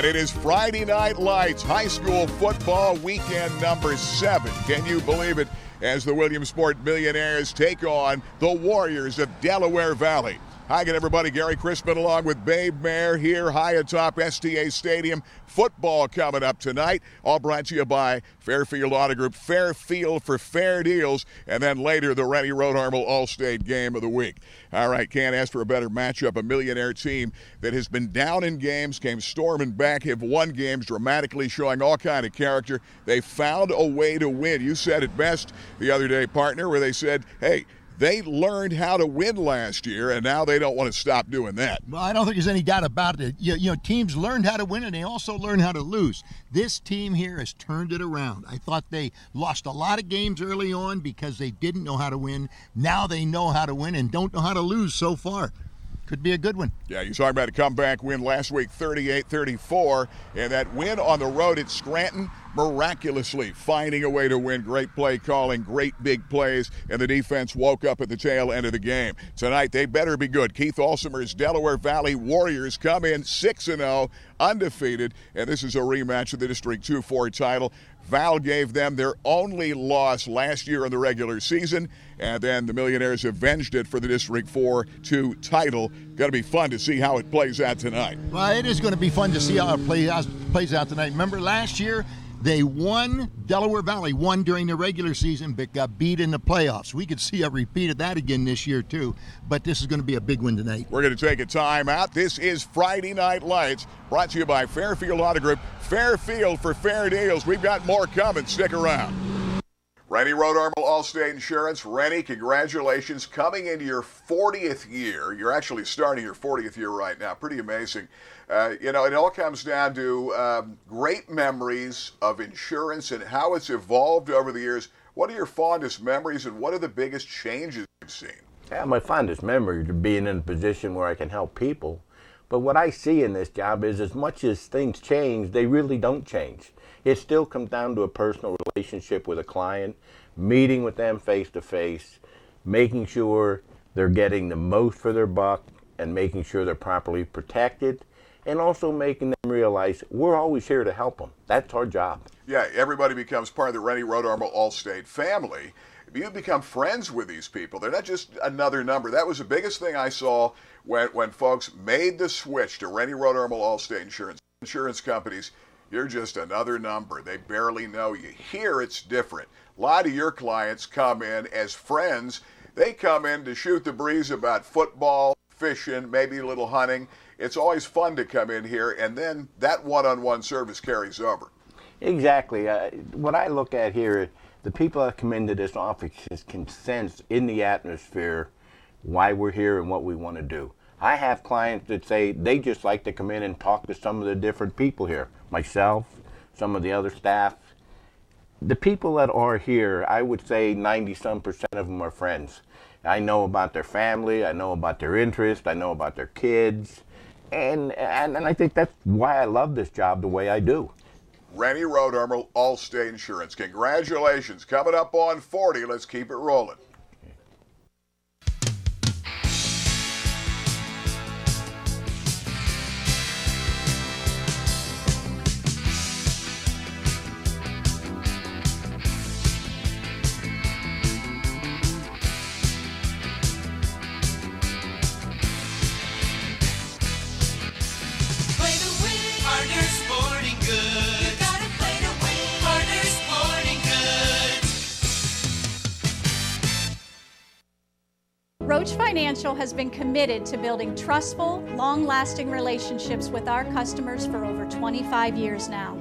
And it is Friday Night Lights, high school football weekend number 7. Can you believe it? As the Williamsport Millionaires take on the Warriors of Delaware Valley. Hi again, everybody. Gary Crispin along with Babe Mayer here high atop STA Stadium. Football coming up tonight. All brought to you by Fairfield Auto Group. Fairfield for fair deals. And then later, the Renie Road All-State Game of the Week. All right, can't ask for a better matchup. A Millionaire team that has been down in games, came storming back, have won games dramatically, showing all kind of character. They found a way to win. You said it best the other day, partner, where they said, hey, they learned how to win last year, and now they don't want to stop doing that. Well, I don't think there's any doubt about it. You know, teams learned how to win, and they also learned how to lose. This team here has turned it around. I thought they lost a lot of games early on because they didn't know how to win. Now they know how to win and don't know how to lose so far. Could be a good one. Yeah, you're talking about a comeback win last week, 38-34, and that win on the road at Scranton, miraculously finding a way to win. Great play calling, great big plays, and the defense woke up at the tail end of the game. Tonight, they better be good. Keith Alsomer's Delaware Valley Warriors come in 6-0, undefeated, and this is a rematch of the District 2-4 title. Val gave them their only loss last year in the regular season, and then the Millionaires avenged it for the District 4-2 title. Going to be fun to see how it plays out tonight. Well, it is going to be fun to see how it plays out tonight. Remember last year, they won, Delaware Valley won during the regular season, but got beat in the playoffs. We could see a repeat of that again this year, too. But this is going to be a big one tonight. We're going to take a time out. This is Friday Night Lights, brought to you by Fairfield Auto Group. Fairfield for fair deals. We've got more coming. Stick around. Renie Road All-State Insurance. Renie, congratulations. Coming into your 40th year. You're actually starting your 40th year right now. Pretty amazing. It all comes down to great memories of insurance and how it's evolved over the years. What are your fondest memories and what are the biggest changes you've seen? Yeah, my fondest memory is being in a position where I can help people. But what I see in this job is as much as things change, they really don't change. It still comes down to a personal relationship with a client, meeting with them face to face, making sure they're getting the most for their buck and making sure they're properly protected, and also making them realize we're always here to help them. That's our job. Yeah, everybody becomes part of the Renie Road All-State family. You become friends with these people. They're not just another number. That was the biggest thing I saw when folks made the switch to Renie Road All-State Insurance companies. You're just another number. They barely know you. Here it's different. A lot of your clients come in as friends. They come in to shoot the breeze about football, fishing, maybe a little hunting. It's always fun to come in here, and then that one-on-one service carries over. Exactly. What I look at here, the people that come into this office can sense in the atmosphere why we're here and what we want to do. I have clients that say they just like to come in and talk to some of the different people here. Myself, some of the other staff. The people that are here, I would say 90-some% of them are friends. I know about their family, I know about their interests, I know about their kids, and I think that's why I love this job the way I do. Renie Road All-State Insurance. Congratulations. Coming up on 40. Let's keep it rolling. Roach Financial has been committed to building trustful, long-lasting relationships with our customers for over 25 years now.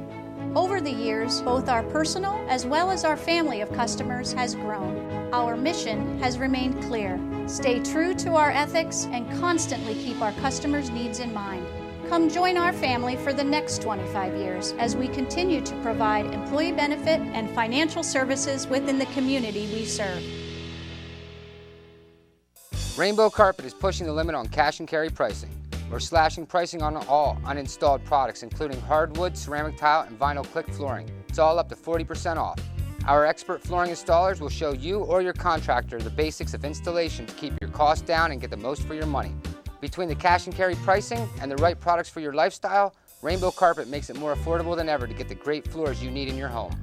Over the years, both our personal as well as our family of customers has grown. Our mission has remained clear: stay true to our ethics and constantly keep our customers' needs in mind. Come join our family for the next 25 years as we continue to provide employee benefit and financial services within the community we serve. Rainbow Carpet is pushing the limit on cash and carry pricing. We're slashing pricing on all uninstalled products, including hardwood, ceramic tile, and vinyl click flooring. It's all up to 40% off. Our expert flooring installers will show you or your contractor the basics of installation to keep your costs down and get the most for your money. Between the cash and carry pricing and the right products for your lifestyle, Rainbow Carpet makes it more affordable than ever to get the great floors you need in your home.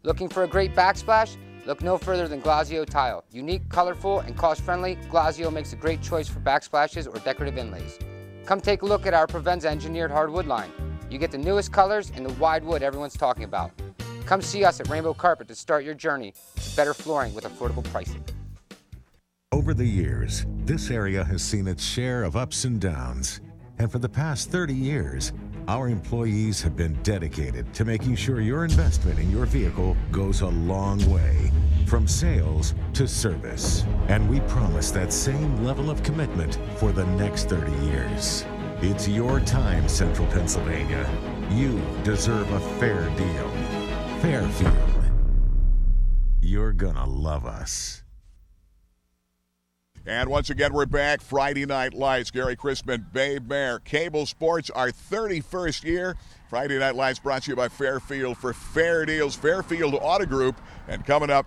Looking for a great backsplash? Look no further than Glazio Tile. Unique, colorful, and cost-friendly, Glazio makes a great choice for backsplashes or decorative inlays. Come take a look at our Provenza engineered hardwood line. You get the newest colors and the wide wood everyone's talking about. Come see us at Rainbow Carpet to start your journey to better flooring with affordable pricing. Over the years, this area has seen its share of ups and downs. And for the past 30 years, our employees have been dedicated to making sure your investment in your vehicle goes a long way, from sales to service. And we promise that same level of commitment for the next 30 years. It's your time, Central Pennsylvania. You deserve a fair deal. Fairfield. You're gonna love us. And once again, we're back. Friday Night Lights. Gary Crispin, Babe Mayer. Cable Sports, our 31st year. Friday Night Lights brought to you by Fairfield for fair deals. Fairfield Auto Group. And coming up,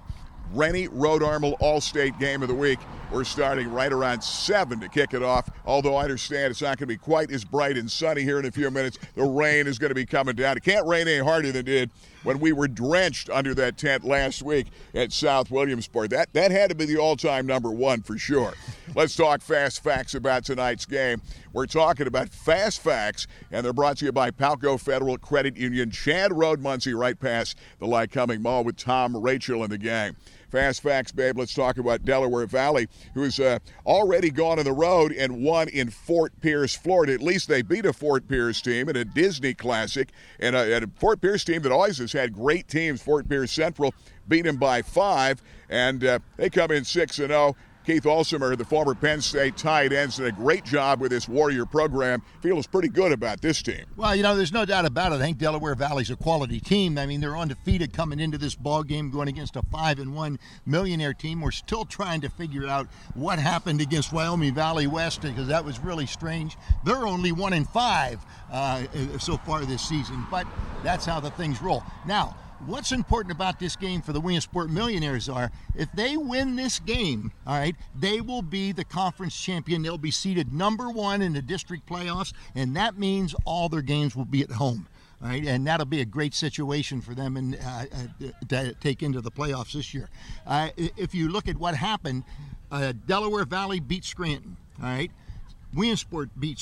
Renie Road All-State Game of the Week. We're starting right around 7 to kick it off, although I understand it's not going to be quite as bright and sunny here in a few minutes. The rain is going to be coming down. It can't rain any harder than it did when we were drenched under that tent last week at South Williamsport. That had to be the all-time number one for sure. Let's talk fast facts about tonight's game. We're talking about fast facts, and they're brought to you by Palco Federal Credit Union, Chad Road, Muncie, right past the Lycoming Mall with Tom, Rachel, and the gang. Fast facts, babe. Let's talk about Delaware Valley, who's already gone on the road and won in Fort Pierce, Florida. At least they beat a Fort Pierce team in a Disney Classic, and a Fort Pierce team that always has had great teams. Fort Pierce Central beat them by 5, and they come in 6-0. Keith Olsemer, the former Penn State tight end, did a great job with this Warrior program. Feels pretty good about this team. Well, there's no doubt about it. I think Delaware Valley's a quality team. I mean, they're undefeated coming into this ball game, going against a 5-1 Millionaire team. We're still trying to figure out what happened against Wyoming Valley West, because that was really strange. They're only 1-5 so far this season, but that's how the things roll. Now, what's important about this game for the Williamsport Millionaires are, if they win this game, all right, they will be the conference champion. They'll be seeded number 1 in the district playoffs, and that means all their games will be at home. All right, and that'll be a great situation for them and to take into the playoffs this year. If you look at what happened, Delaware Valley beat Scranton, all right? Williamsport beat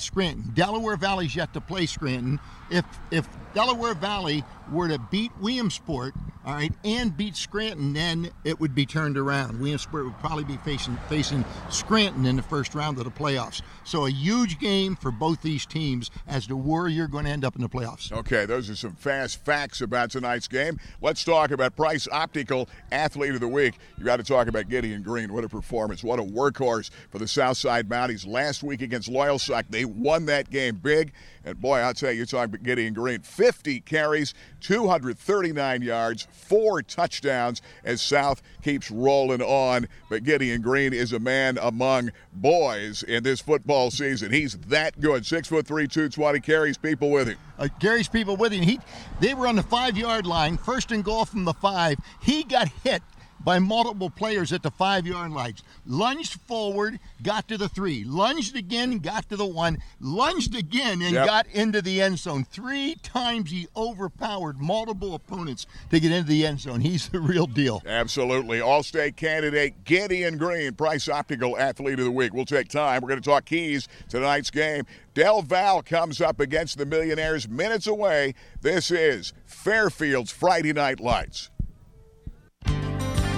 Scranton. Delaware Valley's yet to play Scranton. If Delaware Valley were to beat Williamsport, all right, and beat Scranton, then it would be turned around. Williamsport would probably be facing Scranton in the first round of the playoffs. So a huge game for both these teams as to where you're going to end up in the playoffs. Okay, those are some fast facts about tonight's game. Let's talk about Price Optical Athlete of the Week. You got to talk about Gideon Green. What a performance. What a workhorse for the Southside Mounties. Last week against Loyalsock, they won that game big. And boy, I'll tell you, you're talking about Gideon Green. 50 carries, 239 yards, 4 touchdowns as South keeps rolling on. But Gideon Green is a man among boys in this football season. He's that good. 6'3", 220, carries people with him. Carries people with him. They were on the 5-yard line, first and goal from the 5. He got hit by multiple players at the 5-yard line. Lunged forward, got to the 3. Lunged again, got to the 1. Lunged again and got into the end zone. 3 times he overpowered multiple opponents to get into the end zone. He's the real deal. Absolutely. All-state candidate Gideon Green, Price Optical Athlete of the Week. We'll take time. We're going to talk keys to tonight's game. Del.Val comes up against the Millionaires minutes away. This is Fairfield's Friday Night Lights.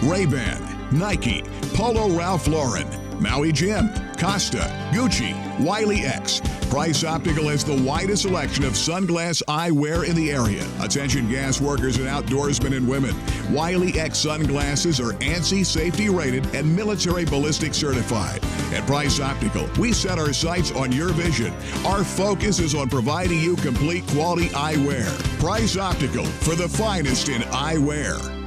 Ray-Ban, Nike, Polo Ralph Lauren, Maui Jim, Costa, Gucci, Wiley X. Price Optical has the widest selection of sunglass eyewear in the area. Attention gas workers and outdoorsmen and women. Wiley X sunglasses are ANSI safety rated and military ballistic certified. At Price Optical, we set our sights on your vision. Our focus is on providing you complete quality eyewear. Price Optical, for the finest in eyewear.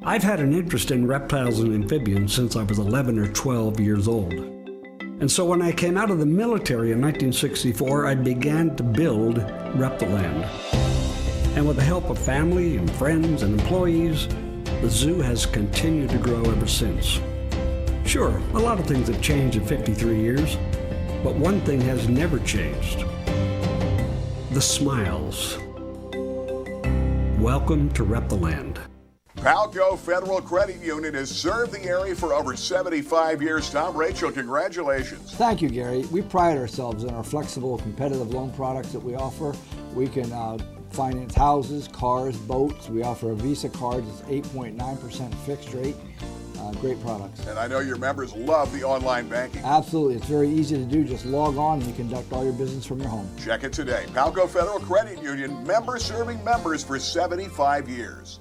I've had an interest in reptiles and amphibians since I was 11 or 12 years old. And so when I came out of the military in 1964, I began to build Reptiland. And with the help of family and friends and employees, the zoo has continued to grow ever since. Sure, a lot of things have changed in 53 years, But one thing has never changed: the smiles. Welcome to Rep the Land. Palco Federal Credit Union has served the area for over 75 years. Tom, Rachel, congratulations. Thank you, Gary. We pride ourselves in our flexible, competitive loan products that we offer. We can finance houses, cars, boats. We offer a Visa card that's 8.9% fixed rate. Great products. And I know your members love the online banking. Absolutely. It's very easy to do. Just log on and you conduct all your business from your home. Check it today. Palco Federal Credit Union, member serving members for 75 years.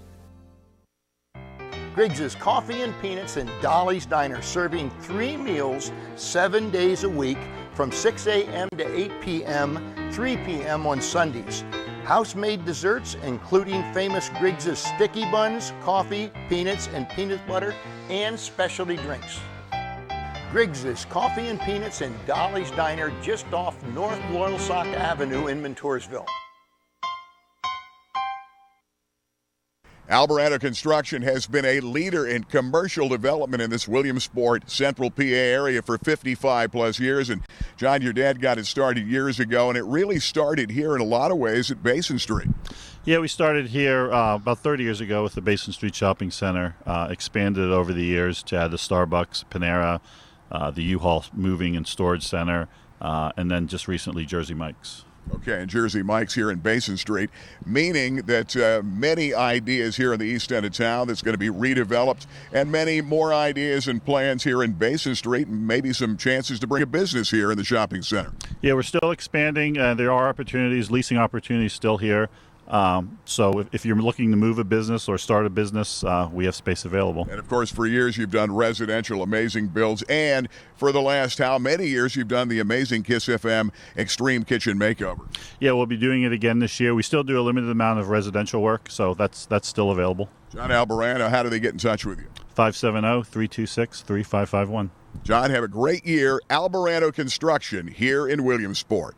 Griggs' Coffee and Peanuts and Dolly's Diner, serving 3 meals 7 days a week from 6 a.m. to 8 p.m., 3 p.m. on Sundays. House-made desserts, including famous Griggs' sticky buns, coffee, peanuts, and peanut butter, and specialty drinks. Griggs' Coffee and Peanuts and Dolly's Diner, just off North Loyalsock Avenue in Montoursville. Alvarado Construction has been a leader in commercial development in this Williamsport, Central PA area for 55 plus years. And John, your dad got it started years ago, and it really started here in a lot of ways at Basin Street. Yeah, we started here about 30 years ago with the Basin Street Shopping Center, expanded over the years to add the Starbucks, Panera, the U-Haul Moving and Storage Center, and then just recently Jersey Mike's. Okay, and Jersey Mike's here in Basin Street, meaning that many ideas here in the east end of town that's going to be redeveloped, and many more ideas and plans here in Basin Street, and maybe some chances to bring a business here in the shopping center. Yeah, we're still expanding. There are opportunities, leasing opportunities still here. So if you're looking to move a business or start a business, we have space available. And of course, for years you've done residential amazing builds, and for the last how many years you've done the amazing Kiss FM Extreme Kitchen Makeover. Yeah, we'll be doing it again this year. We still do a limited amount of residential work, so that's still available. John Albarano, how do they get in touch with you? 570-326-3551. John, have a great year. Albarano Construction here in Williamsport.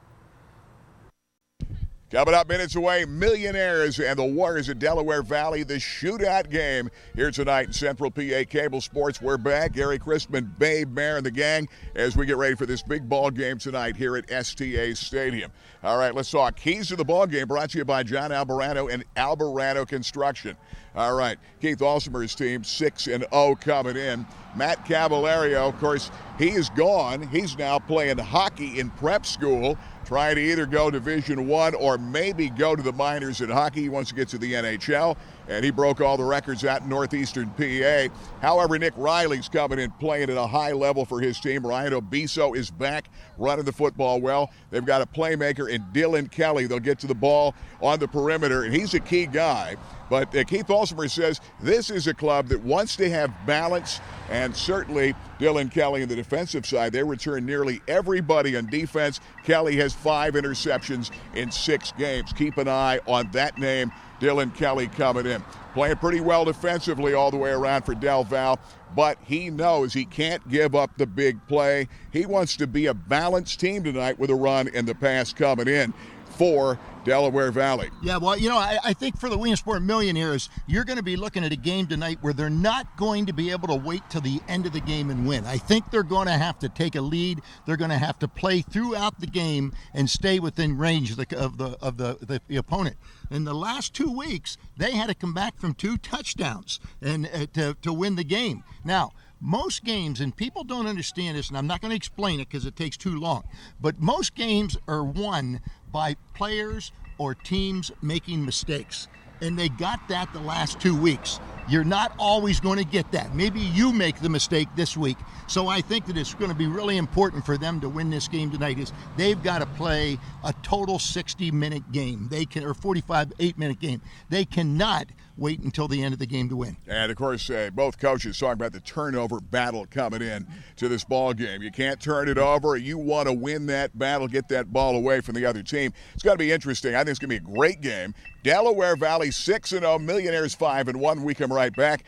Coming up minutes away, Millionaires and the Warriors of Delaware Valley, the shootout game here tonight in Central PA Cable Sports. We're back. Gary Crispin, Babe Mayer, and the gang as we get ready for this big ball game tonight here at STA Stadium. All right, let's talk keys to the ball game brought to you by John Albarano and Albarano Construction. All right, Keith Alsmer's team 6-0 coming in. Matt Cavalario, of course, he is gone. He's now playing hockey in prep school, trying to either go Division I or maybe go to the minors in hockey. He wants to get to the NHL, and he broke all the records out in northeastern PA. However, Nick Riley's coming in playing at a high level for his team. Ryan Obiso is back running the football well. They've got a playmaker in Dylan Kelly. They'll get to the ball on the perimeter, and he's a key guy. But Keith Alsmer says this is a club that wants to have balance, and certainly Dylan Kelly on the defensive side, they return nearly everybody on defense. Kelly has 5 interceptions in 6 games. Keep an eye on that name, Dylan Kelly coming in. Playing pretty well defensively all the way around for Del Val, but he knows he can't give up the big play. He wants to be a balanced team tonight with a run and the pass coming in for Delaware Valley. Yeah, well, you know, I think for the Williamsport Millionaires, you're going to be looking at a game tonight where they're not going to be able to wait till the end of the game and win. I think they're going to have to take a lead. They're going to have to play throughout the game and stay within range of the opponent. In the last 2 weeks, they had to come back from 2 touchdowns and to win the game. Now, most games, and people don't understand this, and I'm not going to explain it because it takes too long, but most games are won by players or teams making mistakes. And they got that the last 2 weeks. You're not always going to get that. Maybe you make the mistake this week. So I think that it's going to be really important for them to win this game tonight. Is they've got to play a total 60-minute game. They can, or 8-minute game. They cannot wait until the end of the game to win. And of course, both coaches talking about the turnover battle coming in to this ball game. You can't turn it over. You want to win that battle, get that ball away from the other team. It's going to be interesting. I think it's going to be a great game. Delaware Valley 6-0, Millionaires 5-1. We come right back.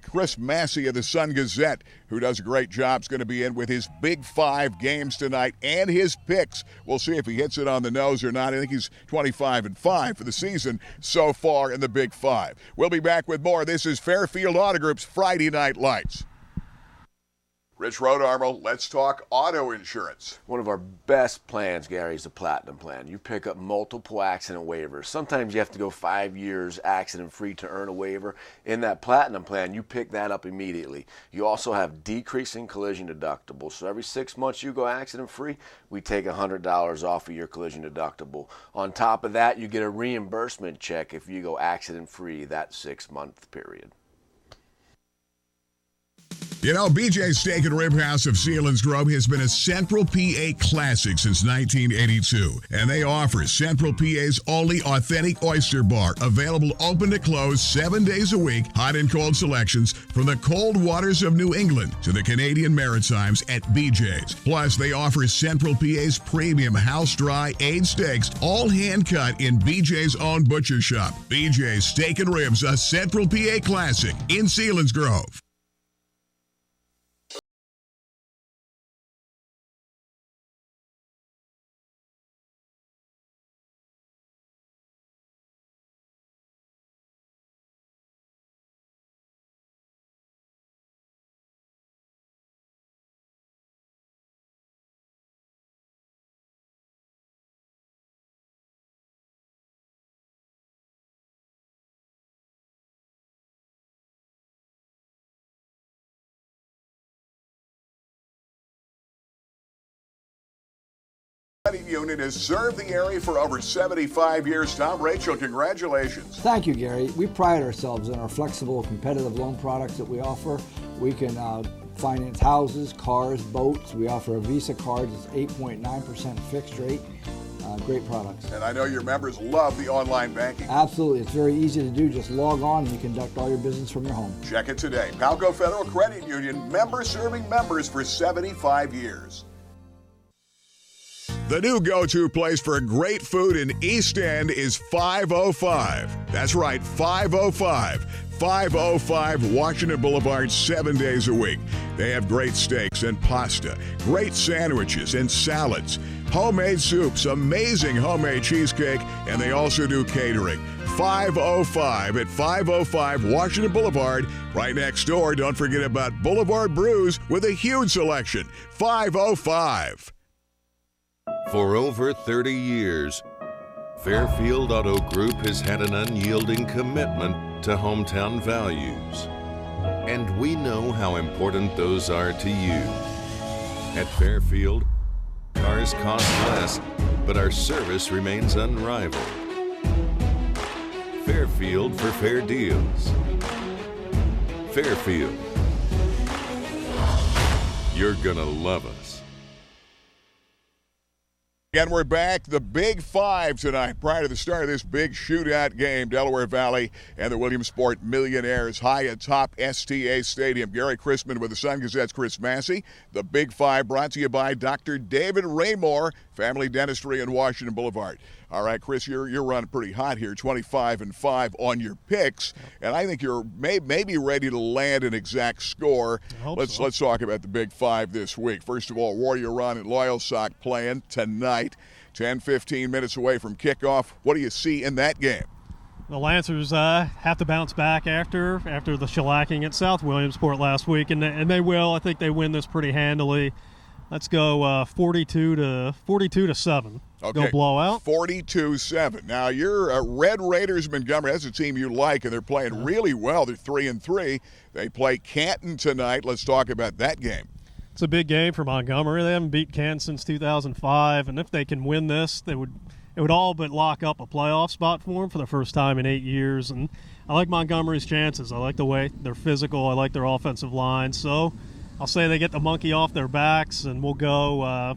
Chris Massey of the Sun Gazette, who does a great job, is going to be in with his Big 5 games tonight and his picks. We'll see if he hits it on the nose or not. I think he's 25-5 for the season so far in the Big 5. We'll be back with more. This is Fairfield Auto Group's Friday Night Lights. Rich Rodarmo, let's talk auto insurance. One of our best plans, Gary, is the Platinum Plan. You pick up multiple accident waivers. Sometimes you have to go 5 years accident-free to earn a waiver. In that Platinum Plan, you pick that up immediately. You also have decreasing collision deductibles. So every 6 months you go accident-free, we take $100 off of your collision deductible. On top of that, you get a reimbursement check if you go accident-free that 6-month period. You know, BJ's Steak and Rib House of Selinsgrove has been a Central PA classic since 1982, and they offer Central PA's only authentic oyster bar, available open to close 7 days a week, hot and cold selections from the cold waters of New England to the Canadian Maritimes at BJ's. Plus, they offer Central PA's premium house-dry aged steaks, all hand-cut in BJ's own butcher shop. BJ's Steak and Ribs, a Central PA classic in Selinsgrove. Credit Union has served the area for over 75 years. Tom, Rachel, congratulations. Thank you, Gary. We pride ourselves in our flexible, competitive loan products that we offer. We can finance houses, cars, boats. We offer a Visa card that's 8.9% fixed rate. Great products. And I know your members love the online banking. Absolutely. It's very easy to do. Just log on and you conduct all your business from your home. Check it today. Palco Federal Credit Union, member serving members for 75 years. The new go-to place for great food in East End is 505. That's right, 505. 505 Washington Boulevard, 7 days a week. They have great steaks and pasta, great sandwiches and salads, homemade soups, amazing homemade cheesecake, and they also do catering. 505 at 505 Washington Boulevard. Right next door, don't forget about Boulevard Brews with a huge selection. 505. For over 30 years, Fairfield Auto Group has had an unyielding commitment to hometown values. And we know how important those are to you. At Fairfield, cars cost less, but our service remains unrivaled. Fairfield for fair deals. Fairfield. You're gonna love us. Again, we're back. The Big Five tonight. Prior to the start of this big shootout game, Delaware Valley and the Williamsport Millionaires high atop STA Stadium. Gary Chrisman with the Sun Gazette's Chris Massey. The Big Five brought to you by Dr. David Raymore, Family Dentistry in Washington Boulevard. All right, Chris, you're running pretty hot here, 25-5 on your picks, and I think you're maybe ready to land an exact score. Let's talk about the Big Five this week. First of all, Warrior Run and Loyalsock playing tonight, 10-15 minutes away from kickoff. What do you see in that game? The Lancers have to bounce back after the shellacking at South Williamsport last week, and they will. I think they win this pretty handily. Let's go 42-7. Okay. Go blowout. 42-7. Now, you're Red Raiders Montgomery. That's a team you like, and they're playing really well. They're 3-3. They play Canton tonight. Let's talk about that game. It's a big game for Montgomery. They haven't beat Canton since 2005, and if they can win this, it would all but lock up a playoff spot for them for the first time in 8 years. And I like Montgomery's chances. I like the way they're physical. I like their offensive line. So I'll say they get the monkey off their backs, and we'll go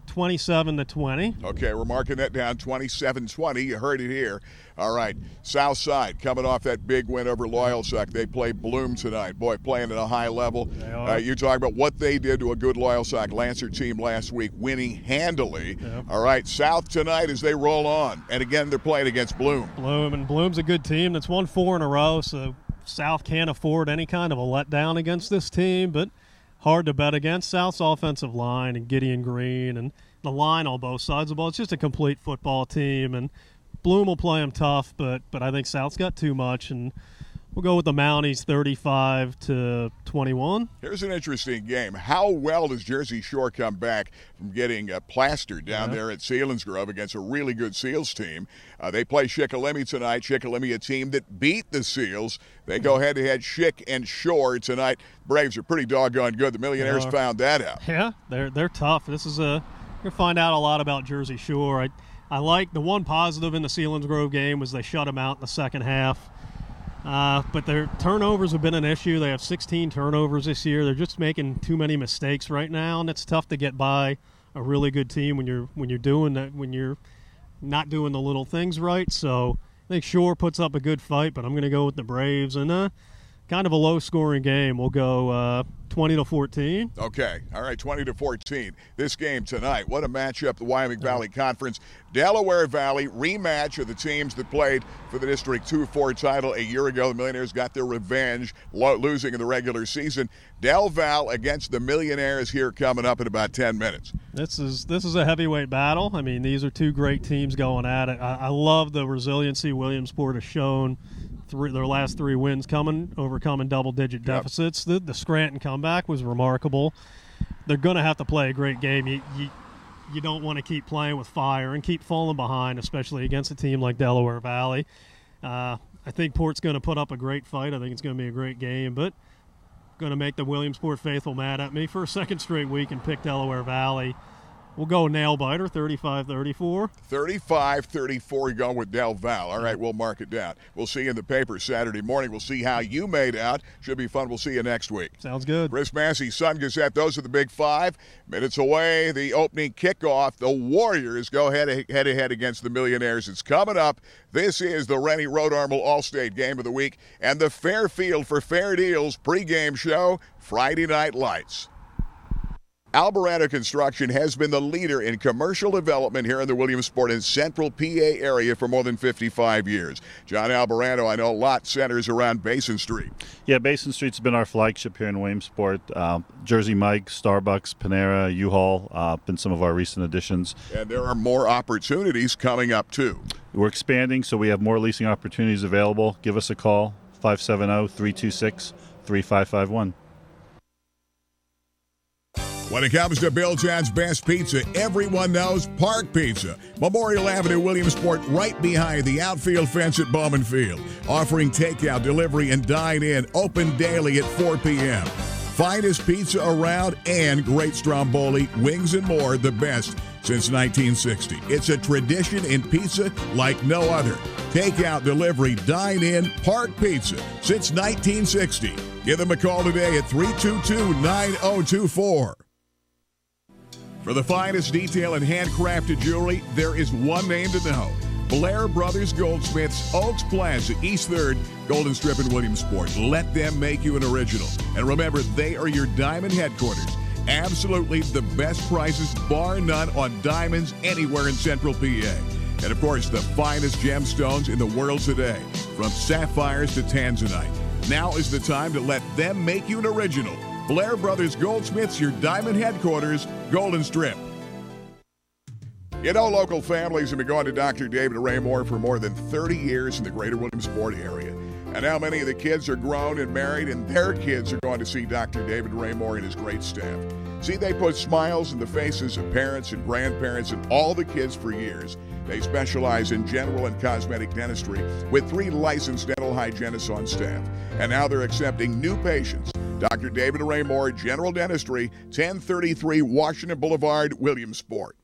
27-20. Okay, we're marking that down, 27-20. You heard it here. All right, South Side coming off that big win over Loyalsock. They play Bloom tonight. Boy, playing at a high level. They are. You talk about what they did to a good Loyalsock Lancer team last week, winning handily. Yep. All right, South tonight as they roll on. And again, they're playing against Bloom. Bloom's a good team that's won 4 in a row, so South can't afford any kind of a letdown against this team, but hard to bet against. South's offensive line and Gideon Green and the line on both sides of the ball. It's just a complete football team, and Bloom will play them tough, but I think South's got too much, and We'll go with the Mounties 35-21. Here's an interesting game. How well does Jersey Shore come back from getting plastered down there at Selinsgrove against a really good Seals team? They play Shikellamy tonight. Shikellamy, a team that beat the Seals. They go head-to-head Schick and Shore tonight. Braves are pretty doggone good. The Millionaires found that out. Yeah, they're tough. This is you're going to find out a lot about Jersey Shore. I like the one positive in the Selinsgrove game was they shut them out in the second half. But their turnovers have been an issue. They have 16 turnovers this year. They're just making too many mistakes right now, and it's tough to get by a really good team when you're doing that, when you're not doing the little things right. So I think Shore puts up a good fight, but I'm going to go with the Braves and kind of a low-scoring game. We'll go 20-14. Okay. All right, 20-14. This game tonight. What a matchup, the Wyoming Valley Conference. Delaware Valley, rematch of the teams that played for the District 2-4 title a year ago. The Millionaires got their revenge, losing in the regular season. Del Val against the Millionaires here coming up in about 10 minutes. This is a heavyweight battle. I mean, these are two great teams going at it. I love the resiliency Williamsport has shown. Their last 3 wins overcoming double-digit deficits. The Scranton comeback was remarkable. They're going to have to play a great game. You don't want to keep playing with fire and keep falling behind, especially against a team like Delaware Valley. I think Port's going to put up a great fight. I think it's going to be a great game, but going to make the Williamsport faithful mad at me for a second straight week and pick Delaware Valley. We'll go nail-biter, 35-34. 35-34, going with Del Val. All right, we'll mark it down. We'll see you in the paper Saturday morning. We'll see how you made out. Should be fun. We'll see you next week. Sounds good. Chris Massey, Sun Gazette. Those are the big 5. Minutes away, the opening kickoff. The Warriors go head-to-head against the Millionaires. It's coming up. This is the Renie Road Armel All-State Game of the Week and the Fairfield for Fair Deals pregame show, Friday Night Lights. Alvarado Construction has been the leader in commercial development here in the Williamsport and Central PA area for more than 55 years. John Alvarado, I know a lot centers around Basin Street. Yeah, Basin Street's been our flagship here in Williamsport. Jersey Mike, Starbucks, Panera, U-Haul, been some of our recent additions. And there are more opportunities coming up, too. We're expanding, so we have more leasing opportunities available. Give us a call, 570-326-3551. When it comes to Billtown's best pizza, everyone knows Park Pizza. Memorial Avenue, Williamsport, right behind the outfield fence at Bowman Field. Offering takeout, delivery, and dine-in, open daily at 4 p.m. Finest pizza around and great stromboli, wings, and more, the best since 1960. It's a tradition in pizza like no other. Takeout, delivery, dine-in, Park Pizza since 1960. Give them a call today at 322-9024. For the finest detail and handcrafted jewelry, there is one name to know. Blair Brothers Goldsmiths, Oaks Plaza, East 3rd, Golden Strip in Williamsport. Let them make you an original. And remember, they are your diamond headquarters. Absolutely the best prices, bar none, on diamonds anywhere in Central PA. And of course, the finest gemstones in the world today, from sapphires to tanzanite. Now is the time to let them make you an original. Blair Brothers Goldsmiths, your diamond headquarters, Golden Strip. You know, local families have been going to Dr. David Ray Moore for more than 30 years in the greater Williamsport area. And now many of the kids are grown and married, and their kids are going to see Dr. David Ray Moore and his great staff. See, they put smiles in the faces of parents and grandparents and all the kids for years. They specialize in general and cosmetic dentistry with 3 licensed dental hygienists on staff. And now they're accepting new patients. Dr. David Ray Moore, General Dentistry, 1033 Washington Boulevard, Williamsport.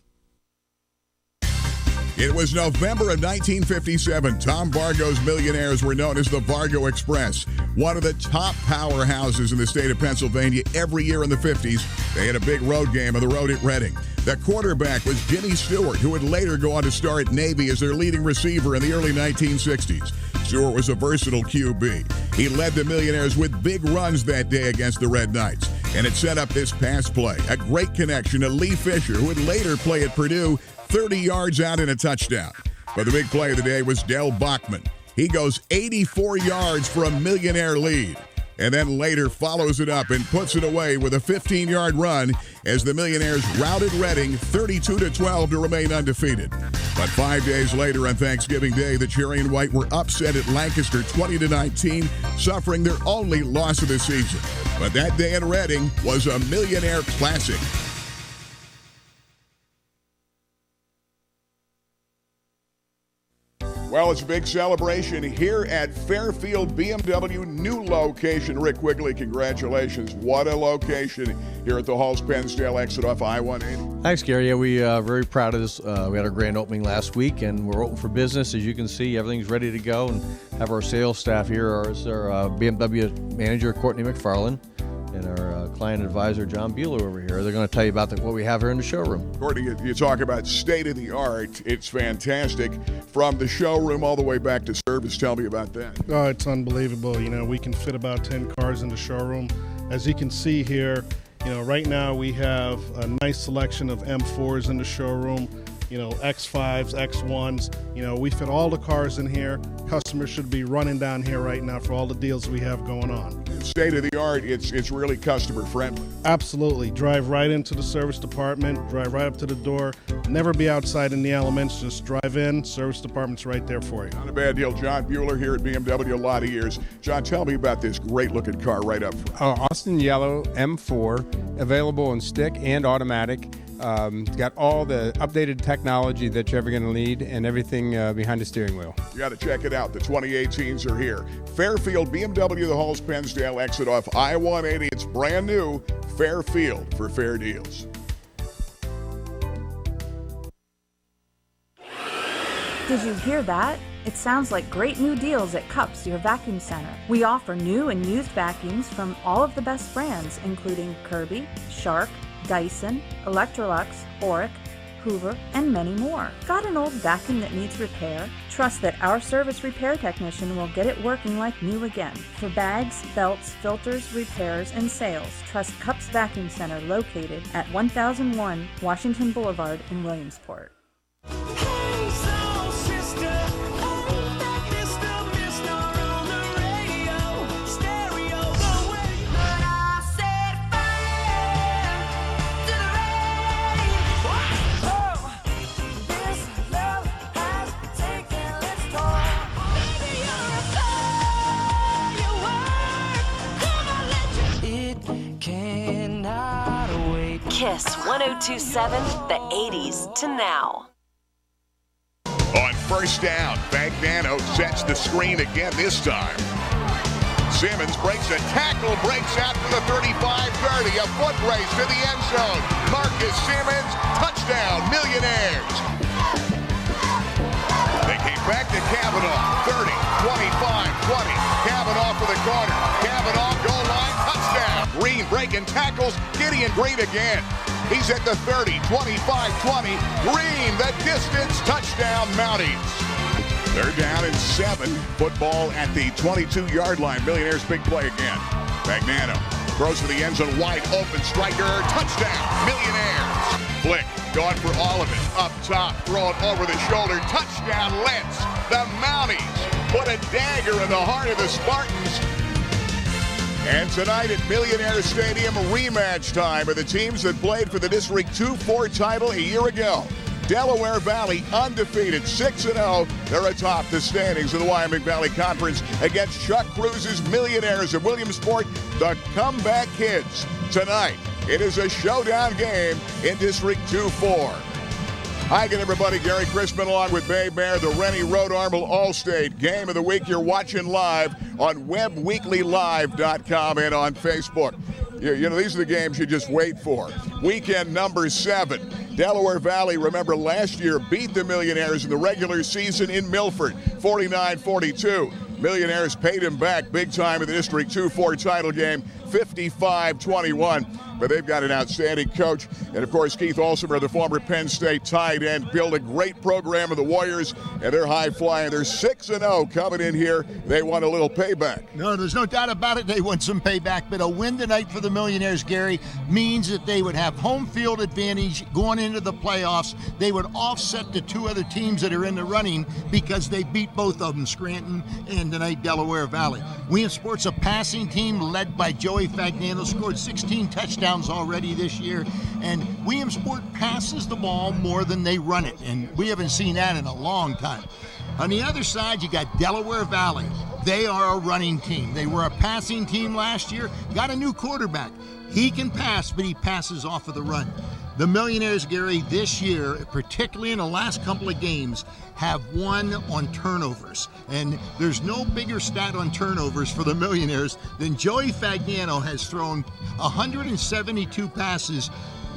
It was November of 1957. Tom Vargo's Millionaires were known as the Vargo Express, one of the top powerhouses in the state of Pennsylvania. Every year in the 50s, they had a big road game on the road at Reading. The quarterback was Jimmy Stewart, who would later go on to star at Navy as their leading receiver in the early 1960s. Stewart was a versatile QB. He led the Millionaires with big runs that day against the Red Knights. And it set up this pass play. A great connection to Lee Fisher, who would later play at Purdue, 30 yards out and a touchdown. But the big play of the day was Del Bachman. He goes 84 yards for a Millionaire lead. and then later follows it up and puts it away with a 15-yard run as the Millionaires routed Reading 32-12 to remain undefeated. But 5 days later on Thanksgiving Day, the Cherry and White were upset at Lancaster 20-19, suffering their only loss of the season. But that day in Reading was a Millionaire classic. Well, it's a big celebration here at Fairfield BMW new location. Rick Quigley, congratulations. What a location here at the Halls Pennsdale exit off I-180. Thanks, Gary. Yeah, we are very proud of this. We had our grand opening last week, and we're open for business. As you can see, everything's ready to go, and have our sales staff here. Our BMW manager, Courtney McFarland, and our client advisor, John Bueller, over here. They're going to tell you about what we have here in the showroom. Courtney, you talk about state-of-the-art. It's fantastic. From the showroom all the way back to service. Tell me about that. Oh, it's unbelievable. You know, we can fit about 10 cars in the showroom. As you can see here, you know, right now we have a nice selection of M4s in the showroom. You know, X5s, X1s. You know, we fit all the cars in here. Customers should be running down here right now for all the deals we have going on. State of the art, it's really customer friendly. Absolutely. Drive right into the service department, drive right up to the door. Never be outside in the elements. Just drive in. Service department's right there for you. Not a bad deal. John Bueller here at BMW, a lot of years. John, tell me about this great looking car right up front. Austin Yellow M4, available in stick and automatic. It's got all the updated technology that you're ever going to need, and everything behind the steering wheel. You got to check it out. The 2018s are here. Fairfield BMW, the Halls Pennsdale exit off I-180. It's brand new. Fairfield for fair deals. Did you hear that? It sounds like great new deals at Cups, your vacuum center. We offer new and used vacuums from all of the best brands, including Kirby, Shark, Dyson, Electrolux, Auric, Hoover, and many more. Got an old vacuum that needs repair? Trust that our service repair technician will get it working like new again. For bags, belts, filters, repairs, and sales, trust Cups Vacuum Center, located at 1001 Washington Boulevard in Williamsport. Kiss 1027, the 80s to now. On first down, Magnano sets the screen again this time. Simmons breaks a tackle, breaks out to the 35-30, a foot race to the end zone. Marcus Simmons, touchdown, Millionaires. They came back to Kavanaugh, 30, 25, 20. Kavanaugh for the corner. Kavanaugh, goal line, touchdown. Green breaking tackles, Gideon Green again. He's at the 30, 25, 20. Green, the distance, touchdown, Mounties. They're down in 7. Football at the 22-yard line. Millionaires big play again. Magnano throws to the end zone, wide open, striker, touchdown, Millionaires. Flick, going for all of it. Up top, throw it over the shoulder, touchdown, Lentz. The Mounties put a dagger in the heart of the Spartans. And tonight at Millionaire Stadium, rematch time of the teams that played for the District 2-4 title a year ago. Delaware Valley undefeated, 6-0. They're atop the standings of the Wyoming Valley Conference against Chuck Cruz's Millionaires of Williamsport, the Comeback Kids. Tonight, it is a showdown game in District 2-4. Hi again, everybody. Gary Crispin along with Bay Bear, the Renie Road Armel All-State Game of the Week. You're watching live on WebWeeklyLive.com and on Facebook. You know, these are the games you just wait for. Weekend number 7. Delaware Valley, remember last year, beat the Millionaires in the regular season in Milford, 49-42. Millionaires paid him back big time in the District 2-4 title game, 55-21. But they've got an outstanding coach. And, of course, Keith Olsemer, the former Penn State tight end, built a great program of the Warriors, and they're high-flying. They're 6-0 coming in here. They want a little payback. No, there's no doubt about it. They want some payback. But a win tonight for the Millionaires, Gary, means that they would have home field advantage going into the playoffs. They would offset the two other teams that are in the running because they beat both of them, Scranton and tonight Delaware Valley. Williamsport's a passing team led by Joey Fagnano, scored 16 touchdowns already this year, and Williamsport passes the ball more than they run it, and we haven't seen that in a long time. On the other side, you got Delaware Valley. They are a running team. They were a passing team last year, got a new quarterback. He can pass, but he passes off of the run. The Millionaires, Gary, this year, particularly in the last couple of games, have won on turnovers. And there's no bigger stat on turnovers for the Millionaires than Joey Fagnano has thrown 172 passes,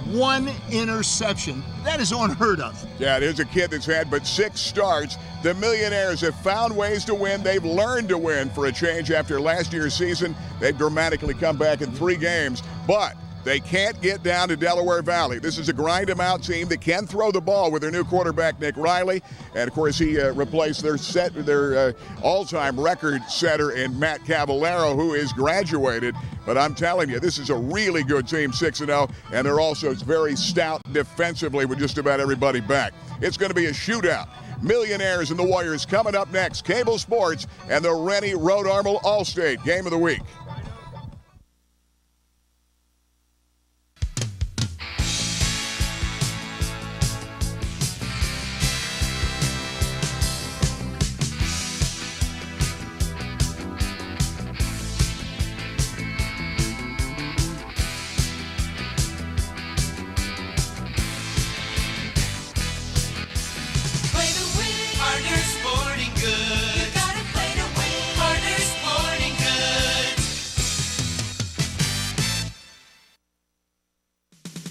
1 interception. That is unheard of. Yeah, there's a kid that's had but 6 starts. The Millionaires have found ways to win. They've learned to win for a change after last year's season. They've dramatically come back in 3 games, but they can't get down to Delaware Valley. This is a grind-em-out team that can throw the ball with their new quarterback, Nick Riley. And, of course, he replaced their all-time record setter in Matt Cavallaro, who is graduated. But I'm telling you, this is a really good team, 6-0, and they're also very stout defensively with just about everybody back. It's going to be a shootout. Millionaires and the Warriors coming up next. Cable Sports and the Renie Road Armel Allstate Game of the Week.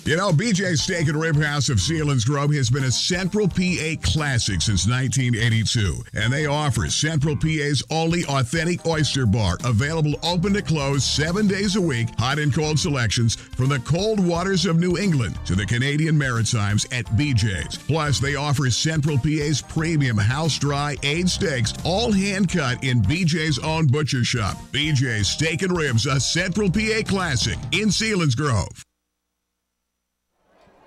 You know, BJ's Steak and Rib House of Selinsgrove has been a Central PA classic since 1982. And they offer Central PA's only authentic oyster bar, available open to close 7 days a week, hot and cold selections from the cold waters of New England to the Canadian Maritimes at BJ's. Plus, they offer Central PA's premium house-dry aged steaks, all hand-cut in BJ's own butcher shop. BJ's Steak and Ribs, a Central PA classic in Selinsgrove.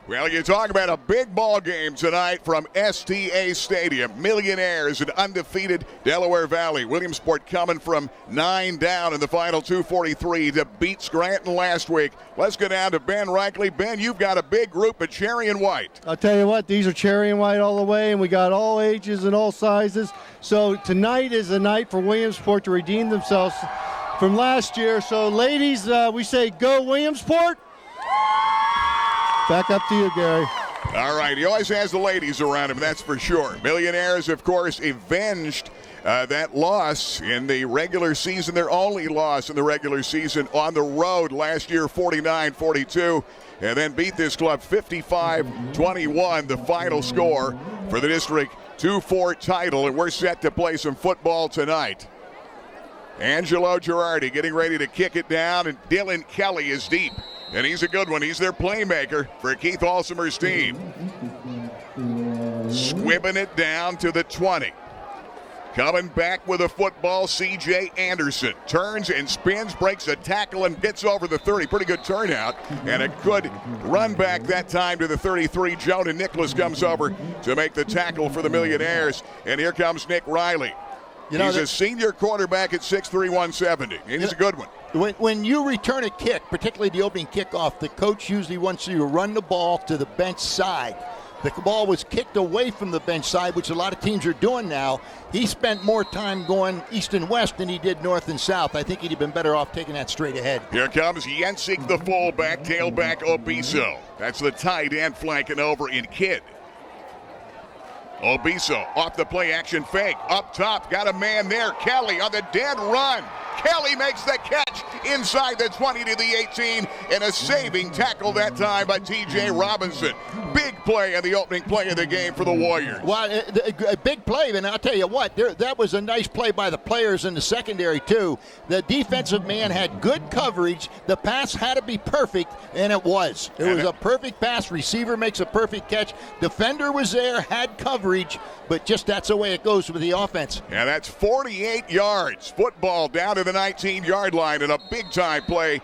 Well, you talk about a big ball game tonight from STA Stadium. Millionaires and undefeated Delaware Valley. Williamsport coming from 9 down in the final 2:43 to beat Scranton last week. Let's go down to Ben Reichley. Ben, you've got a big group of cherry and white. I'll tell you what, these are cherry and white all the way, and we got all ages and all sizes. So tonight is the night for Williamsport to redeem themselves from last year. So ladies, we say go Williamsport. Back up to you, Gary. All right, he always has the ladies around him, that's for sure. Millionaires, of course, avenged that loss in the regular season, their only loss in the regular season on the road last year, 49-42, and then beat this club 55-21, the final score for the District 2-4 title, and we're set to play some football tonight. Angelo Girardi getting ready to kick it down, and Dylan Kelly is deep. And he's a good one. He's their playmaker for Keith Olsemer's team. Squibbing it down to the 20. Coming back with a football, C.J. Anderson. Turns and spins, breaks a tackle, and gets over the 30. Pretty good turnout. And a good run back that time to the 33. Jonah Nicholas comes over to make the tackle for the Millionaires. And here comes Nick Riley. He's a senior quarterback at 6'3", 170. And he's a good one. When you return a kick, particularly the opening kickoff, the coach usually wants you to run the ball to the bench side. The ball was kicked away from the bench side, which a lot of teams are doing now. He spent more time going east and west than he did north and south. I think he'd have been better off taking that straight ahead. Here comes Jensik, the fullback, tailback Obiso. That's the tight end flanking over in Kidd. Obiso off the play action fake. Up top, got a man there. Kelly on the dead run. Kelly makes the catch inside the 20 to the 18, and a saving tackle that time by T.J. Robinson. Big play in the opening play of the game for the Warriors. Well, a big play, and I'll tell you what, that was a nice play by the players in the secondary, too. The defensive man had good coverage. The pass had to be perfect, and it was. It was a perfect pass. Receiver makes a perfect catch. Defender was there, had coverage, but just that's the way it goes with the offense. And that's 48 yards. Football down to the 19-yard line, and a big-time play.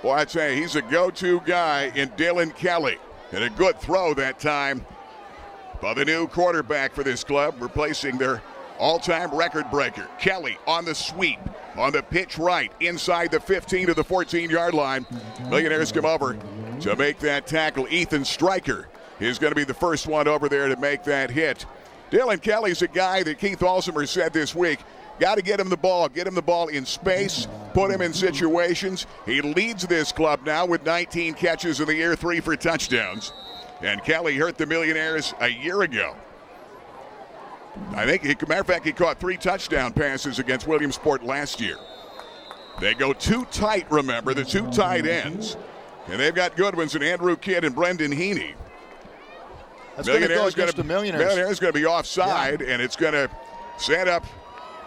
Boy, I'd say he's a go-to guy in Dylan Kelly. And a good throw that time by the new quarterback for this club, replacing their all-time record breaker. Kelly on the sweep, on the pitch right, inside the 15 to the 14-yard line. Millionaires come over to make that tackle. Ethan Stryker is going to be the first one over there to make that hit. Dylan Kelly's a guy that Keith Alzheimer said this week, got to get him the ball in space, put him in situations. He leads this club now with 19 catches in the year, 3 for touchdowns. And Kelly hurt the Millionaires a year ago. I think, matter of fact, he caught 3 touchdown passes against Williamsport last year. They go too tight, remember, the 2 tight ends. And they've got good ones in Andrew Kidd and Brendan Heaney. That's going to go against the Millionaires. Millionaires going to be offside, and it's going to set up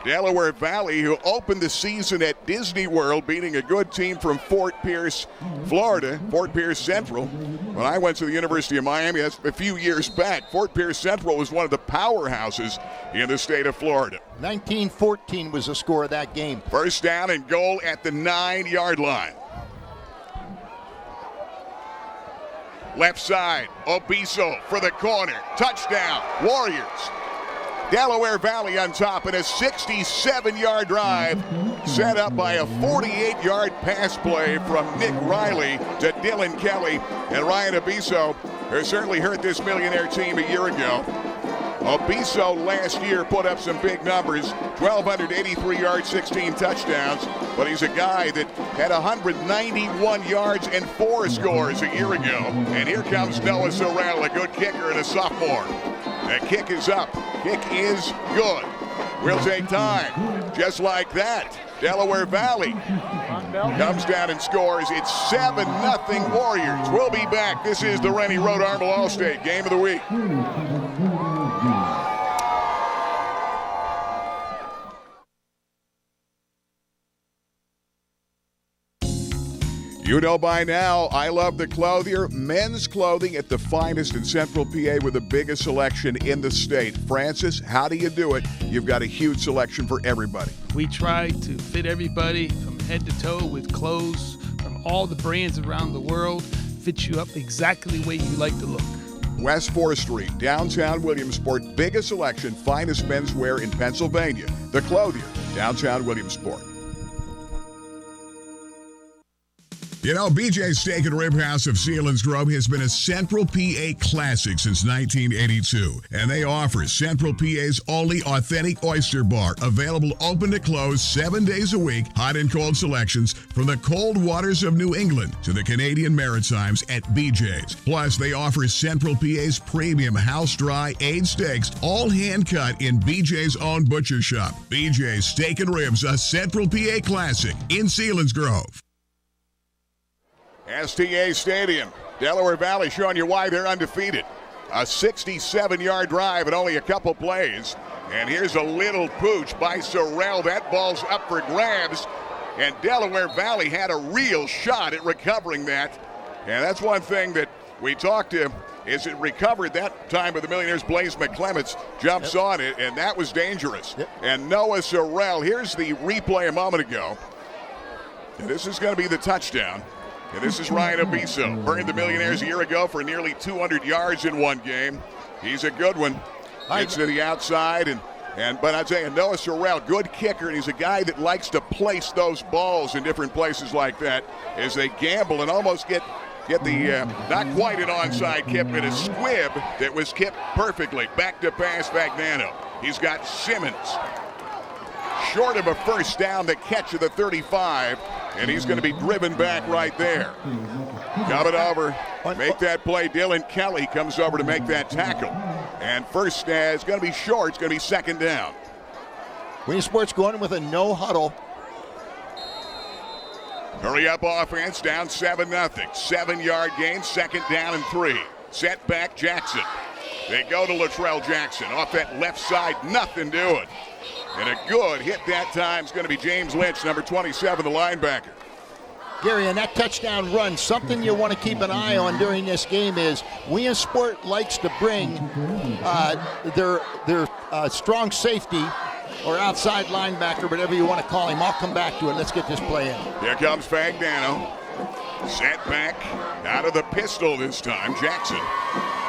Delaware Valley, who opened the season at Disney World, beating a good team from Fort Pierce, Florida, Fort Pierce Central. When I went to the University of Miami, that's a few years back, Fort Pierce Central was one of the powerhouses in the state of Florida. 19-14 was the score of that game. First down and goal at the 9-yard line. Left side, Obiso for the corner. Touchdown, Warriors. Delaware Valley on top in a 67-yard drive set up by a 48-yard pass play from Nick Riley to Dylan Kelly. And Ryan Obiso, who certainly hurt this Millionaire team a year ago. Obiso last year put up some big numbers, 1,283 yards, 16 touchdowns, but he's a guy that had 191 yards and 4 scores a year ago. And here comes Noah Sorrell, a good kicker and a sophomore. The kick is up. Kick is good. Will take time. Just like that, Delaware Valley comes down and scores. It's 7-0 Warriors. We'll be back. This is the Renie Road Armel All-State Game of the Week. You know by now, I love the Clothier. Men's clothing at the finest in Central PA with the biggest selection in the state. Francis, how do you do it? You've got a huge selection for everybody. We try to fit everybody from head to toe with clothes from all the brands around the world. Fit you up exactly the way you like to look. West 4th Street, downtown Williamsport. Biggest selection, finest menswear in Pennsylvania. The Clothier, downtown Williamsport. You know, BJ's Steak and Rib House of Selinsgrove has been a Central PA classic since 1982. And they offer Central PA's only authentic oyster bar, available open to close 7 days a week, hot and cold selections from the cold waters of New England to the Canadian Maritimes at BJ's. Plus, they offer Central PA's premium house-dry aged steaks, all hand-cut in BJ's own butcher shop. BJ's Steak and Ribs, a Central PA classic in Selinsgrove. STA Stadium, Delaware Valley showing you why they're undefeated. A 67-yard drive and only a couple plays. And here's a little pooch by Sorrell. That ball's up for grabs. And Delaware Valley had a real shot at recovering that. And that's one thing that we talked to, is it recovered that time with the Millionaires. Blaze McClements jumps on it, and that was dangerous. And Noah Sorrell, here's the replay a moment ago. And this is going to be the touchdown. And this is Ryan Obiso. Burned the Millionaires a year ago for nearly 200 yards in one game. He's a good one. Gets to the outside, but I'd say Noah Sorrell, good kicker, and he's a guy that likes to place those balls in different places like that as they gamble and almost get the, not quite an onside kick, but a squib that was kicked perfectly. Back to pass, Vagnano. He's got Simmons. Short of a first down, the catch of the 35, and he's going to be driven back right there. Coming over, make that play. Dylan Kelly comes over to make that tackle. And first, it's going to be short. It's going to be second down. Williamsport's going with a no huddle. Hurry up offense, down 7-0. 7-yard gain, 2nd down and 3. Set back Jackson. They go to Latrell Jackson off that left side, nothing doing. And a good hit that time is going to be James Lynch, number 27, the linebacker. Gary, and that touchdown run, something you want to keep an eye on during this game is Williamsport likes to bring their strong safety or outside linebacker, whatever you want to call him. I'll come back to it. Let's get this play in. Here comes Fagnano. Set back out of the pistol this time, Jackson.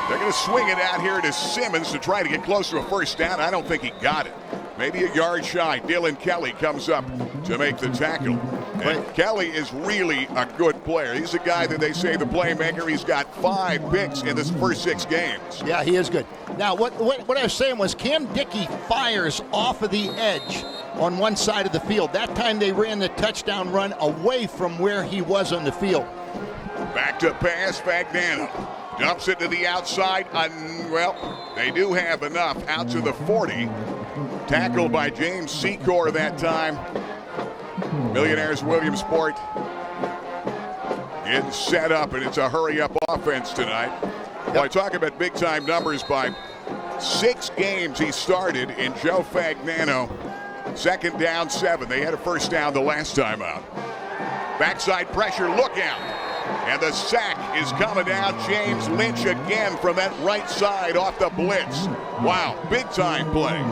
They're going to swing it out here to Simmons to try to get close to a first down. I don't think he got it. Maybe a yard shy. Dylan Kelly comes up to make the tackle. And Kelly is really a good player. He's a guy that they say the playmaker. He's got 5 picks in his first 6 games. Yeah, he is good. Now, what I was saying was Cam Dickey fires off of the edge on one side of the field. That time they ran the touchdown run away from where he was on the field. Back to pass, Fagnano. Dumps it to the outside. Well, they do have enough out to the 40. Tackled by James Secor that time. Millionaires Williamsport getting set up, and it's a hurry-up offense tonight. Well, I talk about big-time numbers. By 6 games he started in Joe Fagnano. 2nd down, 7. They had a first down the last time out. Backside pressure, look out. And the sack is coming down. James Lynch again from that right side off the blitz. Wow, big-time play.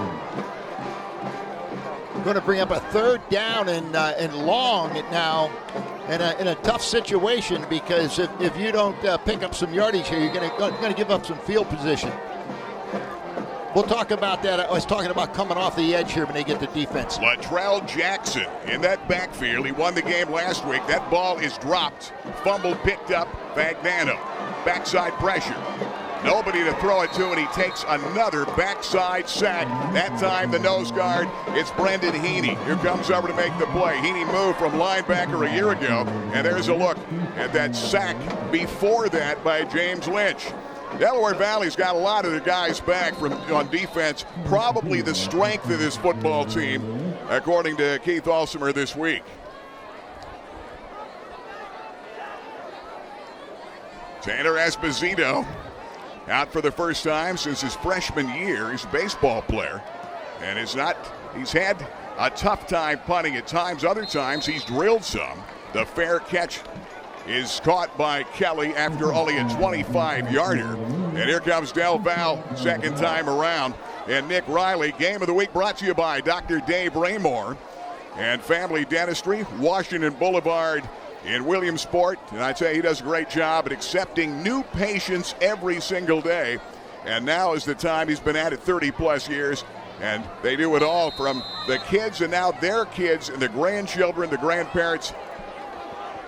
Going to bring up a 3rd down and long now in a tough situation, because if you don't pick up some yardage here, you're going to give up some field position. We'll talk about that. I was talking about coming off the edge here when they get the defense. Latrell Jackson in that backfield. He won the game last week. That ball is dropped. Fumble picked up. Fagnano. Backside pressure. Nobody to throw it to, and he takes another backside sack. That time the nose guard, it's Brendan Heaney. Here comes over to make the play. Heaney moved from linebacker a year ago, and there's a look at that sack before that by James Lynch. Delaware Valley's got a lot of the guys back on defense. Probably the strength of this football team, according to Keith Alsimer this week. Tanner Esposito out for the first time since his freshman year. He's a baseball player, and he's had a tough time punting at times. Other times he's drilled some. The fair catch is caught by Kelly after only a 25-yarder. And here comes Del.Val, 2nd time around. And Nick Riley, Game of the Week brought to you by Dr. Dave Raymore and Family Dentistry, Washington Boulevard in Williamsport. And I tell you, he does a great job at accepting new patients every single day. And now is the time. He's been at it 30-plus years. And they do it all, from the kids and now their kids and the grandchildren, the grandparents.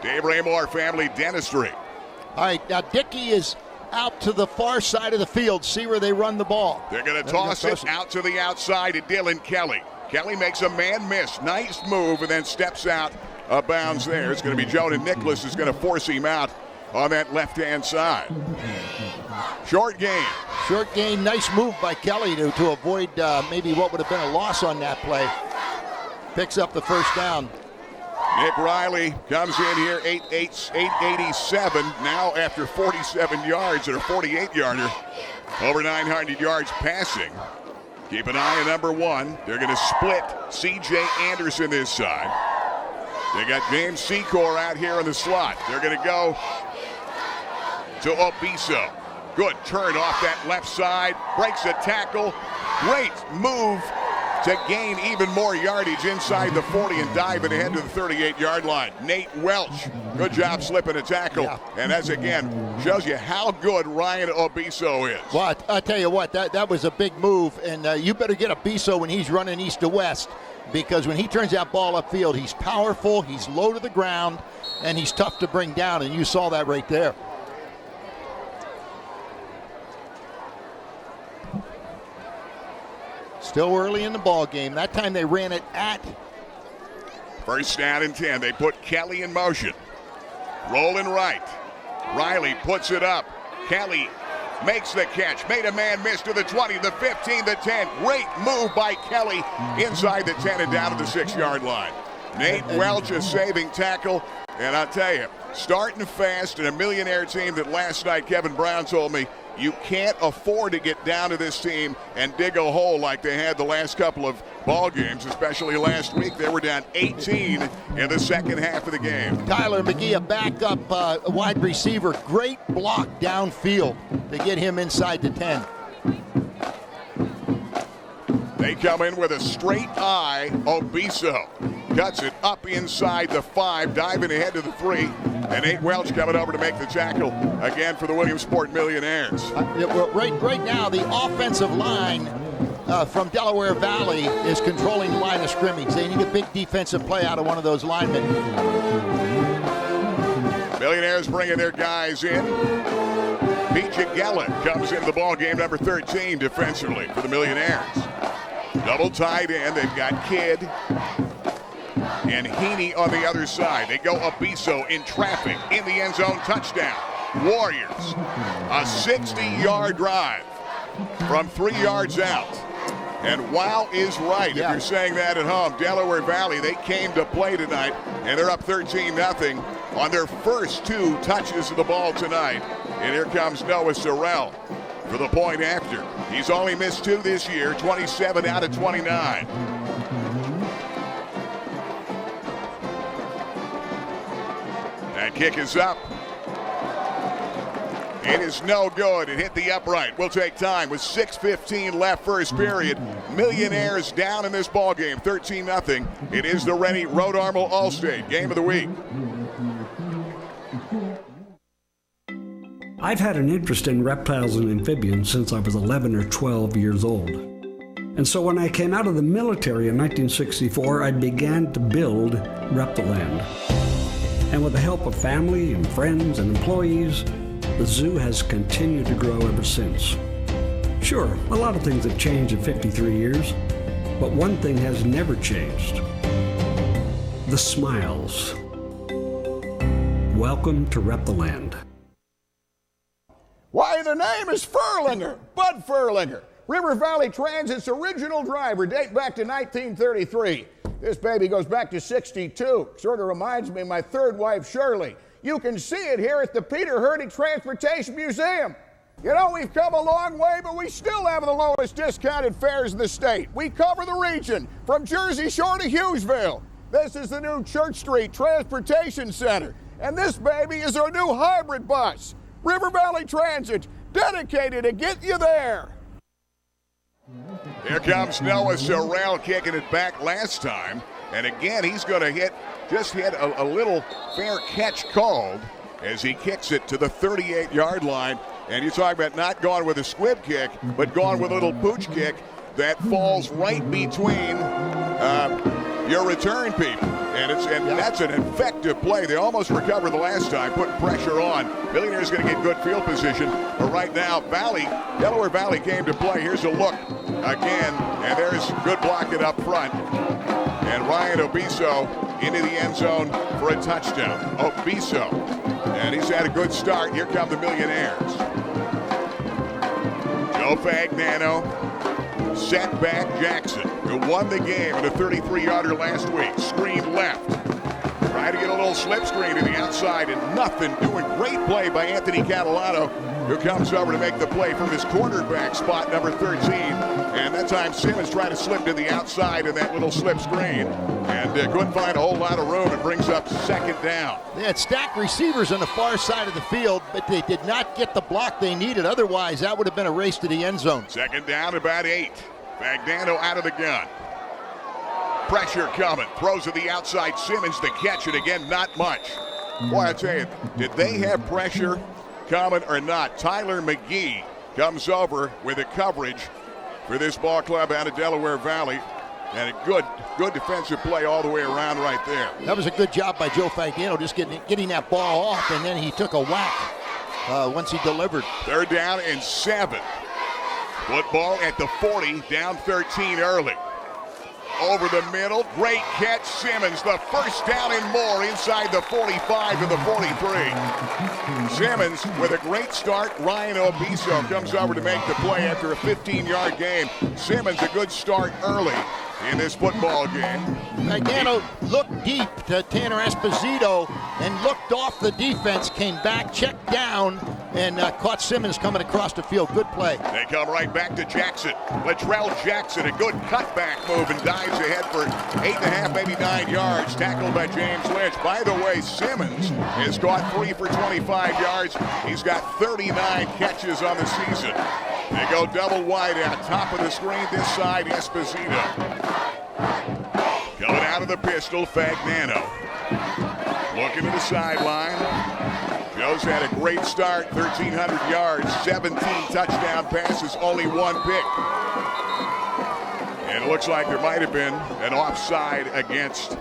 Dave Raymore Family Dentistry. All right, now Dickey is out to the far side of the field. See where they run the ball. They're going to toss it out to the outside to Dylan Kelly. Kelly makes a man miss. Nice move, and then steps out of bounds there. It's going to be Jonah Nicholas who's going to force him out on that left-hand side. Short gain. Short gain. Nice move by Kelly to avoid maybe what would have been a loss on that play. Picks up the first down. Nick Riley comes in here, 887 now after 47 yards, or a 48-yarder. Over 900 yards passing. Keep an eye on number 1. They're going to split C.J. Anderson this side. They got James Secor out here in the slot. They're going to go to Obiso. Good turn off that left side. Breaks a tackle. Great move to gain even more yardage inside the 40 and dive it ahead to the 38-yard line. Nate Welch, good job slipping a tackle. Yeah. And that's, again, shows you how good Ryan Obiso is. Well, I tell you what, that was a big move, and you better get Obiso when he's running east to west, because when he turns that ball upfield, he's powerful, he's low to the ground, and he's tough to bring down, and you saw that right there. Still early in the ball game. That time they ran it at. First down and 10. They put Kelly in motion. Rolling right. Riley puts it up. Kelly makes the catch. Made a man miss to the 20, the 15, the 10. Great move by Kelly inside the 10 and down to the 6-yard line. Nate Welch, a saving tackle. And I'll tell you, starting fast and a Millionaire team that last night Kevin Brown told me you can't afford to get down to this team and dig a hole like they had the last couple of ball games, especially last week. They were down 18 in the second half of the game. Tyler McGee, a backup wide receiver. Great block downfield to get him inside the 10. They come in with a straight eye. Obiso cuts it up inside the 5, diving ahead to the 3. And Nate Welch coming over to make the tackle again for the Williamsport Millionaires. Right now, the offensive line from Delaware Valley is controlling the line of scrimmage. They need a big defensive play out of one of those linemen. Millionaires bringing their guys in. Pete Jagella comes into the ball game, number 13 defensively for the Millionaires. Double tight end. They've got Kidd and Heaney on the other side. They go Obiso in traffic in the end zone, touchdown. Warriors, a 60-yard drive from 3 yards out. And wow is right. If you're saying that at home, Delaware Valley, they came to play tonight, and they're up 13-0 on their first 2 touches of the ball tonight. And here comes Noah Sorrell for the point after. He's only missed 2 this year, 27 out of 29. That kick is up. It is no good. It hit the upright. We'll take time with 6:15 left first period. Millionaires down in this ball game, 13-0. It is the Renie Road Armor All-State Game of the Week. I've had an interest in reptiles and amphibians since I was 11 or 12 years old. And so when I came out of the military in 1964, I began to build Reptiland. And with the help of family and friends and employees, the zoo has continued to grow ever since. Sure, a lot of things have changed in 53 years, but one thing has never changed. The smiles. Welcome to Reptiland. Why, the name is Furlinger, Bud Furlinger. River Valley Transit's original driver, date back to 1933. This baby goes back to 62. Sort of reminds me of my third wife, Shirley. You can see it here at the Peter Hurdig Transportation Museum. You know, we've come a long way, but we still have the lowest discounted fares in the state. We cover the region from Jersey Shore to Hughesville. This is the new Church Street Transportation Center. And this baby is our new hybrid bus. River Valley Transit, dedicated to get you there. Here comes Noah Sorrell kicking it back last time. And again, he's going to hit a little fair catch called as he kicks it to the 38-yard line. And you talk about not going with a squib kick, but going with a little pooch kick that falls right between your return people. And that's an effective play. They almost recovered the last time, putting pressure on. Millionaire's going to get good field position. But right now, Delaware Valley came to play. Here's a look again, and there's good blocking up front. And Ryan Obiso into the end zone for a touchdown. Obiso, and he's had a good start. Here come the Millionaires. Joe Fagnano. Setback Jackson, who won the game in a 33-yarder last week. Screen left. Trying to get a little slip screen to the outside and nothing. Doing great play by Anthony Catalano, who comes over to make the play from his quarterback spot, number 13. And that time Simmons tried to slip to the outside in that little slip screen. And couldn't find a whole lot of room. It brings up second down. They had stacked receivers on the far side of the field, but they did not get the block they needed. Otherwise, that would have been a race to the end zone. Second down, about 8. Fagnano out of the gun. Pressure coming. Throws to the outside. Simmons to catch it again. Not much. Boy, I tell you, did they have pressure coming or not? Tyler McGee comes over with the coverage for this ball club out of Delaware Valley. And a good defensive play all the way around right there. That was a good job by Joe Fagnano, just getting that ball off, and then he took a whack once he delivered. Third down and 7. Football at the 40, down 13 early. Over the middle, great catch, Simmons. The first down and more inside the 45 to the 43. Simmons with a great start. Ryan Obiso comes over to make the play after a 15-yard game. Simmons a good start early. in this football game. Fagnano looked deep to Tanner Esposito and looked off the defense, came back, checked down, and caught Simmons coming across the field. Good play. They come right back to Jackson. Latrell Jackson, a good cutback move, and dives ahead for 8.5, maybe 9 yards. Tackled by James Lynch. By the way, Simmons has caught 3 for 25 yards. He's got 39 catches on the season. They go double wide out, top of the screen this side, Esposito. Coming out of the pistol, Fagnano. Looking to the sideline. Joe's had a great start, 1,300 yards, 17 touchdown passes, only 1 pick. And it looks like there might have been an offside against,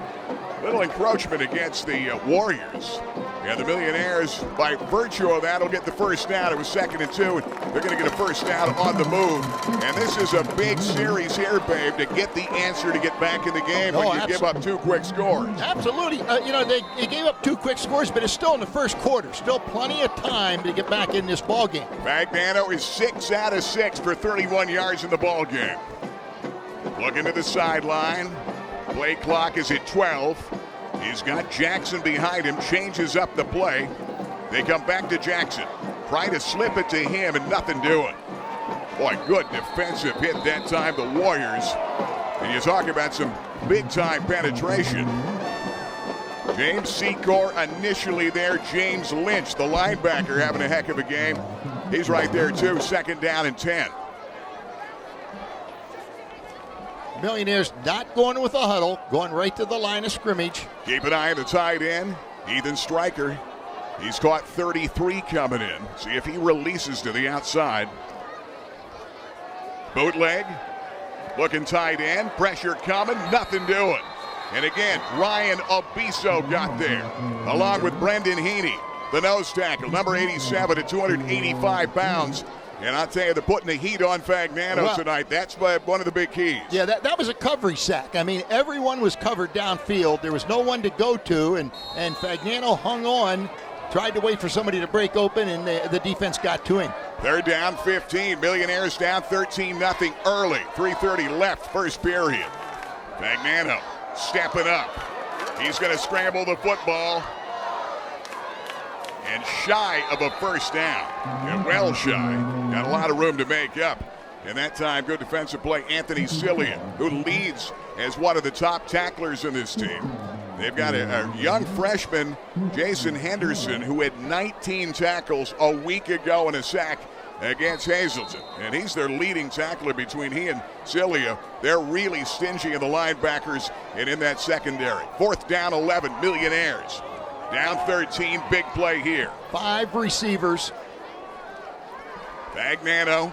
little encroachment against the Warriors. And the Millionaires, by virtue of that, will get the first down. It was 2nd and 2, and they're going to get a first down on the move. And this is a big series here, babe, to get the answer to get back in the game when you give up 2 quick scores. Absolutely. They gave up 2 quick scores, but it's still in the first quarter. Still plenty of time to get back in this ball game. Fagnano is 6 out of 6 for 31 yards in the ball game. Looking to the sideline. Play clock is at 12. He's got Jackson behind him, changes up the play. They come back to Jackson. Try to slip it to him and nothing doing. Boy, good defensive hit that time, the Warriors. And you talk about some big-time penetration. James Secor initially there. James Lynch, the linebacker, having a heck of a game. He's right there, too. 2nd down and 10. Millionaires not going with a huddle, going right to the line of scrimmage. Keep an eye on the tight end, Ethan Stryker. He's caught 33 coming in. See if he releases to the outside. Bootleg, looking tight end, pressure coming, nothing doing. And again, Ryan Obiso got there, along with Brendan Heaney, the nose tackle, number 87 at 285 pounds. And I'll tell you, they're putting the heat on Fagnano tonight. That's one of the big keys. Yeah, that was a coverage sack. I mean, everyone was covered downfield. There was no one to go to, and Fagnano hung on, tried to wait for somebody to break open, and the defense got to him. They're down 15. Millionaires down 13-0 early. 3:30 left, first period. Fagnano stepping up. He's going to scramble the football. And shy of a first down. And well shy. Got a lot of room to make up. And that time, good defensive play, Anthony Cillian, who leads as one of the top tacklers in this team. They've got a young freshman, Jason Henderson, who had 19 tackles a week ago in a sack against Hazleton. And he's their leading tackler. Between he and Cillian, they're really stingy in the linebackers and in that secondary. 4th down, 11, Millionaires. Down 13, big play here. 5 receivers. Fagnano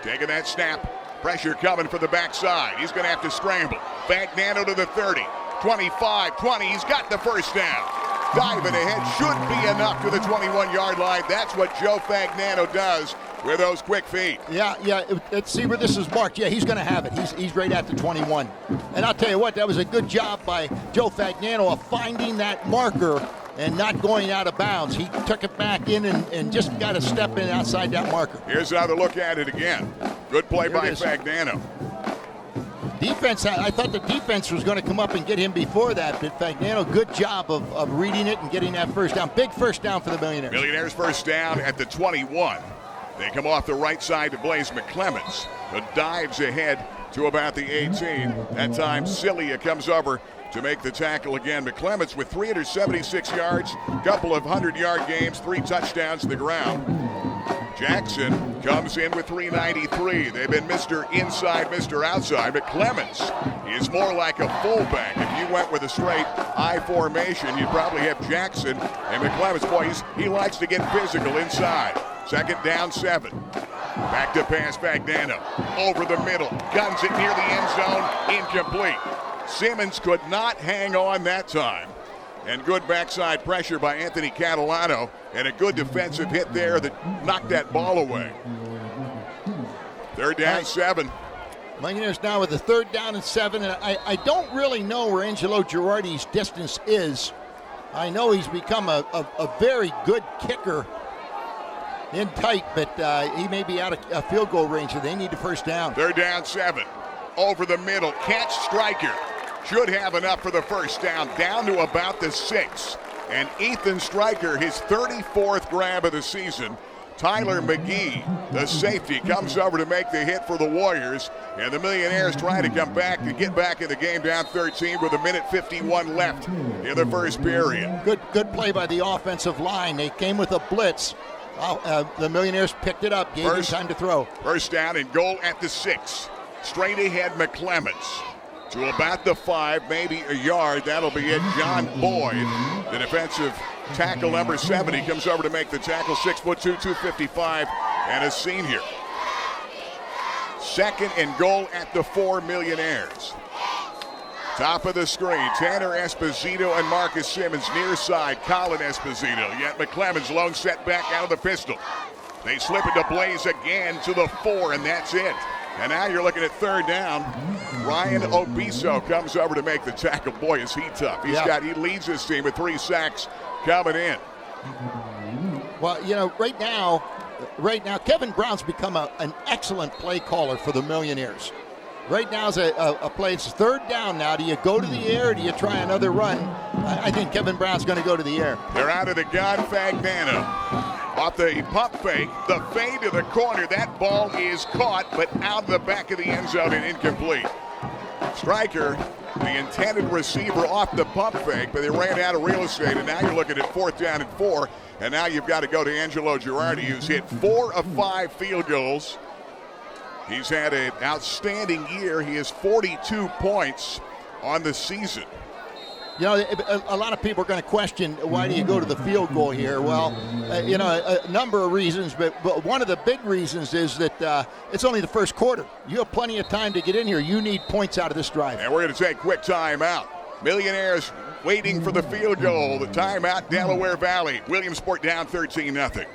taking that snap. Pressure coming from the backside. He's going to have to scramble. Fagnano to the 30, 25, 20. He's got the first down. Diving ahead should be enough to the 21-yard line. That's what Joe Fagnano does with those quick feet. Yeah. Let's see where this is marked. Yeah, he's going to have it. He's right at the 21. And I'll tell you what, that was a good job by Joe Fagnano of finding that marker and not going out of bounds. He took it back in and just got to step in outside that marker. Here's another look at it again. Good play by Fagnano. Defense, I thought the defense was going to come up and get him before that, but Fagnano, good job of reading it and getting that first down. Big first down for the Millionaires. Millionaires first down at the 21. They come off the right side to Blaze McClemens, who dives ahead to about the 18. That time, Cillian comes over to make the tackle again. McClemens with 376 yards, couple of 100-yard games, 3 touchdowns to the ground. Jackson comes in with 393. They've been Mr. Inside, Mr. Outside. McClemens is more like a fullback. If you went with a straight I formation, you'd probably have Jackson and McClemens. Boy, he likes to get physical inside. 2nd down, 7. Back to pass, Fagnano. Over the middle. Guns it near the end zone. Incomplete. Simmons could not hang on that time. And good backside pressure by Anthony Catalano. And a good defensive hit there that knocked that ball away. 3rd down, 7. Millionaires now with the 3rd down and 7. And I don't really know where Angelo Girardi's distance is. I know he's become a very good kicker in tight, but he may be out of field goal range, so they need the first down. 3rd down, 7. over the middle. Catch Stryker. Should have enough for the first down. Down to about the 6. And Ethan Stryker, his 34th grab of the season. Tyler McGee, the safety, comes over to make the hit for the Warriors. And the Millionaires trying to come back and get back in the game, down 13 with 1:51 left in the first period. Good play by the offensive line. They came with a blitz. The Millionaires picked it up, gave him time to throw. First down and goal at the 6. Straight ahead McClemens to about the 5, maybe a yard. That'll be it. John Boyd, the defensive tackle, number 70, comes over to make the tackle. 6'2", 255, and a senior. Second and goal at the 4 Millionaires. Top of the screen, Tanner Esposito and Marcus Simmons. Near side, Colin Esposito. Yet McClemens lone set back out of the pistol. They slip into Blaze again to the 4, and that's it. And now you're looking at third down. Ryan Obiso comes over to make the tackle. Boy, is he tough. He leads his team with 3 sacks coming in. Well, right now, Kevin Brown's become an excellent play caller for the Millionaires. Right now is a play. It's third down now. Do you go to the air or do you try another run? I think Kevin Brown's going to go to the air. They're out of the gun. Fagnano. Off the pump fake, the fade to the corner. That ball is caught, but out of the back of the end zone and incomplete. Stryker, the intended receiver, off the pump fake, but they ran out of real estate, and now you're looking at 4th down and 4, and now you've got to go to Angelo Girardi, who's hit 4 of 5 field goals. He's had an outstanding year. He has 42 points on the season. A lot of people are going to question, why do you go to the field goal here? Well, a number of reasons, but one of the big reasons is that it's only the first quarter. You have plenty of time to get in here. You need points out of this drive. And we're going to take quick timeout. Millionaires waiting for the field goal. The timeout, Delaware Valley. Williamsport down 13-0.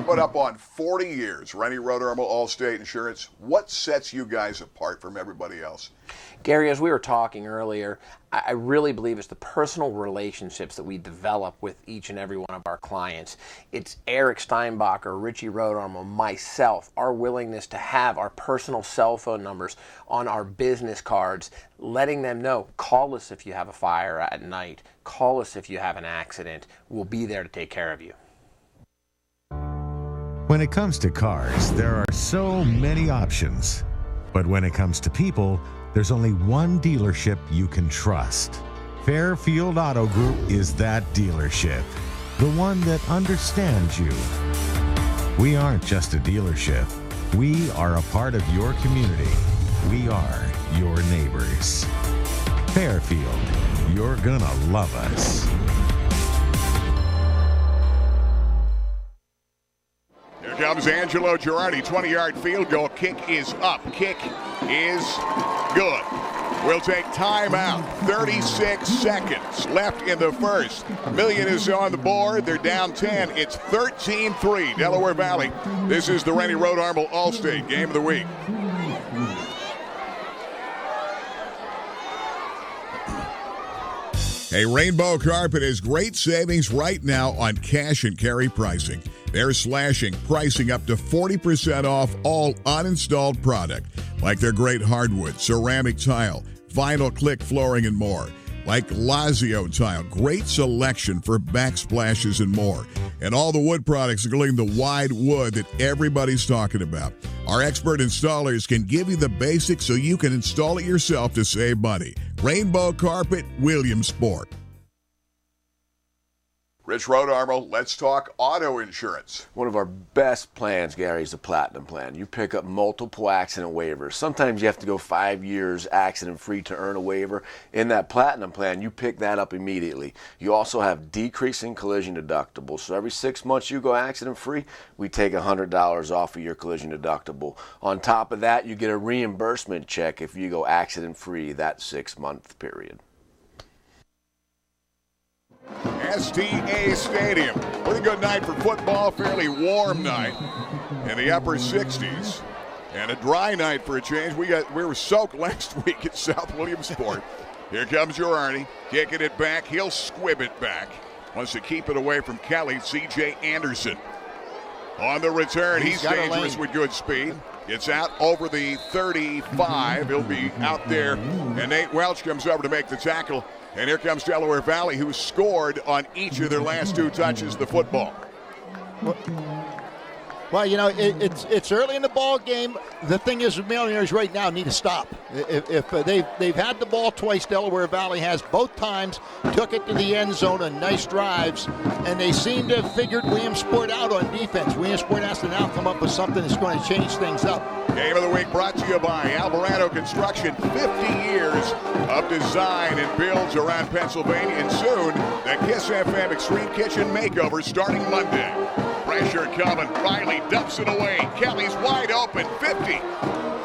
Put up on 40 years, Renie Road, Allstate Insurance. What sets you guys apart from everybody else? Gary, as we were talking earlier, I really believe it's the personal relationships that we develop with each and every one of our clients. It's Eric Steinbacher, Richie Rodarmo, myself, our willingness to have our personal cell phone numbers on our business cards, letting them know, call us if you have a fire at night, call us if you have an accident. We'll be there to take care of you. When it comes to cars, there are so many options. But when it comes to people, there's only one dealership you can trust. Fairfield Auto Group is that dealership, the one that understands you. We aren't just a dealership. We are a part of your community. We are your neighbors. Fairfield, you're gonna love us. Comes Angelo Girardi, 20-yard field goal. Kick is up. Kick is good. We'll take timeout. 36 seconds left in the first. Million is on the board. They're down 10. It's 13-3, Delaware Valley. This is the Renie Road Allstate Game of the Week. Hey, Rainbow Carpet has great savings right now on cash and carry pricing. They're slashing pricing up to 40% off all uninstalled product, like their great hardwood, ceramic tile, vinyl click flooring, and more. Like Lazio tile, great selection for backsplashes and more. And all the wood products, including the wide wood that everybody's talking about. Our expert installers can give you the basics so you can install it yourself to save money. Rainbow Carpet, Williamsport. Rich Rodarmo, let's talk auto insurance. One of our best plans, Gary, is the Platinum Plan. You pick up multiple accident waivers. Sometimes you have to go 5 years accident-free to earn a waiver. In that Platinum Plan, you pick that up immediately. You also have decreasing collision deductibles. So every 6 months you go accident-free, we take $100 off of your collision deductible. On top of that, you get a reimbursement check if you go accident-free that 6-month period. STA Stadium. Pretty good night for football, fairly warm night in the upper 60s. And a dry night for a change. We were soaked last week at South Williamsport. Here comes Girardi, kicking it back. He'll squib it back. Wants to keep it away from Kelly. C.J. Anderson on the return. He's dangerous with good speed. Gets out over the 35. He'll be out there. And Nate Welch comes over to make the tackle. And here comes Delaware Valley, who scored on each of their last 2 touches of the football. Well, you know, it's early in the ball game. The thing is, Millionaires right now need to stop. If they've had the ball twice, Delaware Valley has both times, took it to the end zone on nice drives, and they seem to have figured Williamsport out on defense. Williamsport has to now come up with something that's going to change things up. Game of the week brought to you by Alvarado Construction. 50 years of design and builds around Pennsylvania, and soon the Kiss FM Extreme Kitchen Makeover starting Monday. Pressure coming. Riley dumps it away. Kelly's wide open. 50.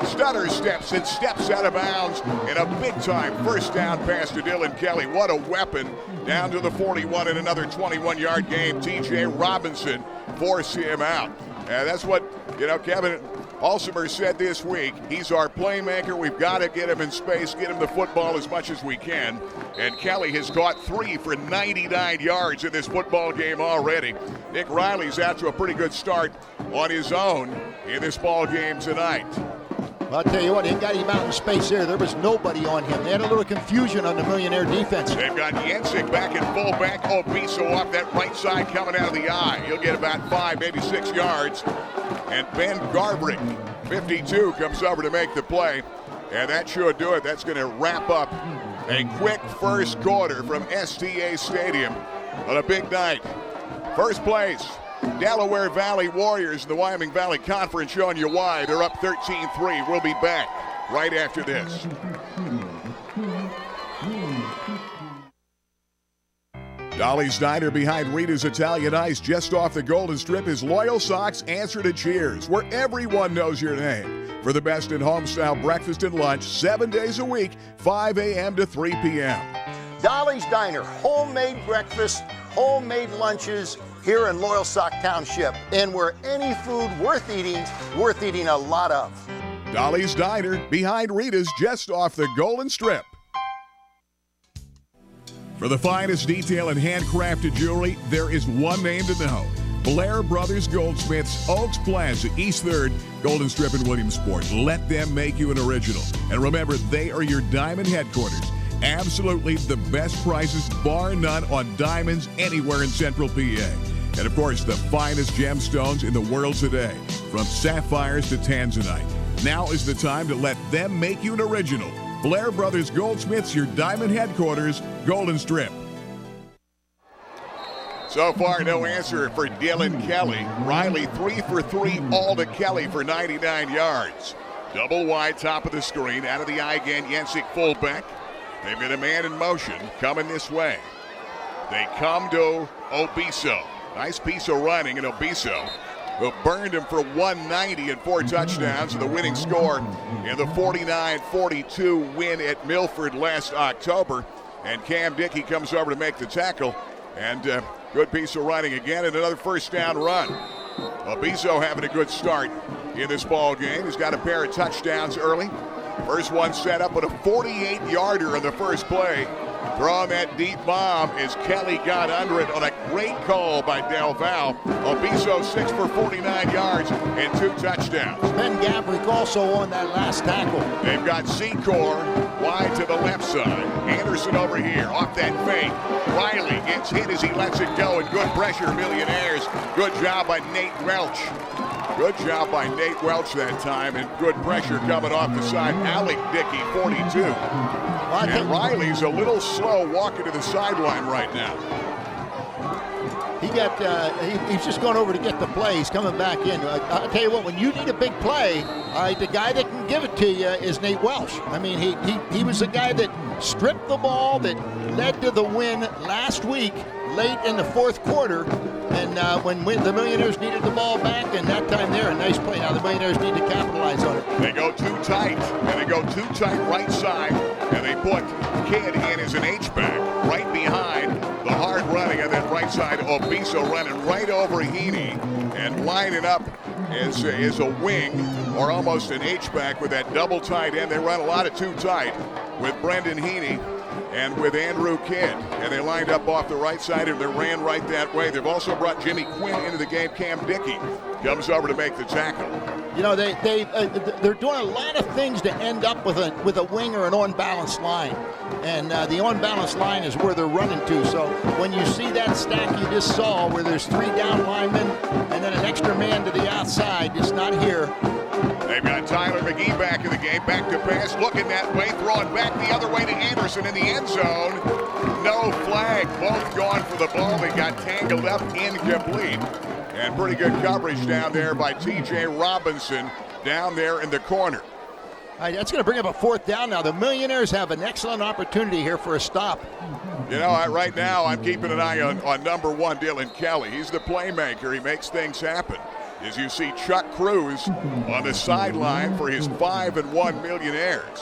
Stutter steps and steps out of bounds. And a big-time first down pass to Dylan Kelly. What a weapon. Down to the 41 in another 21-yard game. T.J. Robinson forced him out. And that's what, Kevin Alsimer said this week. He's our playmaker. We've got to get him in space, get him the football as much as we can. And Kelly has caught 3 for 99 yards in this football game already. Nick Riley's out to a pretty good start on his own in this ball game tonight. Well, I'll tell you what, he got him out in space there. There was nobody on him. They had a little confusion on the Millionaire defense. They've got Jensic back in fullback. Obiso off that right side coming out of the eye. He'll get about 5, maybe 6 yards. And Ben Garbrick, 52, comes over to make the play. And that should do it. That's going to wrap up a quick first quarter from STA Stadium on a big night. First place, Delaware Valley Warriors in the Wyoming Valley Conference, showing you why. They're up 13-3. We'll be back right after this. Dolly's Diner behind Rita's Italian Ice, just off the Golden Strip, is Loyal Sock's answer to cheers, where everyone knows your name. For the best in home-style breakfast and lunch, 7 days a week, 5 a.m. to 3 p.m. Dolly's Diner, homemade breakfast, homemade lunches here in Loyal Sock Township. And where any food worth eating a lot of. Dolly's Diner behind Rita's, just off the Golden Strip. For the finest detail and handcrafted jewelry, there is one name to know. Blair Brothers Goldsmiths, Oaks Plaza, East 3rd, Golden Strip in Williamsport. Let them make you an original. And remember, they are your diamond headquarters. Absolutely the best prices, bar none, on diamonds anywhere in Central PA. And of course, the finest gemstones in the world today, from sapphires to tanzanite. Now is the time to let them make you an original. Blair Brothers Goldsmiths, your diamond headquarters, Golden Strip. So far, no answer for Dylan Kelly. Riley 3 for 3, all to Kelly for 99 yards. Double wide, top of the screen, out of the eye again, Jensic fullback. They've got a man in motion coming this way. They come to Obiso. Nice piece of running, and Obiso, who burned him for 190 and 4 touchdowns, and the winning score in the 49-42 win at Milford last October. And Cam Dickey comes over to make the tackle, and good piece of running again, and another first down run. Obiso having a good start in this ball game. He's got a pair of touchdowns early. First one set up with a 48-yarder on the first play. Throwing that deep bomb as Kelly got under it on a great call by Del.Valley. Obiso 6 for 49 yards and 2 touchdowns. Ben Gabrick also on that last tackle. They've got Secor wide to the left side. Anderson over here off that fake. Riley gets hit as he lets it go, and good pressure, Millionaires. Good job by Nate Welch. Good job by Nate Welch that time, and good pressure coming off the side. Alec Dickey, 42. And Riley's a little slow walking to the sideline right now. He's just going over to get the play. He's coming back in. I'll tell you what, when you need a big play, the guy that can give it to you is Nate Welch. I mean, he was the guy that stripped the ball, that led to the win last week, late in the fourth quarter. And when the Millionaires needed the ball back, and that time there, a nice play. Now the Millionaires need to capitalize on it. They go too tight, and they go too tight right side, and they put Kidd in as an H-back right behind the hard running on that right side. Obiso running right over Heaney and lining up as a wing or almost an H-back with that double tight end. They run a lot of too tight with Brendan Heaney and with Andrew Kidd. And they lined up off the right side and they ran right that way. They've also brought Jimmy Quinn into the game. Cam Dickey comes over to make the tackle. You know, they're doing a lot of things to end up with a wing or an unbalanced line. And the unbalanced line is where they're running to. So when you see that stack you just saw where there's 3 down linemen and then an extra man to the outside, it's not here. They've got Tyler McGee back in the game, back to pass, looking that way, throwing back the other way to Anderson in the end zone. No flag, both gone for the ball. They got tangled up, incomplete. And pretty good coverage down there by T.J. Robinson down there in the corner. All right, that's going to bring up a 4th down now. The Millionaires have an excellent opportunity here for a stop. You know, right now I'm keeping an eye on number 1, Dylan Kelly. He's the playmaker. He makes things happen. As you see Chuck Cruz on the sideline for his 5-1 Millionaires.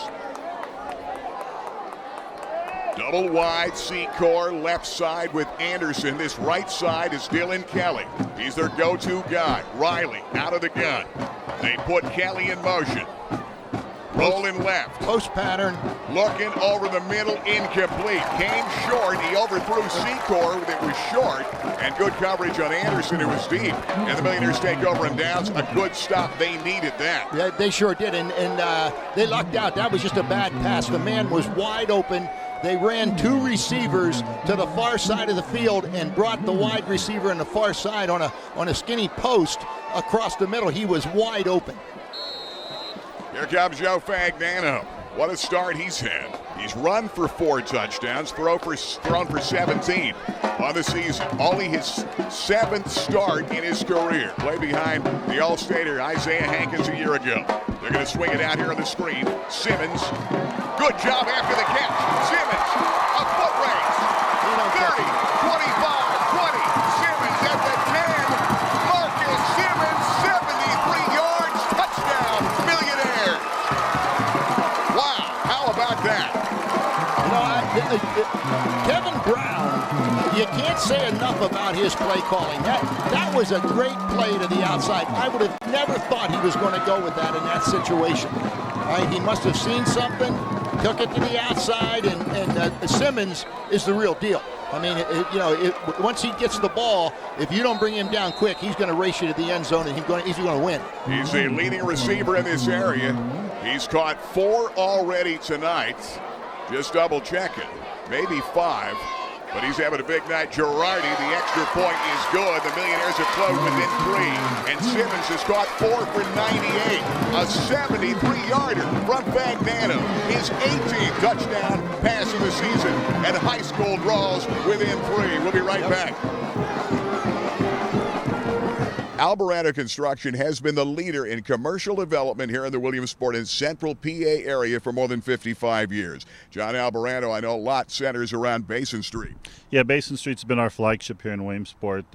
Double wide C-core left side with Anderson. This right side is Dylan Kelly. He's their go-to guy. Riley out of the gun. They put Kelly in motion. Rolling left. Post pattern. Looking over the middle, incomplete. Came short. He overthrew C-core. It was short. And good coverage on Anderson, who was deep. And the Millionaires take over and downs. A good stop. They needed that. Yeah, they sure did. And they lucked out. That was just a bad pass. The man was wide open. They ran 2 receivers to the far side of the field and brought the wide receiver on the far side on a skinny post across the middle. He was wide open. Here comes Joe Fagnano. What a start he's had. He's run for 4 touchdowns, thrown for 17 on the season. Only his 7th start in his career. Play behind the All-Stater Isaiah Hankins a year ago. They're going to swing it out here on the screen. Simmons, good job after the catch. Simmons, a foot race. 30, 25, 20. Simmons at the 10. Marcus Simmons, 73 yards, touchdown, Millionaire. Wow, how about that? Kevin Brown, you can't say enough about his play calling. That was a great play to the outside. I would have never thought he was going to go with that in that situation. He must have seen something, took it to the outside, and Simmons is the real deal. I mean, once he gets the ball, if you don't bring him down quick, he's going to race you to the end zone, and he's going to win. He's the leading receiver in this area. He's caught 4 already tonight. Just double checking, maybe 5. But he's having a big night. Girardi, the extra point is good. The Millionaires have closed within 3. And Simmons has caught 4 for 98. A 73-yarder from Fagnano. His 18th touchdown pass of the season. And high school draws within 3. We'll be right back. Alvarado Construction has been the leader in commercial development here in the Williamsport and Central PA area for more than 55 years. John Alvarado, I know a lot centers around Basin Street. Yeah, Basin Street's been our flagship here in Williamsport.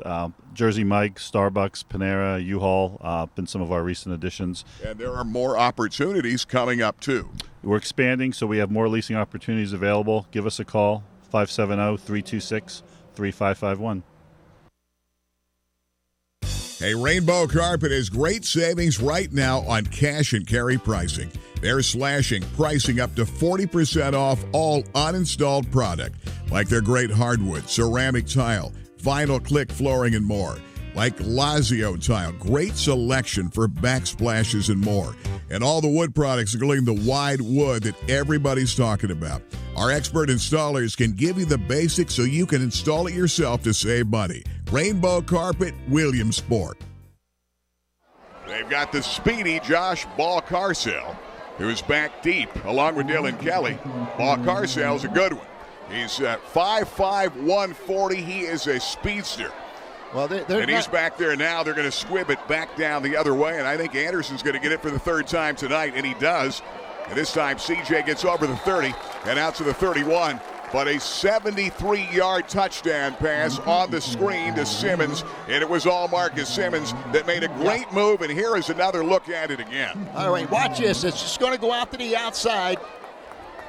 Jersey Mike, Starbucks, Panera, U-Haul, been some of our recent additions. And there are more opportunities coming up, too. We're expanding, so we have more leasing opportunities available. Give us a call, 570-326-3551. Hey, Rainbow Carpet has great savings right now on cash and carry pricing. They're slashing pricing up to 40% off all uninstalled product, like their great hardwood, ceramic tile, vinyl click flooring, and more. Like Lazio tile, great selection for backsplashes and more. And all the wood products, including the wide wood that everybody's talking about. Our expert installers can give you the basics so you can install it yourself to save money. Rainbow Carpet, Williamsport. They've got the speedy Josh Ball-Carcel, who's back deep, along with Dylan Kelly. Ball-Carcel's a good one. He's 5'5", 140. He is a speedster. Well, he's back there now. They're going to squib it back down the other way, and I think Anderson's going to get it for the 3rd time tonight, and he does. And this time, CJ gets over the 30 and out to the 31. But a 73-yard touchdown pass on the screen to Simmons, and it was all Marcus Simmons that made a great move, and here is another look at it again. All right, watch this. It's just going to go out to the outside.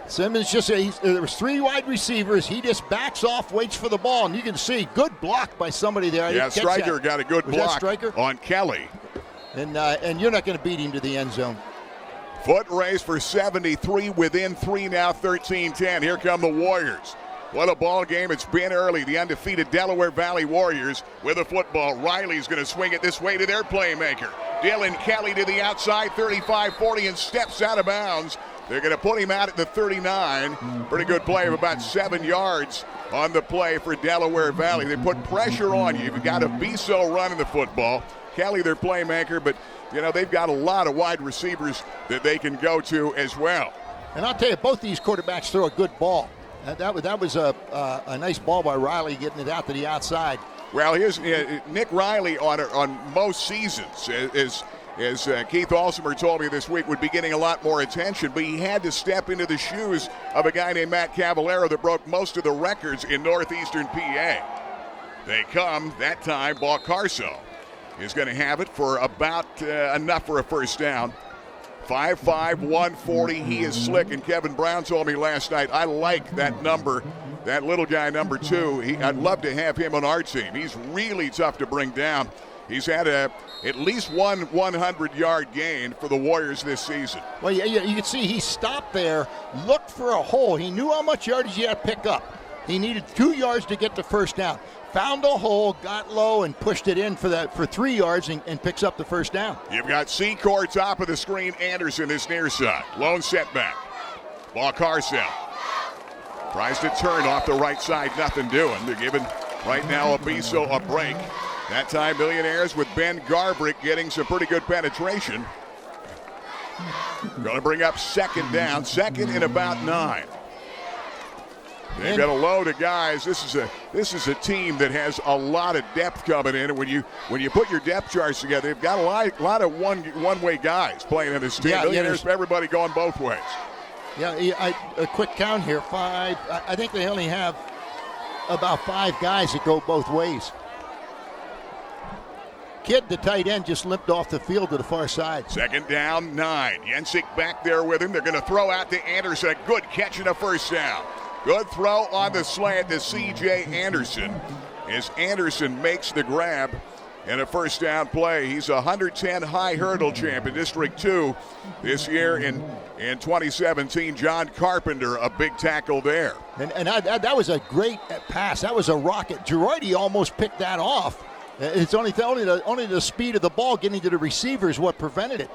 Simmons there was 3 wide receivers. He just backs off, waits for the ball, and you can see good block by somebody there. Yeah, Stryker got a good block on Kelly. And you're not going to beat him to the end zone. Foot race for 73, within 3 now, 13-10. Here come the Warriors. What a ball game it's been early. The undefeated Delaware Valley Warriors with a football. Riley's going to swing it this way to their playmaker. Dylan Kelly to the outside, 35-40, and steps out of bounds. They're going to put him out at the 39. Pretty good play of about 7 yards on the play for Delaware Valley. They put pressure on you. You've got to be so running the football. Kelly, their playmaker, but, they've got a lot of wide receivers that they can go to as well. And I'll tell you, both these quarterbacks throw a good ball. That was a nice ball by Riley, getting it out to the outside. Well, here's Nick Riley on most seasons, as Keith Alsimer told me this week, would be getting a lot more attention, but he had to step into the shoes of a guy named Matt Cavallero that broke most of the records in northeastern PA. They come, that time, Balcarso is going to have it for about enough for a first down. 5'5", 140. He is slick, and Kevin Brown told me last night, I like that number, that little guy, number 2. I'd love to have him on our team. He's really tough to bring down. He's had at least one 100-yard gain for the Warriors this season. Well, you can see he stopped there, looked for a hole. He knew how much yardage he had to pick up. He needed 2 yards to get the first down. Found a hole, got low, and pushed it in for 3 yards and picks up the first down. You've got Secor top of the screen. Anderson is near side. Lone setback. Balcarcel tries to turn off the right side. Nothing doing. They're giving right now Abiso a break. That time Millionaires with Ben Garbrick getting some pretty good penetration. Going to bring up second down. Second and about 9. They've got a load of guys. This is a team that has a lot of depth coming in, and when you put your depth charts together, they've got a lot of one-way guys playing in this team. Millionaires, everybody going both ways. Yeah, a quick count here. 5. I think they only have about 5 guys that go both ways. Kidd, the tight end, just limped off the field to the far side. Second down, 9. Jensic back there with him. They're going to throw out to Anderson. A good catch and a first down. Good throw on the slant to C.J. Anderson as Anderson makes the grab and a first down play. He's a 110 high hurdle champ in District 2 this year. In 2017, John Carpenter, a big tackle there. And that was a great pass. That was a rocket. Girardi almost picked that off. It's only the speed of the ball getting to the receiver is what prevented it.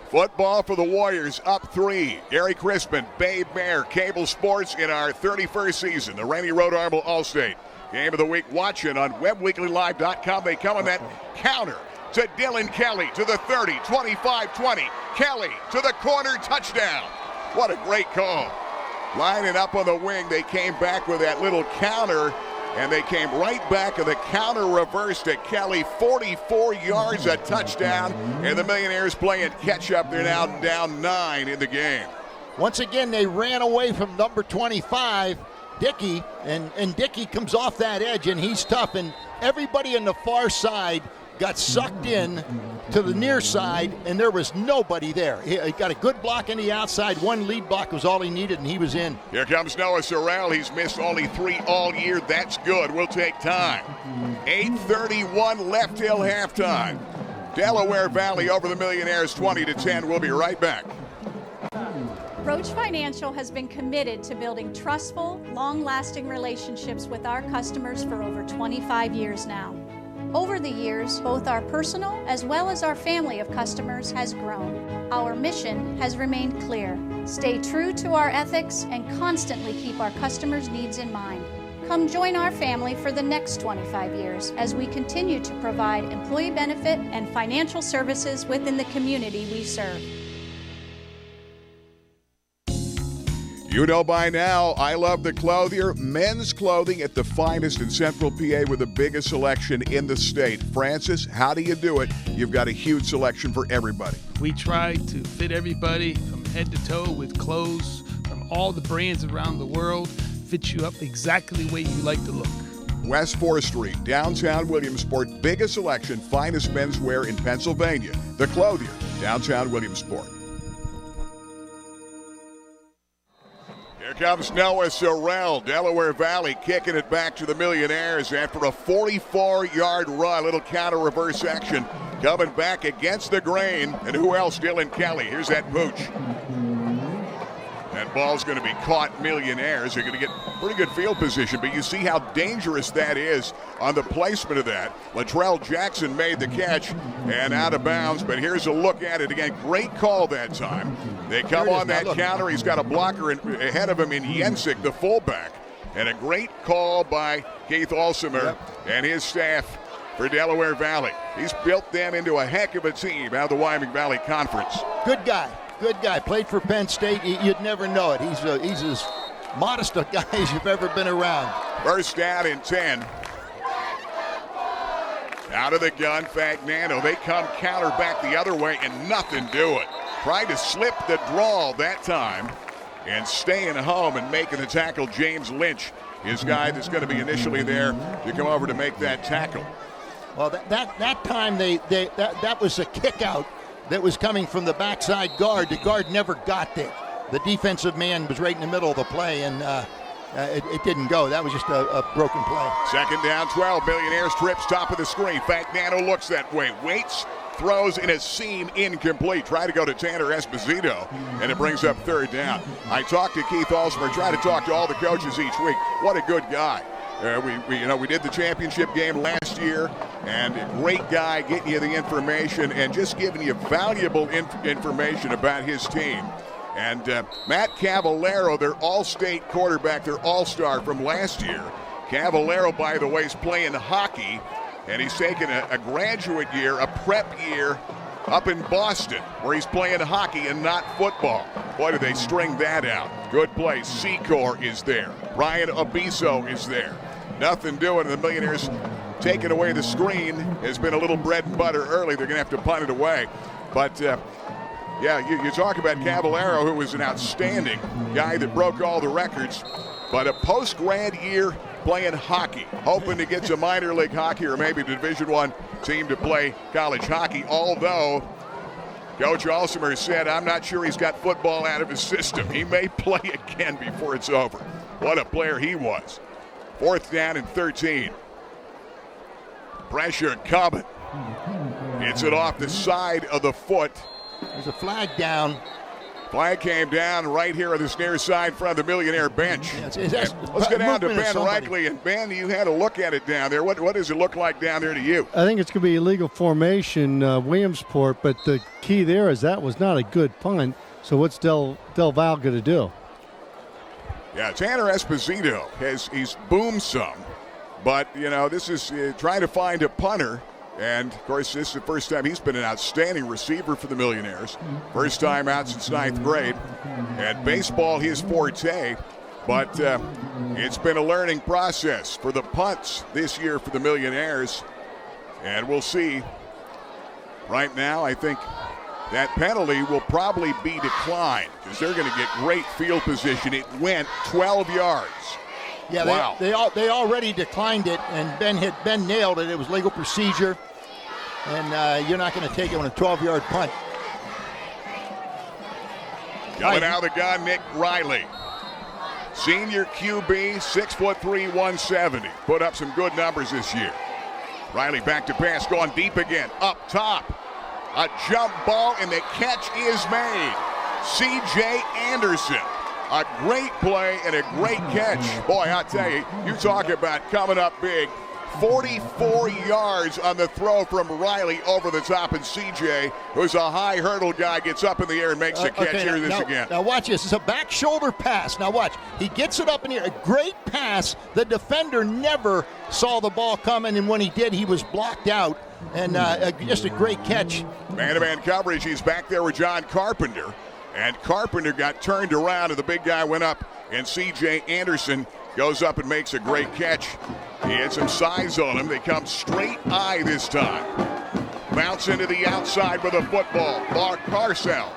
Football for the Warriors, up 3. Gary Crispin, Babe Mayer, Cable Sports in our 31st season. The Renie Road Armble Allstate Game of the Week watching on webweeklylive.com. They come on that counter to Dylan Kelly to the 30, 25-20. Kelly to the corner, touchdown. What a great call. Lining up on the wing, they came back with that little counter, and they came right back of the counter reverse to Kelly, 44 yards, a touchdown, and the Millionaires playing catch-up. They're now down 9 in the game. Once again, they ran away from number 25, Dickey, and Dickey comes off that edge, and he's tough, and everybody on the far side got sucked in to the near side, and there was nobody there. He got a good block on the outside. One lead block was all he needed, and he was in. Here comes Noah Sorrell. He's missed only 3 all year. That's good. We'll take time. 8:31 left till halftime. Delaware Valley over the Millionaires 20-10. We'll be right back. Roach Financial has been committed to building trustful, long-lasting relationships with our customers for over 25 years now. Over the years, both our personal as well as our family of customers has grown. Our mission has remained clear. Stay true to our ethics and constantly keep our customers' needs in mind. Come join our family for the next 25 years as we continue to provide employee benefit and financial services within the community we serve. You know by now, I love the Clothier. Men's clothing at the finest in Central PA with the biggest selection in the state. Francis, how do you do it? You've got a huge selection for everybody. We try to fit everybody from head to toe with clothes from all the brands around the world. Fit you up exactly the way you like to look. West 4th Street, downtown Williamsport. Biggest selection, finest menswear in Pennsylvania. The Clothier, downtown Williamsport. Here comes Noah Sorrell. Delaware Valley kicking it back to the Millionaires after a 44-yard run. Little counter reverse action coming back against the grain. And who else? Dylan Kelly. Here's that pooch. That ball's going to be caught. Millionaires. They're going to get pretty good field position, but you see how dangerous that is on the placement of that. Latrell Jackson made the catch and out of bounds, but here's a look at it again. Great call that time. They come on that counter. He's got a blocker ahead of him in Jensic, the fullback, and a great call by Keith Alsimer and his staff for Delaware Valley. He's built them into a heck of a team out of the Wyoming Valley Conference. Good guy. Good guy. Played for Penn State. You'd never know it. He's as modest a guy as you've ever been around. First down and 10. Out of the gun, Fagnano. They come counter back the other way and nothing doing. Tried to slip the draw that time and staying home and making the tackle. James Lynch, his guy that's going to be initially there to come over to make that tackle. Well, that time that was a kick out that was coming from the backside guard. The guard never got there. The defensive man was right in the middle of the play, and it didn't go. That was just a broken play. Second down, 12. Millionaires trips top of the screen. Fagnano looks that way. Waits, throws in a seam, incomplete. Try to go to Tanner Esposito, and it brings up third down. I talked to Keith Alsimer, try to talk to all the coaches each week. What a good guy. We did the championship game last year, and a great guy getting you the information and just giving you valuable information about his team. And Matt Cavallero, their all-state quarterback, their all-star from last year. Cavallero, by the way, is playing hockey, and he's taken a graduate year, a prep year up in Boston, where he's playing hockey and not football. Boy, did they string that out. Good play. Secor is there. Brian Abiso is there. Nothing doing. The Millionaires taking away the screen has been a little bread and butter early. They're going to have to punt it away. But, you talk about Cavallero, who was an outstanding guy that broke all the records, but a post-grad year playing hockey, hoping to get some minor league hockey or maybe Division I team to play college hockey, although Coach Alsimer said, I'm not sure he's got football out of his system. He may play again before it's over. What a player he was. Fourth down and 13. Pressure coming. Hits it off the side of the foot. There's a flag down. Flag came down right here on this near side front of the Millionaire bench. Let's go down to Ben Reichley. And Ben, you had a look at it down there. What does it look like down there to you? I think it's going to be illegal formation, Williamsport, but the key there is that was not a good punt. So what's Del Val going to do? Yeah, Tanner Esposito he's boomed some, but this is trying to find a punter. And, of course, this is the first time he's been an outstanding receiver for the Millionaires. First time out since 9th grade. And baseball, his forte. But it's been a learning process for the punts this year for the Millionaires. And we'll see. Right now, I think that penalty will probably be declined because they're going to get great field position. It went 12 yards. Yeah, wow. They already declined it, and Ben nailed it. It was legal procedure, and you're not going to take it on a 12-yard punt. Coming out of the gun, Nick Riley. Senior QB, 6'3", 170. Put up some good numbers this year. Riley back to pass, going deep again. Up top, a jump ball, and the catch is made. C.J. Anderson. A great play and a great catch. Boy, I tell you, you talk about coming up big. 44 yards on the throw from Riley over the top, and CJ, who's a high hurdle guy, gets up in the air and makes a catch. Hear this again. Now watch this. It's a back shoulder pass. Now watch. He gets it up in the air. A great pass. The defender never saw the ball coming, and when he did, he was blocked out. And just a great catch. Man-to-man coverage. He's back there with John Carpenter. And Carpenter got turned around, and the big guy went up, and C.J. Anderson goes up and makes a great catch. He had some size on him. They come straight eye this time. Bounce into the outside with a football. Mark Parcell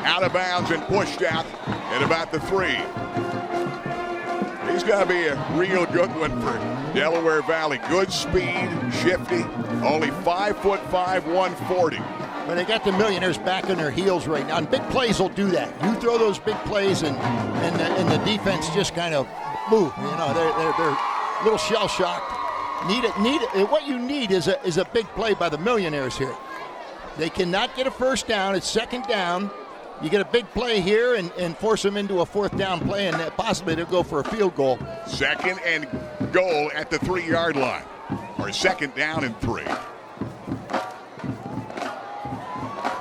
out of bounds and pushed out at about the 3. He's going to be a real good one for Delaware Valley. Good speed, shifty, only 5'5", 140. But they got the Millionaires back on their heels right now. And big plays will do that. You throw those big plays, and the defense just kind of move. They're a little shell-shocked. What you need is a big play by the Millionaires here. They cannot get a first down. It's second down. You get a big play here and force them into a fourth down play, and possibly they'll go for a field goal. Second and goal at the 3-yard line. Or second down and 3.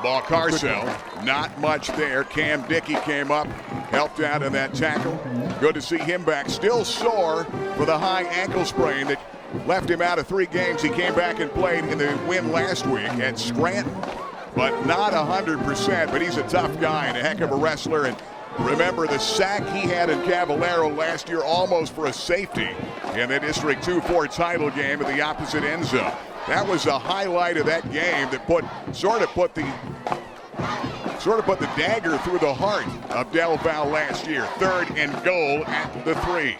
Ball Carcel, not much there. Cam Dickey came up, helped out in that tackle. Good to see him back. Still sore for the high ankle sprain that left him out of 3 games. He came back and played in the win last week at Scranton, but not 100%. But he's a tough guy and a heck of a wrestler. And remember the sack he had in Cavallaro last year, almost for a safety in the District 2-4 title game at the opposite end zone. That was a highlight of that game that sort of put the dagger through the heart of Del.Valley last year. Third and goal at the 3.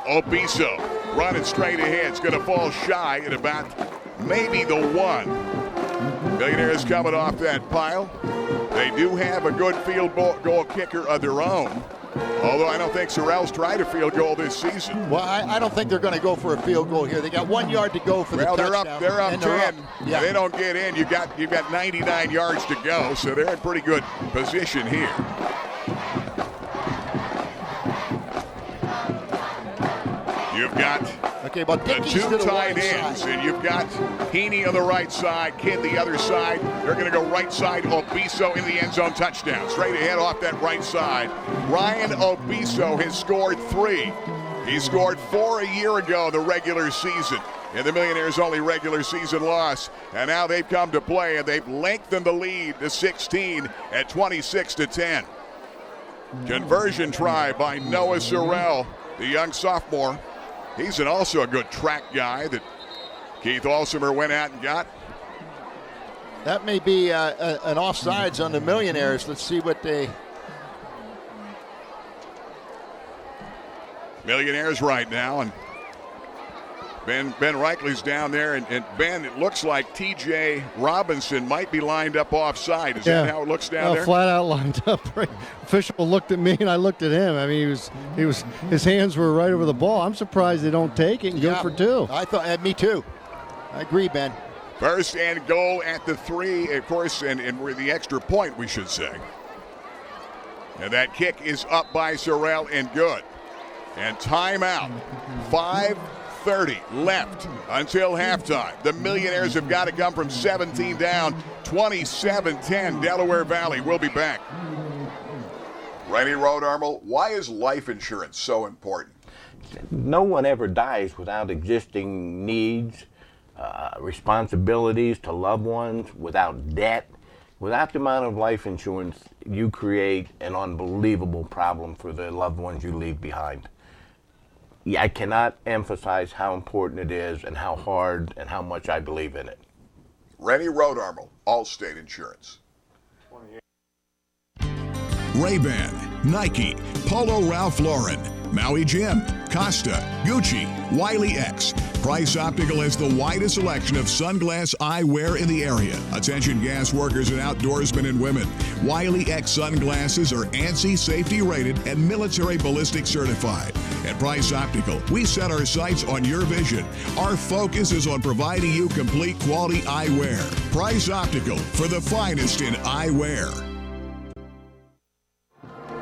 Obiso running straight ahead. It's going to fall shy at about maybe the 1. Millionaires coming off that pile. They do have a good field goal kicker of their own, although I don't think Sorrell's tried a field goal this season. Well, I don't think they're going to go for a field goal here. They got 1 yard to go for the touchdown. They're up 10. Yeah. They don't get in. You've got 99 yards to go, so they're in pretty good position here. You've got the 2 tight ends, and you've got Heaney on the right side, Kidd the other side. They're going to go right side. Obiso in the end zone, touchdown. Straight ahead off that right side. Ryan Obiso has scored 3. He scored 4 a year ago in the regular season, in the Millionaires' only regular season loss. And now they've come to play, and they've lengthened the lead to 16 at 26-10. Conversion try by Noah Sorrell, the young sophomore. He's also a good track guy that Keith Alsimer went out and got. That may be an offsides on the Millionaires. Let's see what they... Millionaires right now, and Ben Reichley's down there, and Ben, it looks like T.J. Robinson might be lined up offside. Is that how it looks down there? Flat out lined up. Right. Official looked at me, and I looked at him. I mean, his hands were right over the ball. I'm surprised they don't take it and go for 2. I thought, me too. I agree, Ben. First and goal at the 3, of course, and we're the extra point, we should say. And that kick is up by Sorrell and good. And timeout. 5:30 left until halftime. The Millionaires have got to come from 17 down, 27-10. Delaware Valley will be back. Renie Road, Armel, why is life insurance so important? No one ever dies without existing needs, responsibilities to loved ones, without debt. Without the amount of life insurance, you create an unbelievable problem for the loved ones you leave behind. Yeah, I cannot emphasize how important it is and how hard and how much I believe in it. Renie Road, Armel, Allstate Insurance. Ray-Ban, Nike, Polo Ralph Lauren, Maui Jim, Costa, Gucci, Wiley X. Price Optical has the widest selection of sunglass eyewear in the area. Attention gas workers and outdoorsmen and women. Wiley X sunglasses are ANSI safety rated and military ballistic certified. At Price Optical, we set our sights on your vision. Our focus is on providing you complete quality eyewear. Price Optical, for the finest in eyewear.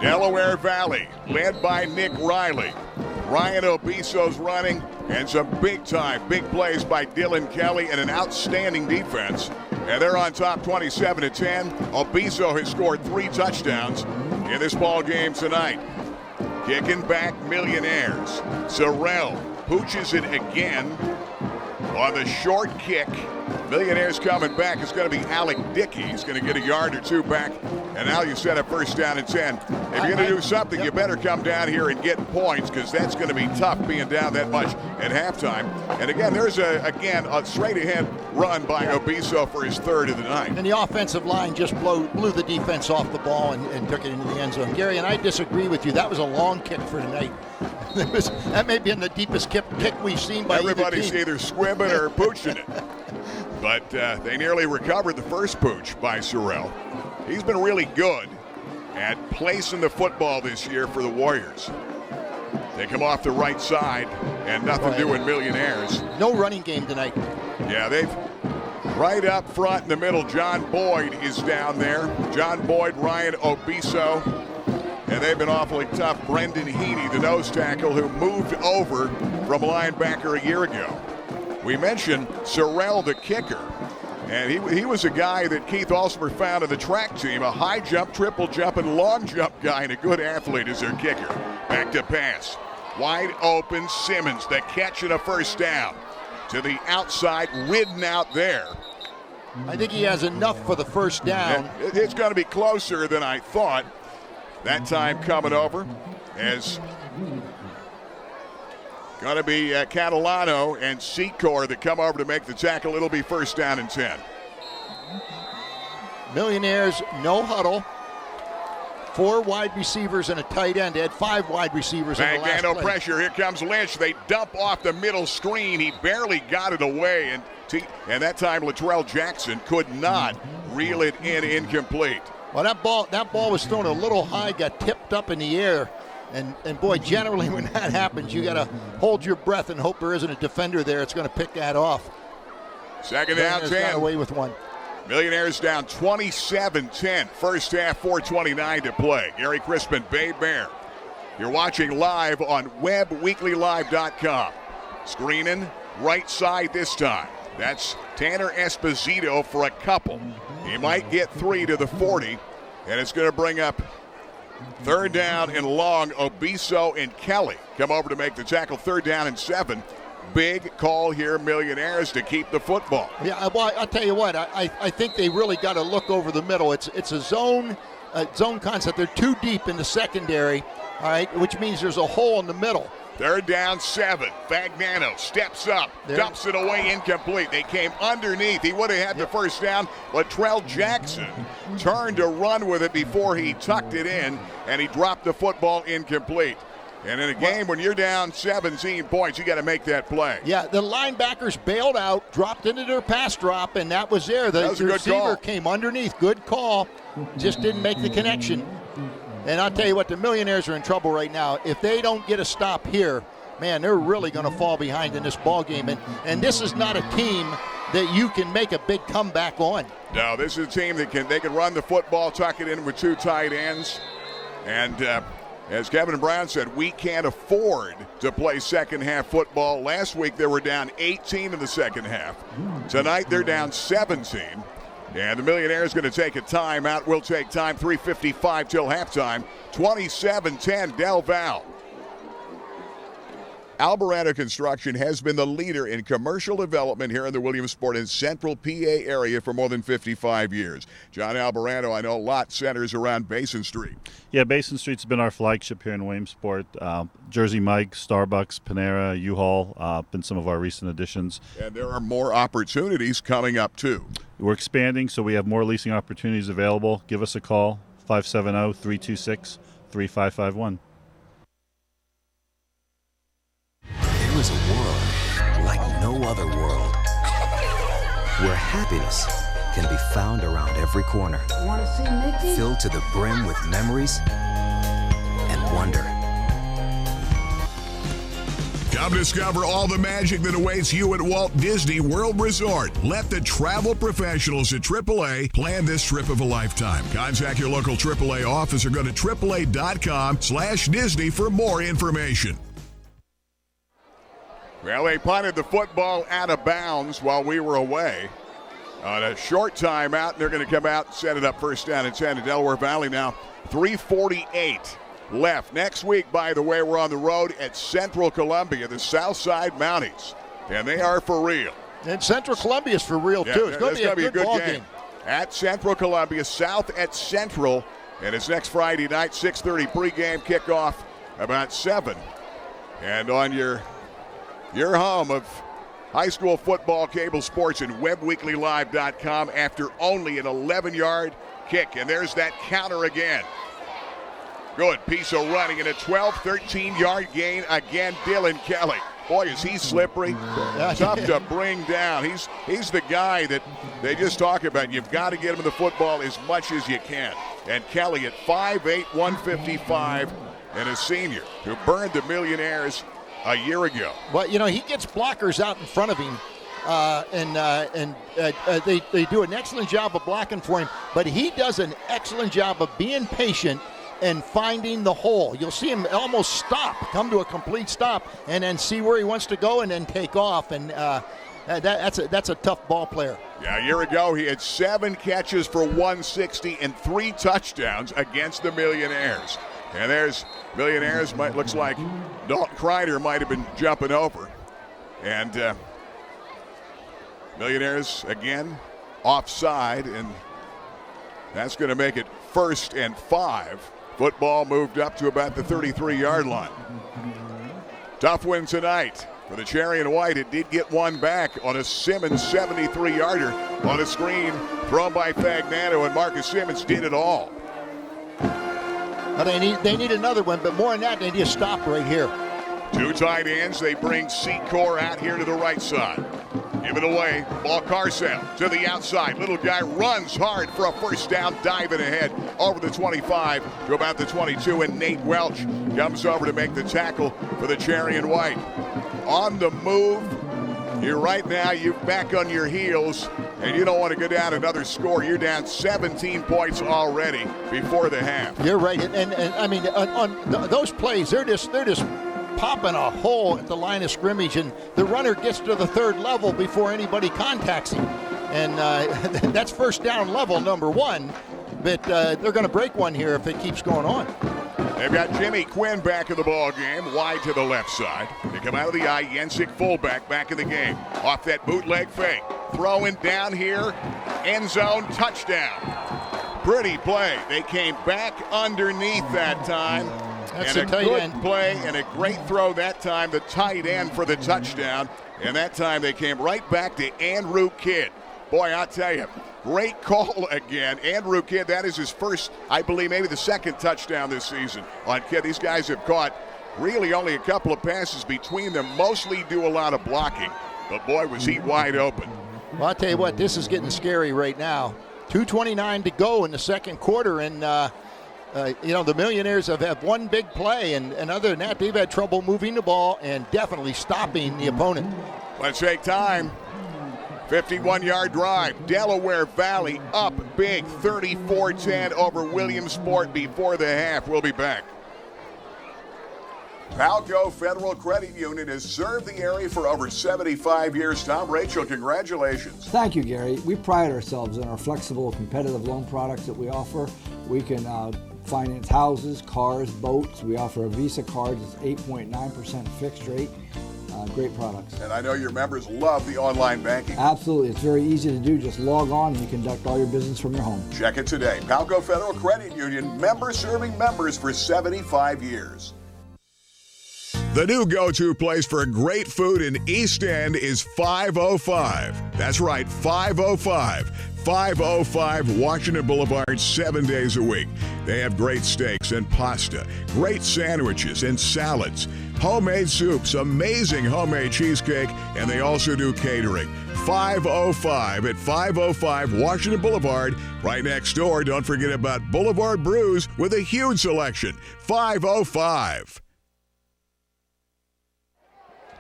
Delaware Valley, led by Nick Riley. Ryan Obiso's running, and some big plays by Dylan Kelly and an outstanding defense. And they're on top 27-10. Obiso has scored 3 touchdowns in this ball game tonight. Kicking back Millionaires. Sorrell pooches it again on the short kick. Millionaires coming back. It's going to be Alec Dickey. He's going to get a yard or 2 back. And now you set up first down and 10. If you're going to do something, you better come down here and get points, because that's going to be tough being down that much at halftime. And again, there's a straight ahead run by Obiso for his 3rd of the night. And the offensive line just blew the defense off the ball and took it into the end zone. Gary, and I disagree with you. That was a long kick for tonight. That may be in the deepest kick we've seen by everybody's either squibbing or pooching it. But they nearly recovered the first pooch by Sorrell. He's been really good at placing the football this year for the Warriors. They come off the right side, and nothing doing Millionaires. No running game tonight. Yeah, they've right up front in the middle. John Boyd is down there. John Boyd, Ryan Obiso, and they've been awfully tough. Brendan Heaney, the nose tackle, who moved over from linebacker a year ago. We mentioned Sorrell, the kicker, and he was a guy that Keith Alsmer found in the track team, a high jump, triple jump, and long jump guy, and a good athlete as their kicker. Back to pass. Wide open Simmons, the catch and a first down. To the outside, ridden out there. I think he has enough for the first down. It's going to be closer than I thought. That time coming over as going to be Catalano and Secor that come over to make the tackle. It'll be first down and 10. Millionaires, no huddle. 4 wide receivers and a tight end. They had 5 wide receivers in the last play. Pressure. Here comes Lynch. They dump off the middle screen. He barely got it away. And that time Latrell Jackson could not reel it in, incomplete. Well, that ball was thrown a little high, got tipped up in the air. And boy, generally when that happens, you got to hold your breath and hope there isn't a defender there. It's going to pick that off. Second down, 10. Got away with one. Millionaires down 27-10. First half, 4:29 to play. Gary Crispin, Bay Bear. You're watching live on WebWeeklyLive.com. Screening right side this time. That's Tanner Esposito for a couple. He might get 3 to the 40, and it's going to bring up third down and long. Obiso and Kelly come over to make the tackle. Third down and 7. Big call here, Millionaires, to keep the football. Yeah, well, I'll tell you what. I think they really got to look over the middle. It's a zone concept. They're too deep in the secondary, all right, which means there's a hole in the middle. Third down, 7. Fagnano steps up, dumps it away, incomplete. They came underneath. He would have had the first down. Latrell Jackson turned to run with it before he tucked it in, and he dropped the football incomplete. And in a game when you're down 17 points, you got to make that play. Yeah, the linebackers bailed out, dropped into their pass drop, and that was there. The receiver came underneath. Good call. Just didn't make the connection. And I'll tell you what, the Millionaires are in trouble right now. If they don't get a stop here, man, they're really going to fall behind in this ball game. And this is not a team that you can make a big comeback on. No, this is a team that they can run the football, tuck it in with 2 tight ends. And as Kevin Brown said, we can't afford to play second half football. Last week they were down 18 in the second half. Tonight they're down 17. And the Millionaires going to take a timeout. We'll take time, 3:55 till halftime. 27-10 Del Val. Alvarado Construction has been the leader in commercial development here in the Williamsport and Central PA area for more than 55 years. John Alvarado, I know a lot centers around Basin Street. Yeah, Basin Street's been our flagship here in Williamsport. Jersey Mike, Starbucks, Panera, U-Haul, been some of our recent additions. And there are more opportunities coming up, too. We're expanding, so we have more leasing opportunities available. Give us a call, 570-326-3551. There is a world like no other world where happiness can be found around every corner. Want to see Mickey? Filled to the brim with memories and wonder. Come discover all the magic that awaits you at Walt Disney World Resort. Let the travel professionals at AAA plan this trip of a lifetime. Contact your local AAA office or go to AAA.com/Disney for more information. Well, they punted the football out of bounds while we were away. On a short timeout, and they're going to come out and set it up first down and 10 to Delaware Valley now. 3:48 left. Next week, by the way, we're on the road at Central Columbia, the Southside Mounties. And they are for real. And Central Columbia is for real, too. It's going to be a good ball game. At Central Columbia, South at Central. And it's next Friday night, 6:30 pregame, kickoff about 7. And on your home of high school football, cable sports, and WebWeeklyLive.com after only an 11-yard kick. And there's that counter again. Good piece of running and a 12, 13-yard gain again, Dylan Kelly. Boy, is he slippery. Tough to bring down. He's the guy that they just talk about. You've got to get him the football as much as you can. And Kelly at 5'8", 155, and a senior who burned the Millionaires a year ago. Well, he gets blockers out in front of him, and they do an excellent job of blocking for him, but he does an excellent job of being patient and finding the hole. You'll see him almost stop, come to a complete stop, and then see where he wants to go and then take off, and that's a tough ball player. Yeah, a year ago he had 7 catches for 160 and 3 touchdowns against the Millionaires. And there's Millionaires, looks like Dalton Kreider might have been jumping over. And Millionaires again offside, and that's going to make it 1st and 5. Football moved up to about the 33-yard line. Tough win tonight for the Cherry and White. It did get one back on a Simmons 73-yarder on a screen thrown by Fagnano, and Marcus Simmons did it all. Well, they need another one, but more than that, they need a stop right here. 2 tight ends. They bring Secor out here to the right side. Give it away. Ball Carsell to the outside. Little guy runs hard for a first down, diving ahead over the 25 to about the 22, and Nate Welch comes over to make the tackle for the Cherry and White. On the move. Right now, you're back on your heels, and you don't want to go down another score. You're down 17 points already before the half. You're right, and I mean, on those plays, they're just popping a hole at the line of scrimmage, and the runner gets to the 3rd level before anybody contacts him, and that's first down level number 1. But they're going to break one here if it keeps going on. They've got Jimmy Quinn back in the ball game, wide to the left side. They come out of the eye. Yensick fullback back in the game. Off that bootleg fake. Throwing down here. End zone touchdown. Pretty play. They came back underneath that time. That's and a tight good end play and a great throw that time. The tight end for the touchdown. And that time they came right back to Andrew Kidd. Boy, I'll tell you. Great call again. Andrew Kidd, that is his first, I believe, maybe the 2nd touchdown this season on Kidd. These guys have caught really only a couple of passes between them, mostly do a lot of blocking. But boy, was he wide open. Well, I'll tell you what, this is getting scary right now. 2:29 to go in the 2nd quarter, and the Millionaires have had one big play, and other than that, they've had trouble moving the ball and definitely stopping the opponent. Let's take time. 51-yard drive. Delaware Valley up big, 34-10 over Williamsport before the half. We'll be back. Palco Federal Credit Union has served the area for over 75 years. Tom, Rachel, congratulations. Thank you, Gary. We pride ourselves in our flexible, competitive loan products that we offer. We can finance houses, cars, boats. We offer a Visa card that's 8.9% fixed rate. Great products. And I know your members love the online banking. Absolutely. It's very easy to do. Just log on and you conduct all your business from your home. Check it today. Palco Federal Credit Union, member serving members for 75 years. The new go-to place for great food in East End is 505. That's right, 505. 505 Washington Boulevard, 7 days a week. They have great steaks and pasta, great sandwiches and salads, homemade soups, amazing homemade cheesecake, and they also do catering. 505 at 505 Washington Boulevard, right next door. Don't forget about Boulevard Brews with a huge selection. 505.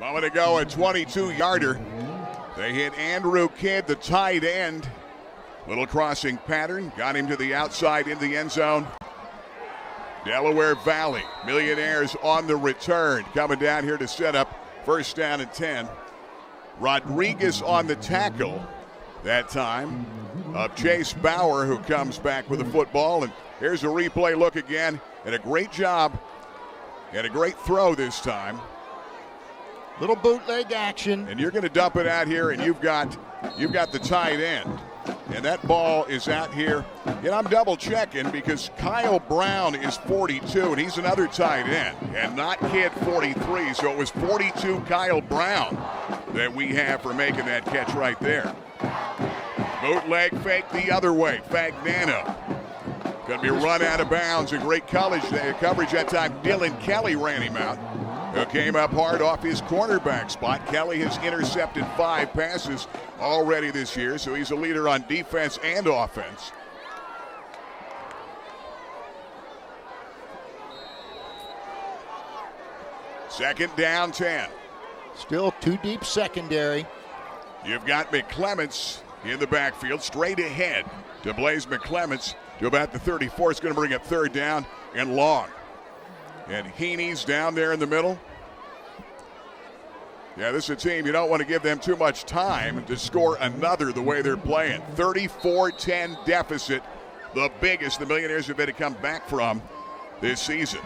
Moment ago, a 22-yarder. They hit Andrew Kidd, the tight end. Little crossing pattern, got him to the outside in the end zone. Delaware Valley, Millionaires on the return, coming down here to set up first down and 10. Rodriguez on the tackle that time of Chase Bauer, who comes back with the football. And here's a replay look again, and a great job and a great throw this time. Little bootleg action. And you're going to dump it out here, and you've got the tight end. And that ball is out here. And I'm double checking because Kyle Brown is 42, and he's another tight end, and not Kidd 43. So it was 42 Kyle Brown that we have for making that catch right there. Bootleg fake the other way. Fagnano. Going to be run out of bounds. A great coverage that time. Dylan Kelly ran him out, who came up hard off his cornerback spot. Kelly has intercepted 5 passes already this year, so he's a leader on defense and offense. Second down 10. Still too deep secondary. You've got McClements in the backfield, straight ahead to Blaze McClements to about the 34. It's going to bring up third down and long. And Heaney's down there in the middle. Yeah, this is a team, you don't want to give them too much time to score another the way they're playing. 34-10 deficit, the biggest the Millionaires have had to come back from this season.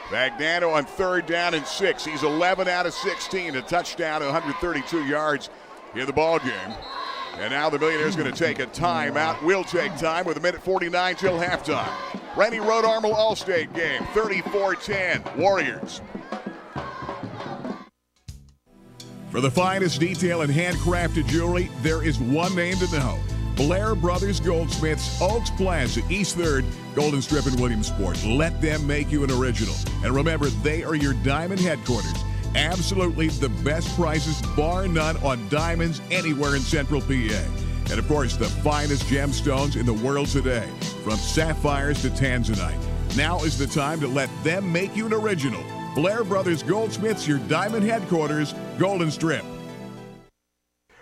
Magnano on third down and 6. He's 11 out of 16, a touchdown, 132 yards in the ball game. And now the Millionaires going to take a timeout. Will take time with 1:49 till halftime. Renie Road Armel Allstate game, 34-10 Warriors. For the finest detail and handcrafted jewelry, there is one name to know. Blair Brothers Goldsmiths, Oaks Plaza, East 3rd, Golden Strip in Williamsport. Let them make you an original. And remember, they are your diamond headquarters. Absolutely the best prices, bar none, on diamonds anywhere in Central PA. And of course, the finest gemstones in the world today, from sapphires to tanzanite. Now is the time to let them make you an original. Blair Brothers Goldsmiths, your diamond headquarters, Golden Strip.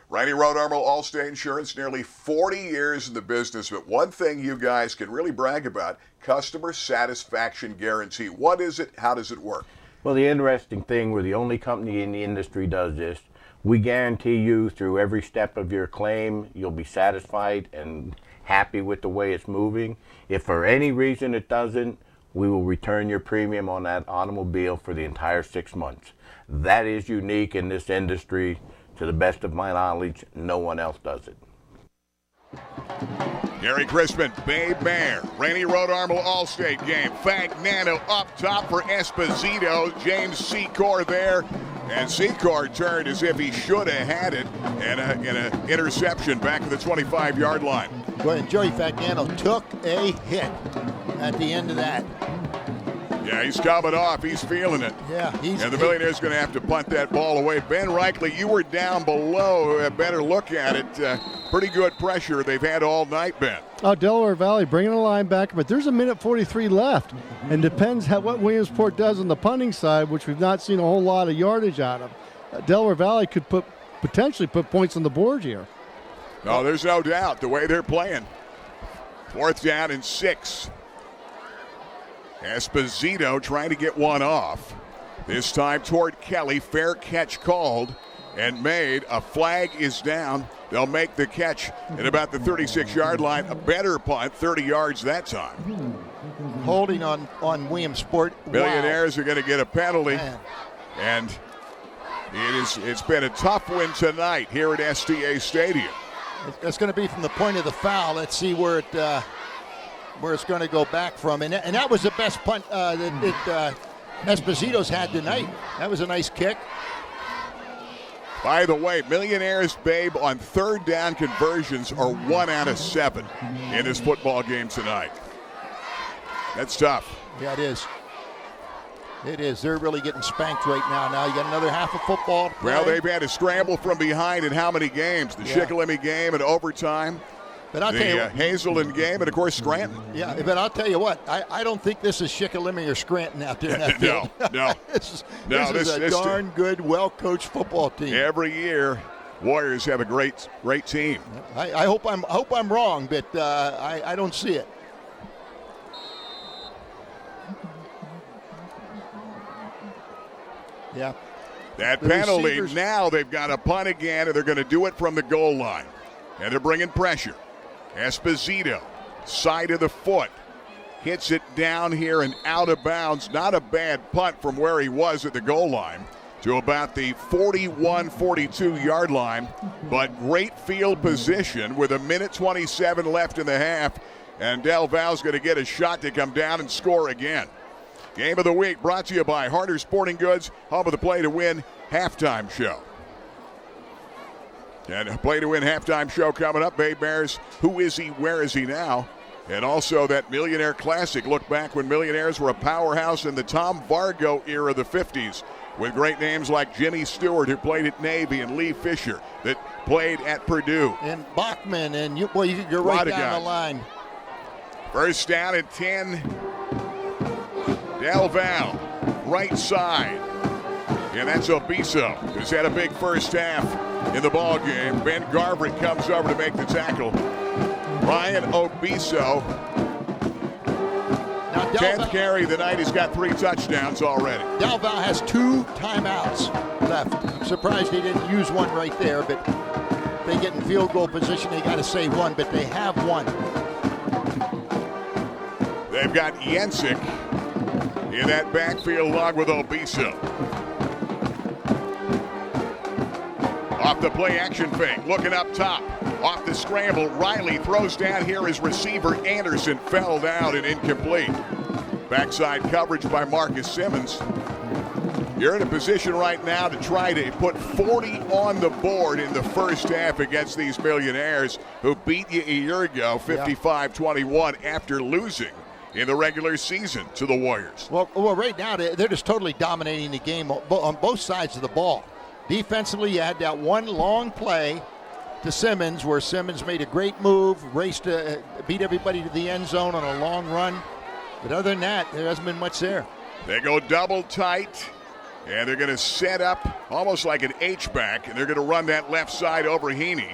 Renie Road Armel Allstate Insurance, nearly 40 years in the business, but one thing you guys can really brag about, customer satisfaction guarantee. What is it? How does it work? Well, the interesting thing, we're the only company in the industry does this. We guarantee you through every step of your claim, you'll be satisfied and happy with the way it's moving. If for any reason it doesn't, we will return your premium on that automobile for the entire 6 months. That is unique in this industry. To the best of my knowledge, no one else does it. Gary Crispin, Babe Mayer, Renie Road Armel Allstate game. Fagnano up top for Esposito. James Secor there. And Secor turned as if he should have had it. And an interception back to the 25-yard line. Boy, and Joey Fagnano took a hit at the end of that. Yeah, he's coming off. He's feeling it. Yeah, and the Millionaire's going to have to punt that ball away. Ben Reichley, you were down below. A better look at it. Pretty good pressure they've had all night, Ben. Oh, Delaware Valley bringing a linebacker, but there's 1:43 left. And depends what Williamsport does on the punting side, which we've not seen a whole lot of yardage out of. Delaware Valley could potentially put points on the board here. No, there's no doubt the way they're playing. 4th down and 6. Esposito trying to get one off. This time toward Kelly. Fair catch called and made. A flag is down. They'll make the catch at about the 36-yard line. A better punt, 30 yards that time. Holding on Williamsport. Millionaires are going to get a penalty. Man. And it's been a tough win tonight here at STA Stadium. It's going to be from the point of the foul. Let's see where it's going to go back from. And that was the best punt that Esposito's had tonight. That was a nice kick. By the way, Millionaires, Babe, on third down conversions are 1 out of 7 in this football game tonight. That's tough. Yeah, it is. It is. They're really getting spanked right now. Now you got another half of football to play. Well, they've had to scramble from behind in how many games? The Shikellamy game and overtime. But I'll tell you, Hazelden game, and of course Scranton. Yeah, but I'll tell you what, I don't think this is Shikellamy or Scranton out there in that field. No. This is a darn good, well-coached football team. Every year, Warriors have a great team. I hope I'm wrong, but I don't see it. Yeah. That penalty, now they've got a punt again, and they're going to do it from the goal line. And they're bringing pressure. Esposito, side of the foot, hits it down here and out of bounds. Not a bad punt from where he was at the goal line to about the 41-42 yard but great field position with 1:27 left in the half, and Del.Valle's going to get a shot to come down and score again. Game of the week brought to you by Harder Sporting Goods, home of the Play to Win halftime show. And a Play to Win halftime show coming up. Bay Bears, who is he, where is he now? And also that Millionaire Classic. Look back when Millionaires were a powerhouse in the Tom Vargo era of the 50s with great names like Jimmy Stewart, who played at Navy, and Lee Fisher, that played at Purdue. And Bachman, and you're right down the line. First down and 10. Del.Valle right side. And that's Obiso, who's had a big first half in the ball game. Ben Garvert comes over to make the tackle. Ryan Obiso, 10th carry of the night. He's got 3 touchdowns already. Del.Valley has 2 timeouts left. I'm surprised they didn't use one right there, but if they get in field goal position, they got to save one, but they have one. They've got Jensic in that backfield along with Obiso. Off the play action fake, looking up top. Off the scramble, Riley throws down here as receiver Anderson fell down and incomplete. Backside coverage by Marcus Simmons. You're in a position right now to try to put 40 on the board in the first half against these Millionaires who beat you a year ago, 55-21, after losing in the regular season to the Warriors. Well, right now they're just totally dominating the game on both sides of the ball. Defensively, you had that one long play to Simmons where Simmons made a great move, raced to beat everybody to the end zone on a long run. But other than that, there hasn't been much there. They go double tight, and they're going to set up almost like an H-back, and they're going to run that left side over Heaney.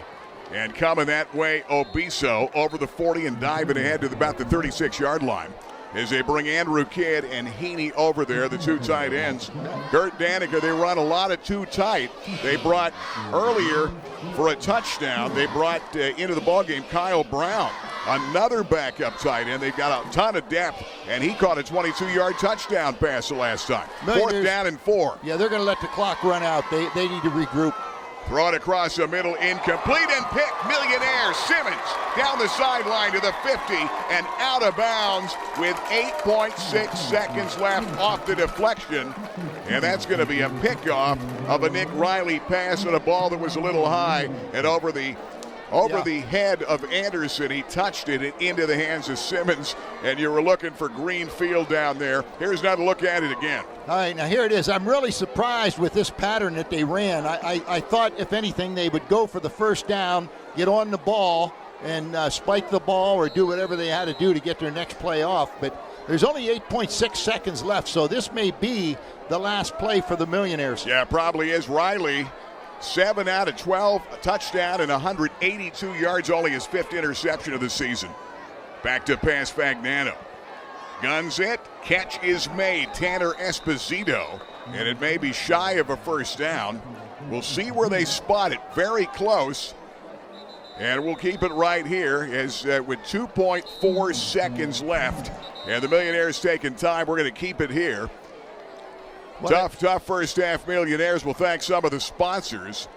And coming that way, Obiso over the 40 and diving ahead to about the 36-yard line as they bring Andrew Kidd and Heaney over there, the 2 tight ends. Kurt Danica, they run a lot of 2 tight. They brought earlier for a touchdown, they brought into the ballgame Kyle Brown, another backup tight end. They've got a ton of depth, and he caught a 22-yard touchdown pass the last time. 4th down and 4. Yeah, they're going to let the clock run out. They need to regroup. Throw it across the middle, incomplete, and picked. Millionaire Simmons down the sideline to the 50 and out of bounds with 8.6 seconds left off the deflection. And that's going to be a pickoff of a Nick Riley pass on a ball that was a little high and over the head of Anderson. He touched it and into the hands of Simmons, and you were looking for green field down there. Here's another look at it again. All right, now here it is. I'm really surprised with this pattern that they ran. I thought, if anything, they would go for the first down, get on the ball, and spike the ball or do whatever they had to do to get their next play off. But there's only 8.6 seconds left, so this may be the last play for the Millionaires. Yeah, it probably is. Riley, 7 out of 12, a touchdown and 182 yards, only his 5th interception of the season. Back to pass Fagnano. Guns it, catch is made. Tanner Esposito, and it may be shy of a first down. We'll see where they spot it. Very close. And we'll keep it right here as with 2.4 seconds left. And the Millionaires taking time. We're going to keep it here. Tough first half Millionaires. We'll thank some of the sponsors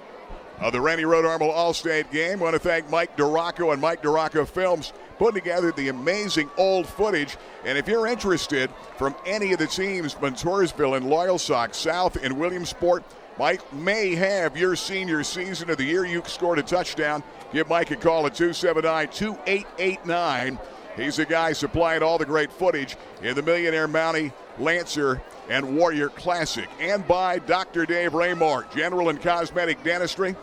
of the Renie Road Armel All-State game. I want to thank Mike DeRocco and Mike DeRocco Films, putting together the amazing old footage. And if you're interested from any of the teams, Montoursville and Loyalsock, South and Williamsport, Mike may have your senior season of the year. You scored a touchdown. Give Mike a call at 279-2889. He's the guy supplying all the great footage in the Millionaire Mountie, Lancer, and Warrior Classic. And by Dr. Dave Raymore, General and Cosmetic Dentistry.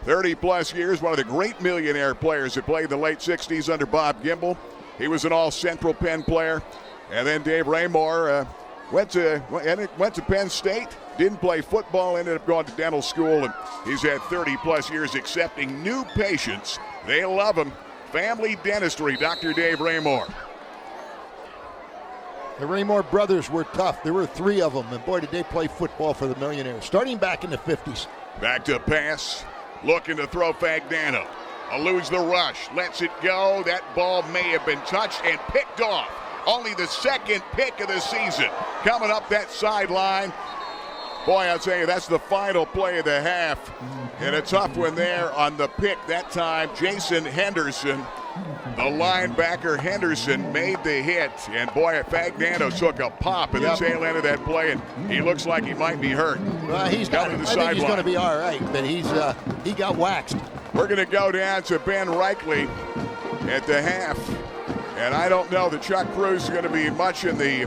30-plus years, one of the great Millionaire players that played in the late 60s under Bob Gimble. He was an all-Central Penn player. And then Dave Raymore went to Penn State, didn't play football, ended up going to dental school, and he's had 30-plus years accepting new patients. They love him. Family Dentistry, Dr. Dave Raymore. The Raymore brothers were tough. There were 3 of them, and boy, did they play football for the Millionaires, starting back in the 50s. Back to pass, looking to throw Fagnano. Eludes the rush, lets it go. That ball may have been touched and picked off. Only the 2nd pick of the season. Coming up that sideline. Boy, I'll tell you, that's the final play of the half. And a tough one there on the pick that time. Jason Henderson, the linebacker Henderson, made the hit. And boy, Fagnano took a pop at the tail end of that play, and he looks like he might be hurt. I think he's going to be all right, but he got waxed. We're going to go down to Ben Reichley at the half. And I don't know that Chuck Cruz is going to be much in the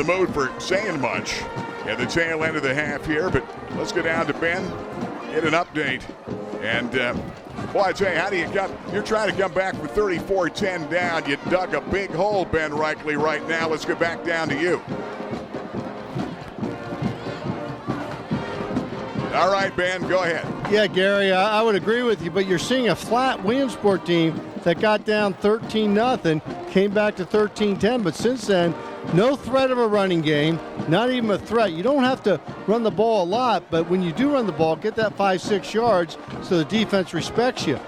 mood for saying much at the tail end of the half here, but let's go down to Ben, get an update. And boy, I tell you, how do you come? You're trying to come back with 34-10 down. You dug a big hole, Ben Reichley, right now. Let's go back down to you. All right, Ben, go ahead. Yeah, Gary, I would agree with you, but you're seeing a flat Williamsport team that got down 13-0, came back to 13-10, but since then, no threat of a running game, not even a threat. You don't have to run the ball a lot, but when you do run the ball, get that 5-6 yards so the defense respects you.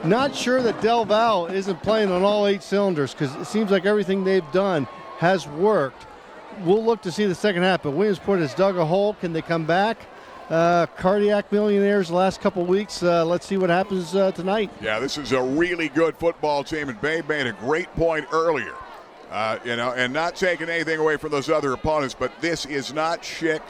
Not sure that Del.Valley isn't playing on all 8 cylinders because it seems like everything they've done has worked. We'll look to see the second half, but Williamsport has dug a hole. Can they come back? Cardiac Millionaires the last couple weeks. Let's see what happens tonight. Yeah, this is a really good football team, and Babe made a great point earlier. And not taking anything away from those other opponents, but this is not Schick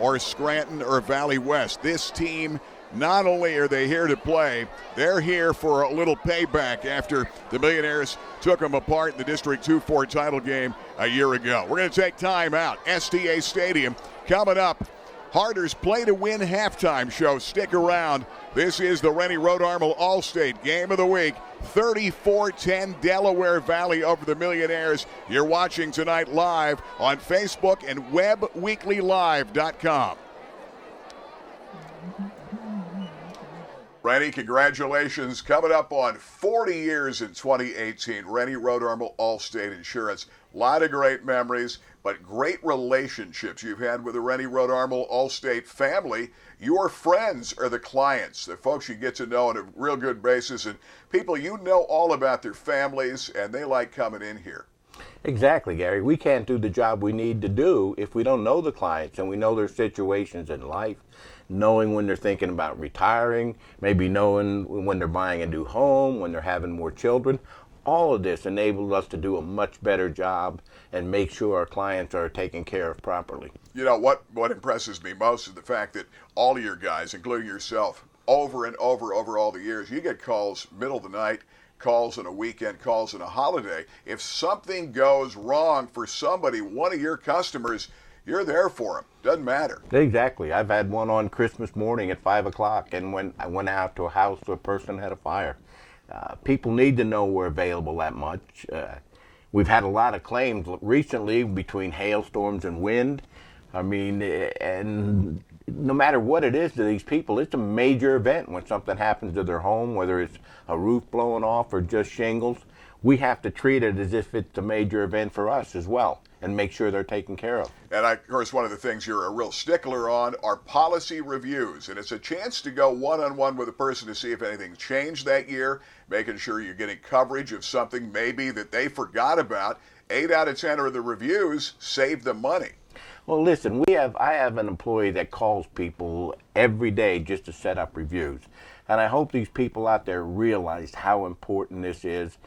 or Scranton or Valley West. This team, not only are they here to play, they're here for a little payback after the Millionaires took them apart in the District 2-4 title game a year ago. We're going to take time out. STA Stadium coming up. Harder's Play to Win halftime show. Stick around. This is the Renie Road All-State Game of the Week. 34-10 Delaware Valley over the Millionaires. You're watching tonight live on Facebook and WebWeeklyLive.com. Renie, congratulations. Coming up on 40 years in 2018. Renie Road All-State Insurance. A lot of great memories, but great relationships you've had with the Renie Road All-State family. Your friends are the clients, the folks you get to know on a real good basis, and people you know all about their families, and they like coming in here. Exactly, Gary. We can't do the job we need to do if we don't know the clients and we know their situations in life, knowing when they're thinking about retiring, maybe knowing when they're buying a new home, when they're having more children. All of this enables us to do a much better job and make sure our clients are taken care of properly. You know, what impresses me most is the fact that all of your guys, including yourself, over and over all the years, you get calls middle of the night, calls on a weekend, calls on a holiday. If something goes wrong for somebody, one of your customers, you're there for them. Doesn't matter. Exactly. I've had one on Christmas morning at 5 o'clock, and when I went out to a house where a person had a fire. People need to know we're available that much. We've had a lot of claims recently between hailstorms and wind. I mean, and no matter what it is to these people, it's a major event when something happens to their home, whether it's a roof blowing off or just shingles. We have to treat it as if it's a major event for us as well and make sure they're taken care of. And of course, one of the things you're a real stickler on are policy reviews. And it's a chance to go one-on-one with a person to see if anything's changed that year, making sure you're getting coverage of something maybe that they forgot about. 8 out of 10 of the reviews save them money. Well, listen, I have an employee that calls people every day just to set up reviews. And I hope these people out there realize how important this is.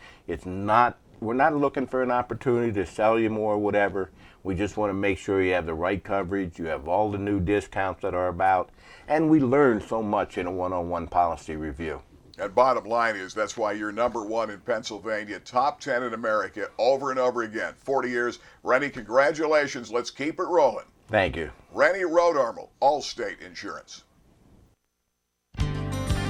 We're not looking for an opportunity to sell you more or whatever. We just want to make sure you have the right coverage, you have all the new discounts that are about, and we learn so much in a one-on-one policy review. And bottom line is that's why you're number 1 in Pennsylvania, top 10 in America, over and over again. 40 years. Renie, congratulations. Let's keep it rolling. Thank you. Renie Road All-State Insurance.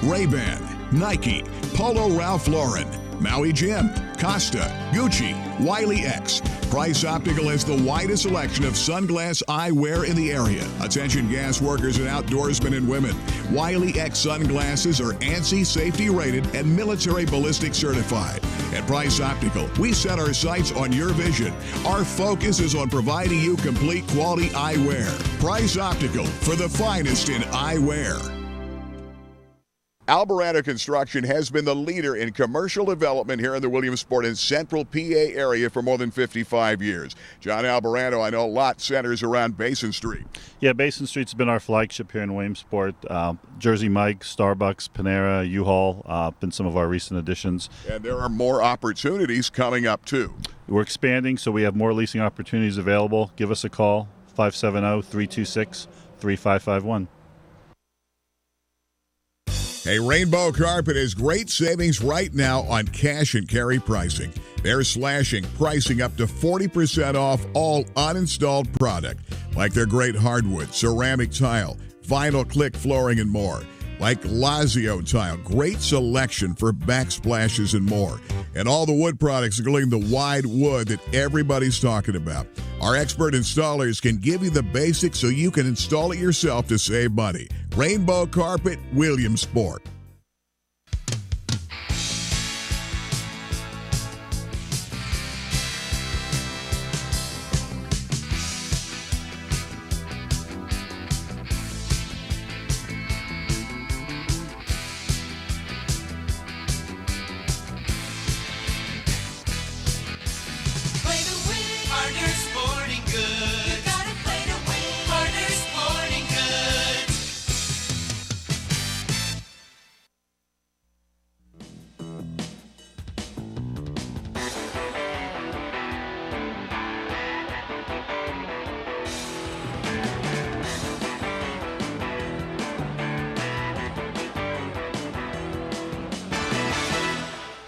Ray-Ban, Nike, Polo Ralph Lauren, Maui Jim, Costa, Gucci, Wiley X. Price Optical has the widest selection of sunglass eyewear in the area. Attention gas workers and outdoorsmen and women. Wiley X sunglasses are ANSI safety rated and military ballistic certified. At Price Optical, we set our sights on your vision. Our focus is on providing you complete quality eyewear. Price Optical, for the finest in eyewear. Alvarado Construction has been the leader in commercial development here in the Williamsport and Central PA area for more than 55 years. John Alvarado, I know a lot centers around Basin Street. Yeah, Basin Street's been our flagship here in Williamsport. Jersey Mike, Starbucks, Panera, U-Haul, been some of our recent additions. And there are more opportunities coming up, too. We're expanding, so we have more leasing opportunities available. Give us a call, 570-326-3551. Hey, Rainbow Carpet has great savings right now on cash and carry pricing. They're slashing pricing up to 40% off all uninstalled product, like their great hardwood, ceramic tile, vinyl click flooring, and more. like Lazio tile. Great selection for backsplashes and more. And all the wood products, including the wide wood that everybody's talking about. Our expert installers can give you the basics so you can install it yourself to save money. Rainbow Carpet, Williamsport.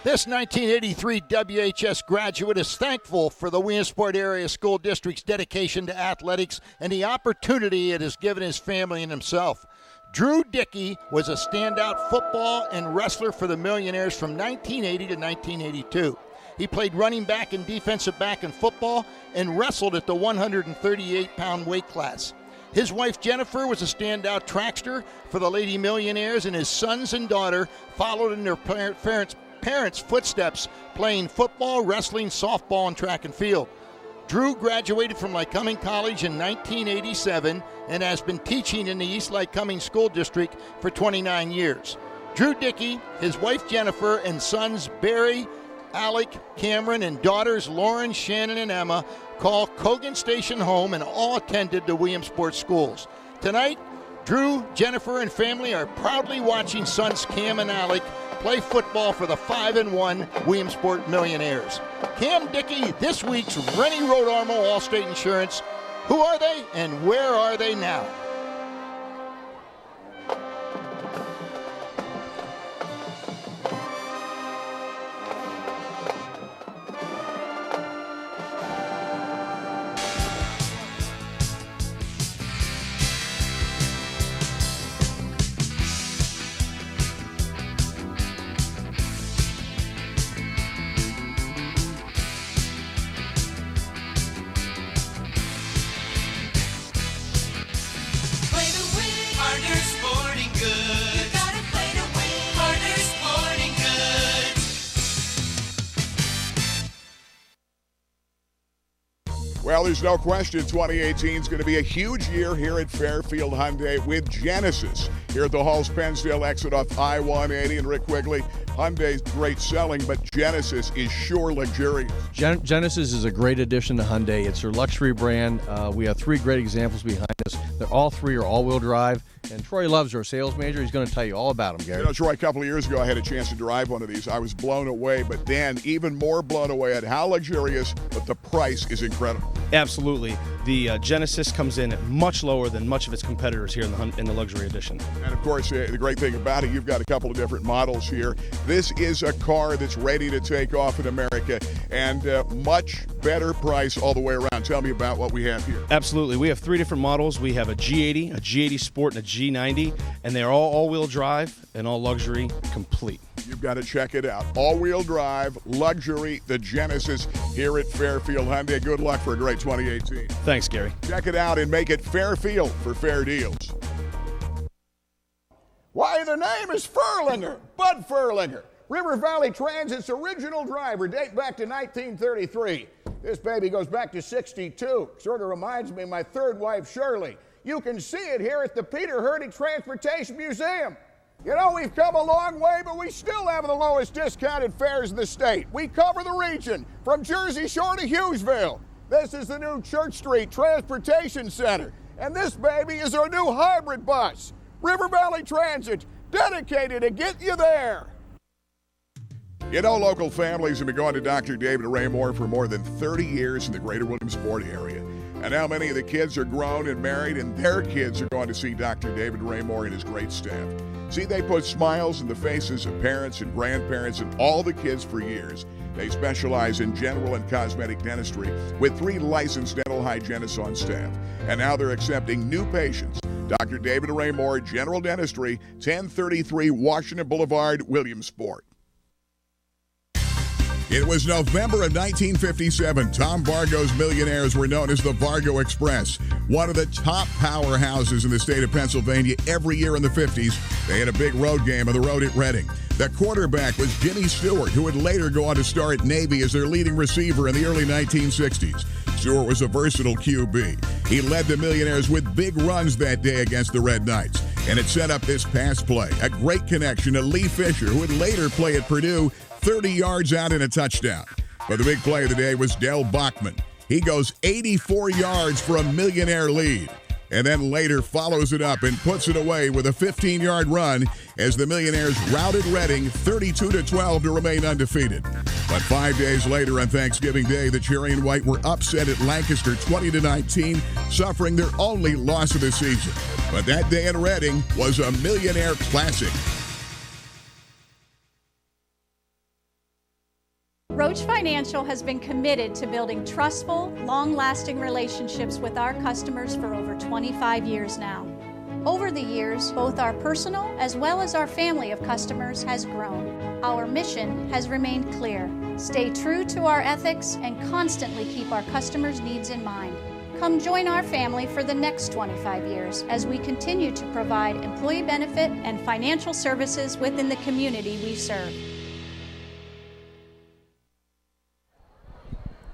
This 1983 WHS graduate is thankful for the Williamsport Area School District's dedication to athletics and the opportunity it has given his family and himself. Drew Dickey was a standout football and wrestler for the Millionaires from 1980 to 1982. He played running back and defensive back in football and wrestled at the 138-pound weight class. His wife Jennifer was a standout trackster for the Lady Millionaires, and his sons and daughter followed in their parents' footsteps, playing football, wrestling, softball, and track and field. Drew graduated from Lycoming College in 1987 and has been teaching in the East Lycoming School District for 29 years. Drew Dickey, his wife Jennifer, and sons Barry, Alec, Cameron, and daughters Lauren, Shannon, and Emma call Cogan Station home and all attended the Williamsport schools. Tonight, Drew, Jennifer, and family are proudly watching sons Cam and Alec play football for the 5-1 Williamsport Millionaires. Cam Dickey, this week's Renie Road Armo Allstate Insurance. Who are they and where are they now? Well, there's no question 2018 is going to be a huge year here at Fairfield Hyundai with Genesis. Here at the Halls Pennsdale exit off I-180 and Rick Quigley. Hyundai's great selling, but Genesis is sure luxurious. Genesis is a great addition to Hyundai. It's their luxury brand. We have three great examples behind us. All three are all-wheel drive. And Troy Love's our sales manager. He's going to tell you all about them, Gary. You know, Troy, a couple of years ago, I had a chance to drive one of these. I was blown away, but then even more blown away at how luxurious, but the price is incredible. Absolutely. The Genesis comes in much lower than much of its competitors here in the luxury edition. And, of course, the great thing about it, you've got a couple of different models here. This is a car that's ready to take off in America, and much better price all the way around. Tell me about what we have here. Absolutely. We have three different models. We have a G80, a G80 Sport, and a G90, and they're all-wheel drive and all luxury complete. You've got to check it out. All-wheel drive, luxury, the Genesis here at Fairfield Hyundai. Good luck for a great 2018. Thanks, Gary. Check it out and make it Fairfield for fair deals. Why, the name is Furlinger, Bud Furlinger. River Valley Transit's original driver, date back to 1933. This baby goes back to 62. Sort of reminds me of my third wife, Shirley. You can see it here at the Peter Hurtig Transportation Museum. You know, we've come a long way, but we still have the lowest discounted fares in the state. We cover the region from Jersey Shore to Hughesville. This is the new Church Street Transportation Center. And this baby is our new hybrid bus. River Valley Transit, dedicated to get you there. You know, local families have been going to Dr. David Raymore for more than 30 years in the greater Williamsport area. And now many of the kids are grown and married, and their kids are going to see Dr. David Raymore and his great staff. See, they put smiles in the faces of parents and grandparents and all the kids for years. They specialize in general and cosmetic dentistry with 3 licensed dental hygienists on staff. And now they're accepting new patients. Dr. David Raymore, General Dentistry, 1033 Washington Boulevard, Williamsport. It was November of 1957. Tom Vargo's Millionaires were known as the Vargo Express, one of the top powerhouses in the state of Pennsylvania. Every year in the 50s, they had a big road game on the road at Reading. The quarterback was Jimmy Stewart, who would later go on to star at Navy as their leading receiver in the early 1960s. Stewart was a versatile QB. He led the Millionaires with big runs that day against the Red Knights, and it set up this pass play. A great connection to Lee Fisher, who would later play at Purdue, 30 yards out and a touchdown. But the big play of the day was Del Bachman. He goes 84 yards for a Millionaire lead, and then later follows it up and puts it away with a 15-yard run as the Millionaires routed Reading 32-12 to remain undefeated. But 5 days later on Thanksgiving Day, the Cherry and White were upset at Lancaster 20-19, suffering their only loss of the season. But that day in Reading was a Millionaire classic. Roach Financial has been committed to building trustful, long-lasting relationships with our customers for over 25 years now. Over the years, both our personal as well as our family of customers has grown. Our mission has remained clear: stay true to our ethics and constantly keep our customers' needs in mind. Come join our family for the next 25 years as we continue to provide employee benefit and financial services within the community we serve.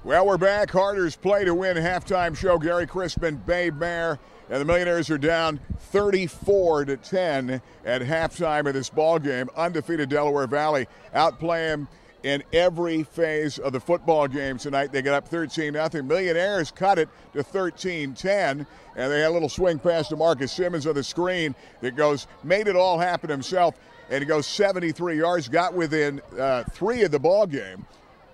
Well, we're back. Harder's play to win halftime show. Gary Crispin, Babe Mayer, and the Millionaires are down 34-10 at halftime of this ball game. Undefeated Delaware Valley outplay them in every phase of the football game tonight. They get up 13-0. Millionaires cut it to 13-10, and they had a little swing pass to Marcus Simmons on the screen that made it all happen himself, and he goes 73 yards, got within 3 of the ball game.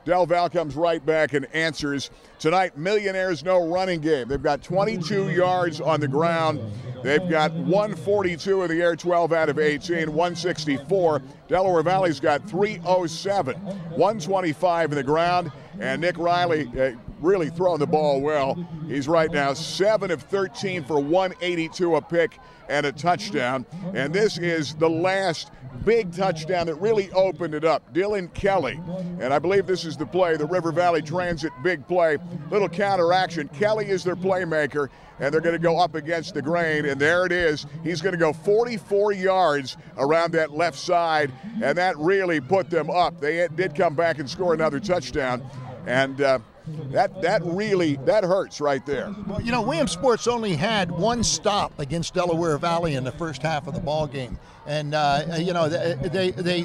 Del Val comes right back and answers. Tonight, Millionaires no running game. They've got 22 yards on the ground. They've got 142 in the air, 12 out of 18, 164. Delaware Valley's got 307, 125 in the ground. And Nick Riley really throwing the ball well. He's right now 7 of 13 for 182, a pick and a touchdown. And this is the last big touchdown that really opened it up. Dylan Kelly, and I believe this is the play, the River Valley Transit big play, little counteraction. Kelly is their playmaker, and they're going to go up against the grain, and there it is. He's going to go 44 yards around that left side, and that really put them up. They did come back and score another touchdown, and that hurts right there. Well, you know, Williamsport's only had one stop against Delaware Valley in the first half of the ball game, and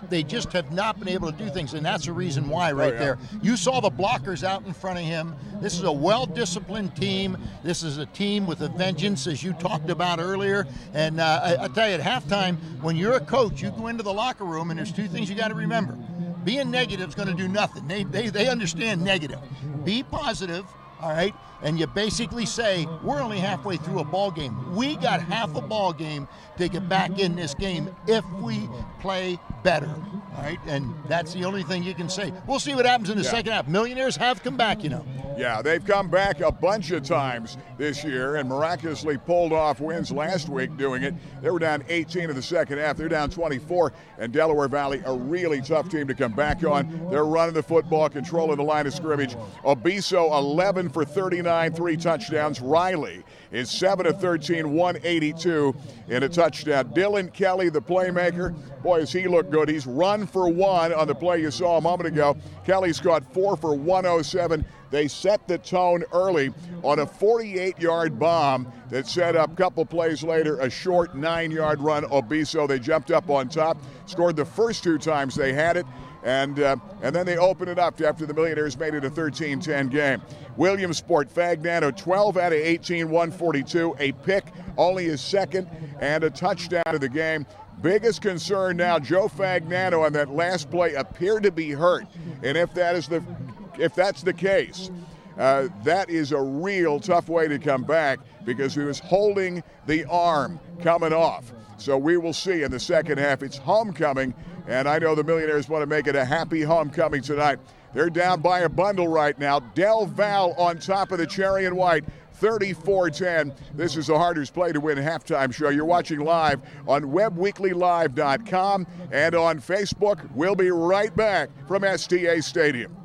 they just have not been able to do things, and that's the reason why there. You saw the blockers out in front of him. This is a well-disciplined team. This is a team with a vengeance, as you talked about earlier. And I tell you, at halftime, when you're a coach, you go into the locker room, and there's 2 things you got to remember. Being negative is going to do nothing. They understand negative. Be positive, all right? And you basically say, we're only halfway through a ball game. We got half a ball game to get back in this game if we play better, all right? And that's the only thing you can say. We'll see what happens in the second half. Millionaires have come back, you know. Yeah, they've come back a bunch of times this year and miraculously pulled off wins last week doing it. They were down 18 in the second half. They're down 24, and Delaware Valley, a really tough team to come back on. They're running the football, controlling the line of scrimmage. Obiso, 11 for 39, 3 touchdowns. Riley is 7 of 13, 182 in a touchdown. Dylan Kelly, the playmaker, boy, does he look good. He's run for 1 on the play you saw a moment ago. Kelly's caught 4 for 107. They set the tone early on a 48-yard bomb that set up a couple plays later a short 9-yard run. Obiso, they jumped up on top, scored the first 2 times they had it, and then they opened it up after the Millionaires made it a 13-10 game. Williamsport, Fagnano, 12 out of 18, 142, a pick, only his second, and a touchdown of the game. Biggest concern now, Joe Fagnano on that last play appeared to be hurt, and if that's the case, that is a real tough way to come back because he was holding the arm coming off. So we will see in the second half. It's homecoming, and I know the Millionaires want to make it a happy homecoming tonight. They're down by a bundle right now. Del.Valley on top of the cherry and white, 34-10. This is the hardest play to win halftime show. You're watching live on webweeklylive.com and on Facebook. We'll be right back from STA Stadium.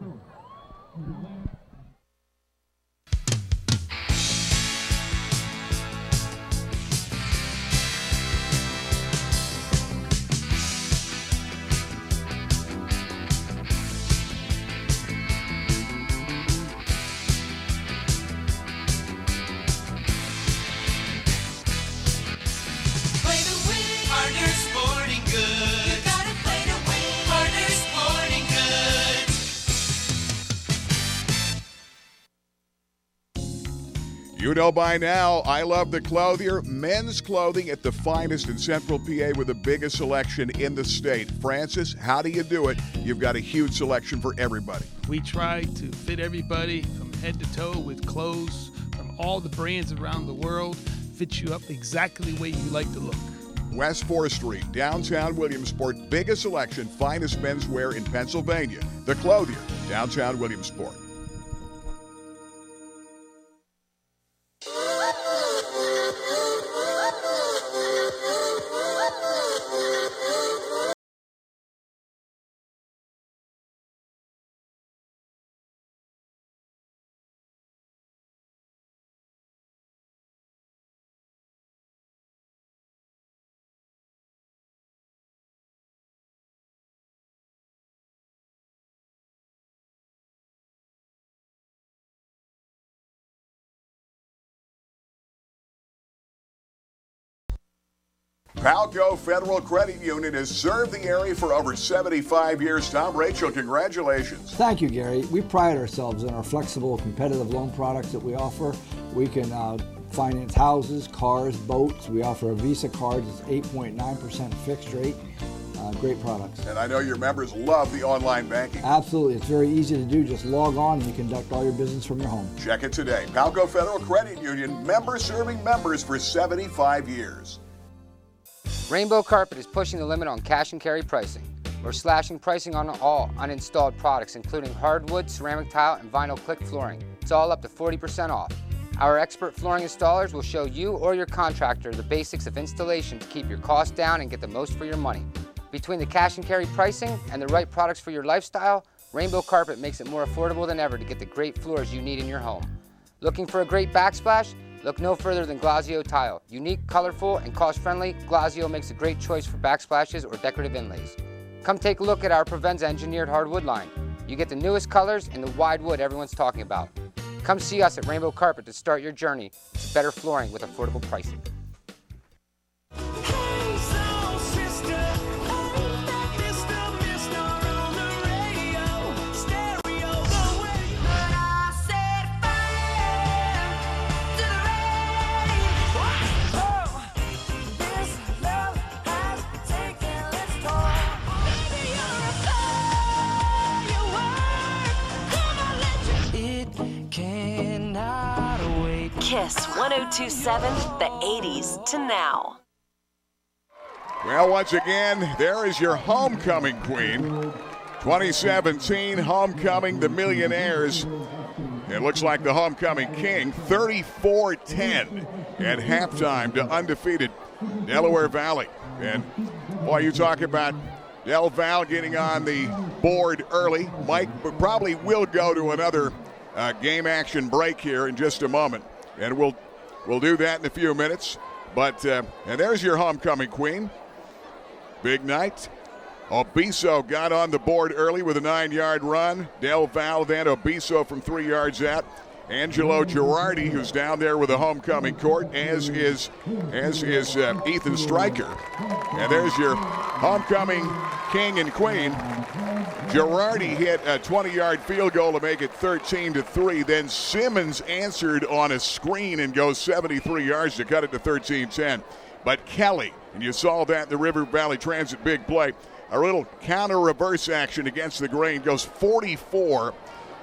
You know by now, I love the Clothier. Men's clothing at the finest in Central PA with the biggest selection in the state. Francis, how do you do it? You've got a huge selection for everybody. We try to fit everybody from head to toe with clothes from all the brands around the world. Fit you up exactly the way you like to look. West 4th Street, downtown Williamsport. Biggest selection, finest menswear in Pennsylvania. The Clothier, downtown Williamsport. Palco Federal Credit Union has served the area for over 75 years. Tom, Rachel, congratulations. Thank you, Gary. We pride ourselves in our flexible, competitive loan products that we offer. We can finance houses, cars, boats. We offer a Visa card. It's 8.9% fixed rate. Great products. And I know your members love the online banking. Absolutely. It's very easy to do. Just log on and you conduct all your business from your home. Check it today. Palco Federal Credit Union, member serving members for 75 years. Rainbow Carpet is pushing the limit on cash and carry pricing. We're slashing pricing on all uninstalled products, including hardwood, ceramic tile, and vinyl click flooring. It's all up to 40% off. Our expert flooring installers will show you or your contractor the basics of installation to keep your costs down and get the most for your money. Between the cash and carry pricing and the right products for your lifestyle, Rainbow Carpet makes it more affordable than ever to get the great floors you need in your home. Looking for a great backsplash? Look no further than Glazio Tile. Unique, colorful, and cost-friendly, Glazio makes a great choice for backsplashes or decorative inlays. Come take a look at our Provenza engineered hardwood line. You get the newest colors and the wide wood everyone's talking about. Come see us at Rainbow Carpet to start your journey to better flooring with affordable pricing. Kiss 1027, the 80s to now. Well, once again, there is your homecoming queen. 2017 homecoming, the Millionaires. It looks like the homecoming king, 34-10 at halftime to undefeated Delaware Valley. And, boy, you talk about Del.Valley getting on the board early. Mike probably will go to another game action break here in just a moment. And we'll do that in a few minutes. But, and there's your homecoming queen. Big night. Obiso got on the board early with a 9-yard run. Del.Valley then Obiso from 3 yards out. Angelo Girardi, who's down there with a homecoming court, as is Ethan Stryker. And there's your homecoming king and queen. Girardi hit a 20-yard field goal to make it 13-3. Then Simmons answered on a screen and goes 73 yards to cut it to 13-10. But Kelly, and you saw that in the River Valley Transit big play, a little counter reverse action against the grain, goes 44,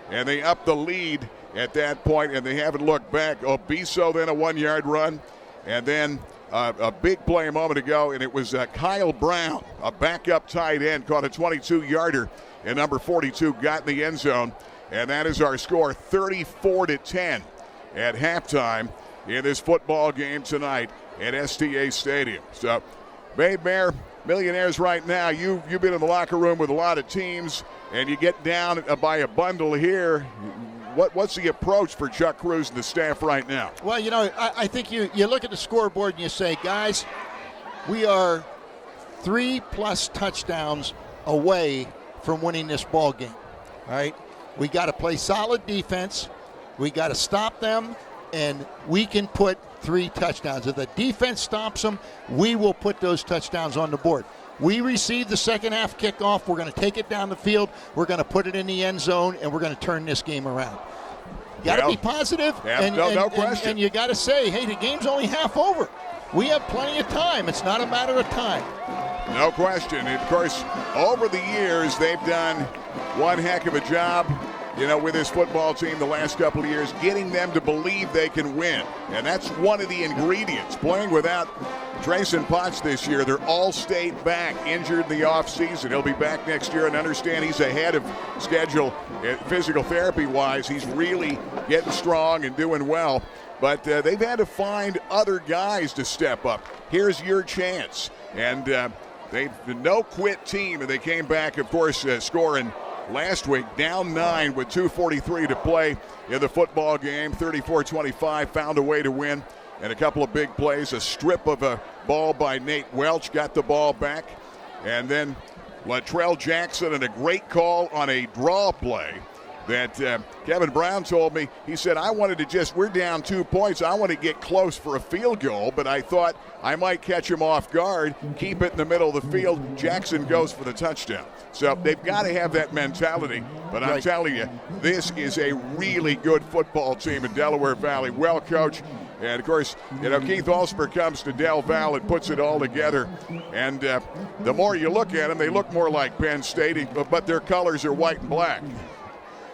and they up the lead at that point, and they haven't looked back. Obiso then a 1-yard run, and then a big play a moment ago, and it was Kyle Brown, a backup tight end, caught a 22-yarder, and number 42 got in the end zone, and that is our score, 34-10 at halftime in this football game tonight at STA Stadium. So, Babe Bear, Millionaires right now, you've been in the locker room with a lot of teams, and you get down by a bundle here. What's the approach for Chuck Cruz and the staff right now? Well, I think you look at the scoreboard and you say, guys, we are 3+ touchdowns away from winning this ball game. All right? We got to play solid defense. We got to stop them, and we can put 3 touchdowns. If the defense stops them, we will put those touchdowns on the board. We receive the second half kickoff. We're going to take it down the field. We're going to put it in the end zone, and we're going to turn this game around. You got to be positive, no question. And you got to say, hey, the game's only half over. We have plenty of time. It's not a matter of time. No question. And of course, over the years, they've done one heck of a job, with this football team the last couple of years, getting them to believe they can win. And that's one of the ingredients. Playing without Drayson Potts this year, they're all stayed back, injured in the offseason. He'll be back next year, and understand he's ahead of schedule physical therapy-wise. He's really getting strong and doing well. But they've had to find other guys to step up. Here's your chance. And they've been no-quit team, and they came back, of course, scoring last week, down 9 with 2:43 to play in the football game. 34-25, found a way to win. And a couple of big plays, a strip of a ball by Nate Welch, got the ball back. And then Latrell Jackson, and a great call on a draw play that Kevin Brown told me. He said, we're down 2 points. I want to get close for a field goal, but I thought I might catch him off guard, keep it in the middle of the field. Jackson goes for the touchdown. So they've got to have that mentality. But I'm telling you, this is a really good football team in Delaware Valley, well coached. And, of course, Keith Alsper comes to Del Val and puts it all together. And the more you look at them, they look more like Penn State, but their colors are white and black.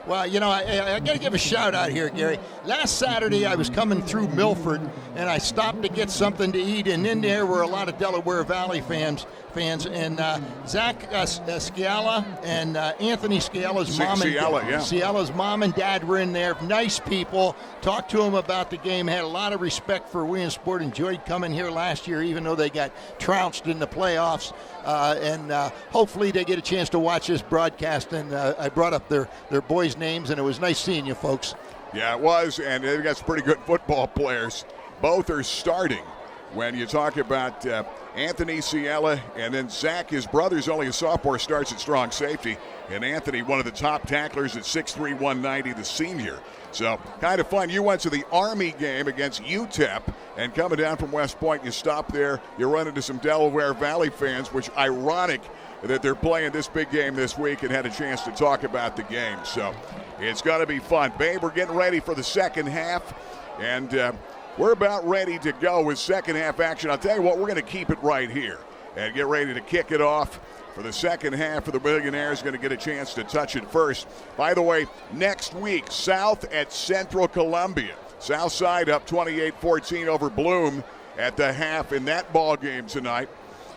Well, I got to give a shout out here, Gary. Last Saturday, I was coming through Milford, and I stopped to get something to eat, and in there were a lot of Delaware Valley fans, and Zach Sciala and Anthony Sciala's mom and dad were in there. Nice people. Talked to them about the game. Had a lot of respect for Williamsport. Enjoyed coming here last year, even though they got trounced in the playoffs. And hopefully they get a chance to watch this broadcast. And I brought up their boys' names, and it was nice seeing you folks. Yeah, it was, and they've got some pretty good football players. Both are starting. When you talk about Anthony Sciala, and then Zach, his brother's only a sophomore, starts at strong safety. And Anthony, one of the top tacklers at 6'3", 190, the senior. So kind of fun. You went to the Army game against UTEP, and coming down from West Point, you stop there. You run into some Delaware Valley fans, which ironic that they're playing this big game this week, and had a chance to talk about the game. So it's going to be fun. Babe, we're getting ready for the second half, and we're about ready to go with second half action. I'll tell you what, we're going to keep it right here and get ready to kick it off for the second half of the Millionaires. Going to get a chance to touch it first. By the way, next week, South at Central Columbia. Southside up 28-14 over Bloom at the half in that ball game tonight.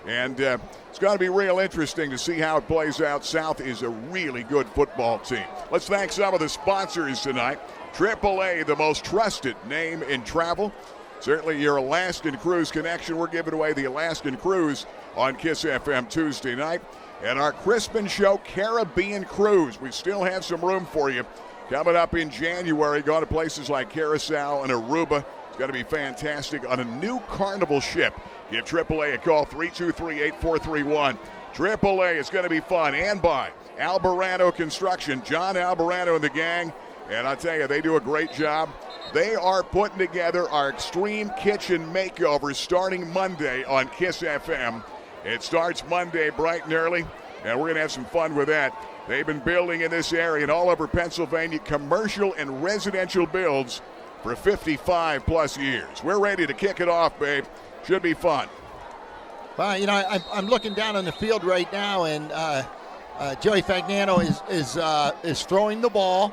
And it's going to be real interesting to see how it plays out. South is a really good football team. Let's thank some of the sponsors tonight. AAA, the most trusted name in travel. Certainly your Alaskan Cruise connection. We're giving away the Alaskan Cruise on KISS FM Tuesday night. And our Crispin Show Caribbean Cruise. We still have some room for you coming up in January. Going to places like Curacao and Aruba. It's going to be fantastic on a new Carnival ship. Give AAA a call, 323-8431. AAA is going to be fun. And by Albarano Construction, John Albarano and the gang. And I tell you, they do a great job. They are putting together our Extreme Kitchen Makeover starting Monday on KISS FM. It starts Monday bright and early, and we're going to have some fun with that. They've been building in this area and all over Pennsylvania, commercial and residential builds for 55-plus years. We're ready to kick it off, babe. Should be fun. Well, I'm looking down on the field right now, and Joey Fagnano is throwing the ball.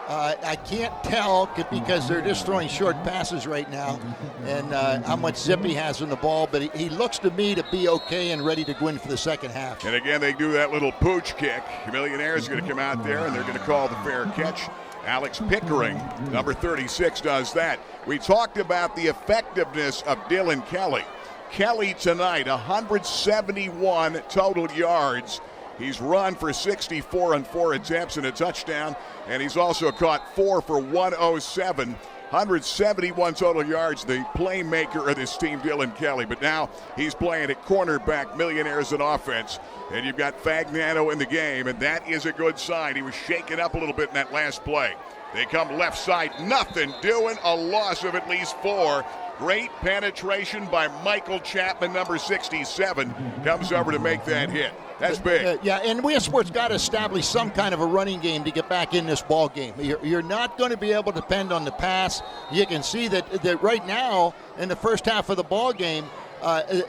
I can't tell because they're just throwing short passes right now and how much zip he has in the ball, but he looks to me to be okay and ready to go in for the second half. And again, they do that little pooch kick. Millionaire is going to come out there, and they're going to call the fair catch. Alex Pickering, number 36, does that. We talked about the effectiveness of Dylan Kelly. Kelly tonight, 171 total yards. He's run for 64 on 4 attempts and a touchdown, and he's also caught 4 for 107. 171 total yards, the playmaker of this team, Dylan Kelly. But now he's playing at cornerback, Millionaires in offense. And you've got Fagnano in the game, and that is a good sign. He was shaken up a little bit in that last play. They come left side, nothing doing, a loss of at least 4. Great penetration by Michael Chapman, number 67, comes over to make that hit. That's big. Yeah, and Williamsport's got to establish some kind of a running game to get back in this ball game. You're not going to be able to depend on the pass. You can see that right now in the first half of the ball game,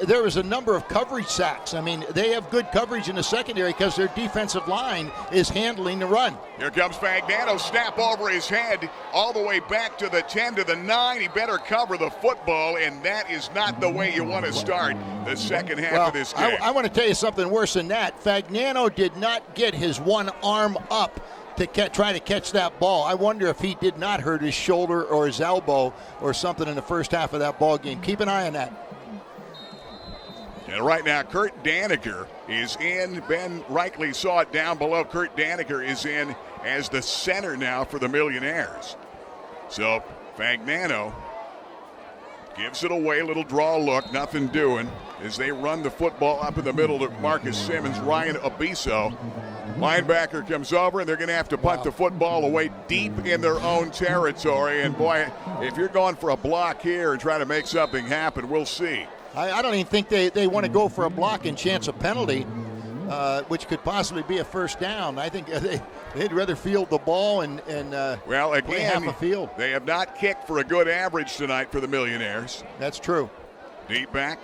there was a number of coverage sacks. I mean, they have good coverage in the secondary because their defensive line is handling the run. Here comes Fagnano, snap over his head all the way back to the 10 to the 9. He better cover the football, and that is not the way you want to start the second half of this game. I want to tell you something worse than that. Fagnano did not get his one arm up to try to catch that ball. I wonder if he did not hurt his shoulder or his elbow or something in the first half of that ball game. Keep an eye on that. And right now, Kurt Daniker is in. Ben Reichley saw it down below. Kurt Daniker is in as the center now for the Millionaires. So Fagnano gives it away, little draw look, nothing doing as they run the football up in the middle to Marcus Simmons. Ryan Obiso, linebacker, comes over, and they're going to have to punt the football away deep in their own territory. And boy, if you're going for a block here and trying to make something happen, we'll see. I don't even think they want to go for a block and chance a penalty, which could possibly be a first down. I think they'd rather field the ball and play half a field. They have not kicked for a good average tonight for the Millionaires. That's true. Deep back.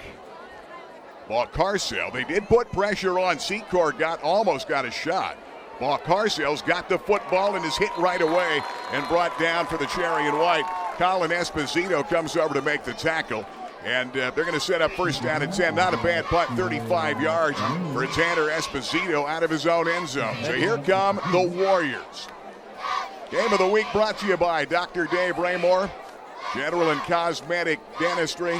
Ball Carcel. They did put pressure on. Secor almost got a shot. Ball Carcel's got the football and is hit right away and brought down for the cherry and white. Colin Esposito comes over to make the tackle. And they're going to set up first down at 10. Not a bad punt, 35 yards for Tanner Esposito out of his own end zone. So here come the Warriors. Game of the week brought to you by Dr. Dave Raymore, General and Cosmetic Dentistry.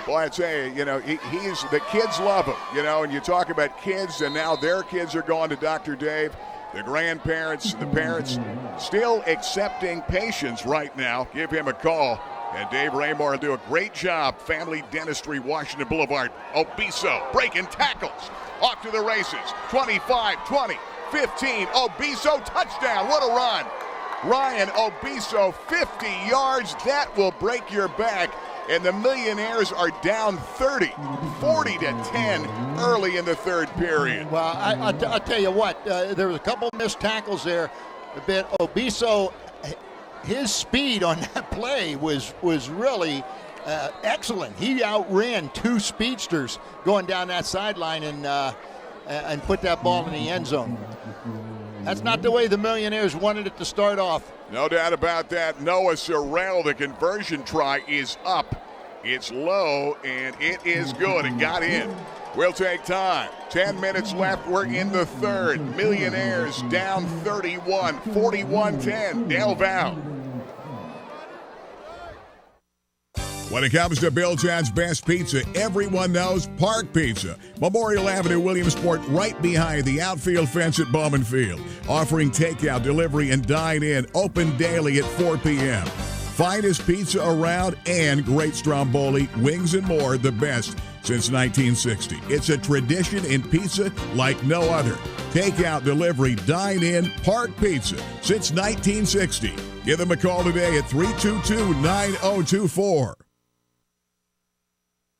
Boy, I tell you, the kids love him, and you talk about kids, and now their kids are going to Dr. Dave. The grandparents, the parents, still accepting patients right now. Give him a call. And Dave Raymore will do a great job. Family Dentistry, Washington Boulevard. Obiso breaking tackles. Off to the races. 25, 20, 15. Obiso, touchdown. What a run. Ryan Obiso, 50 yards. That will break your back. And the Millionaires are down 30, 40-10 early in the third period. Well, I'll tell you what. There was a couple missed tackles there. But Obiso, his speed on that play was really excellent. He outran 2 speedsters going down that sideline and put that ball in the end zone. That's not the way the Millionaires wanted it to start off. No doubt about that. Noah Sorrell, the conversion try is up. It's low, and it is good. It got in. We'll take time. 10 minutes left. We're in the third. Millionaires down 31, 41-10. Del.Valley. When it comes to Billtown's best pizza, everyone knows Park Pizza. Memorial Avenue, Williamsport, right behind the outfield fence at Bowman Field. Offering takeout, delivery, and dine-in. Open daily at 4 p.m. Finest pizza around and great stromboli, wings, and more. The best since 1960. It's a tradition in pizza like no other. Takeout, delivery, dine-in, Park Pizza since 1960. Give them a call today at 322-9024.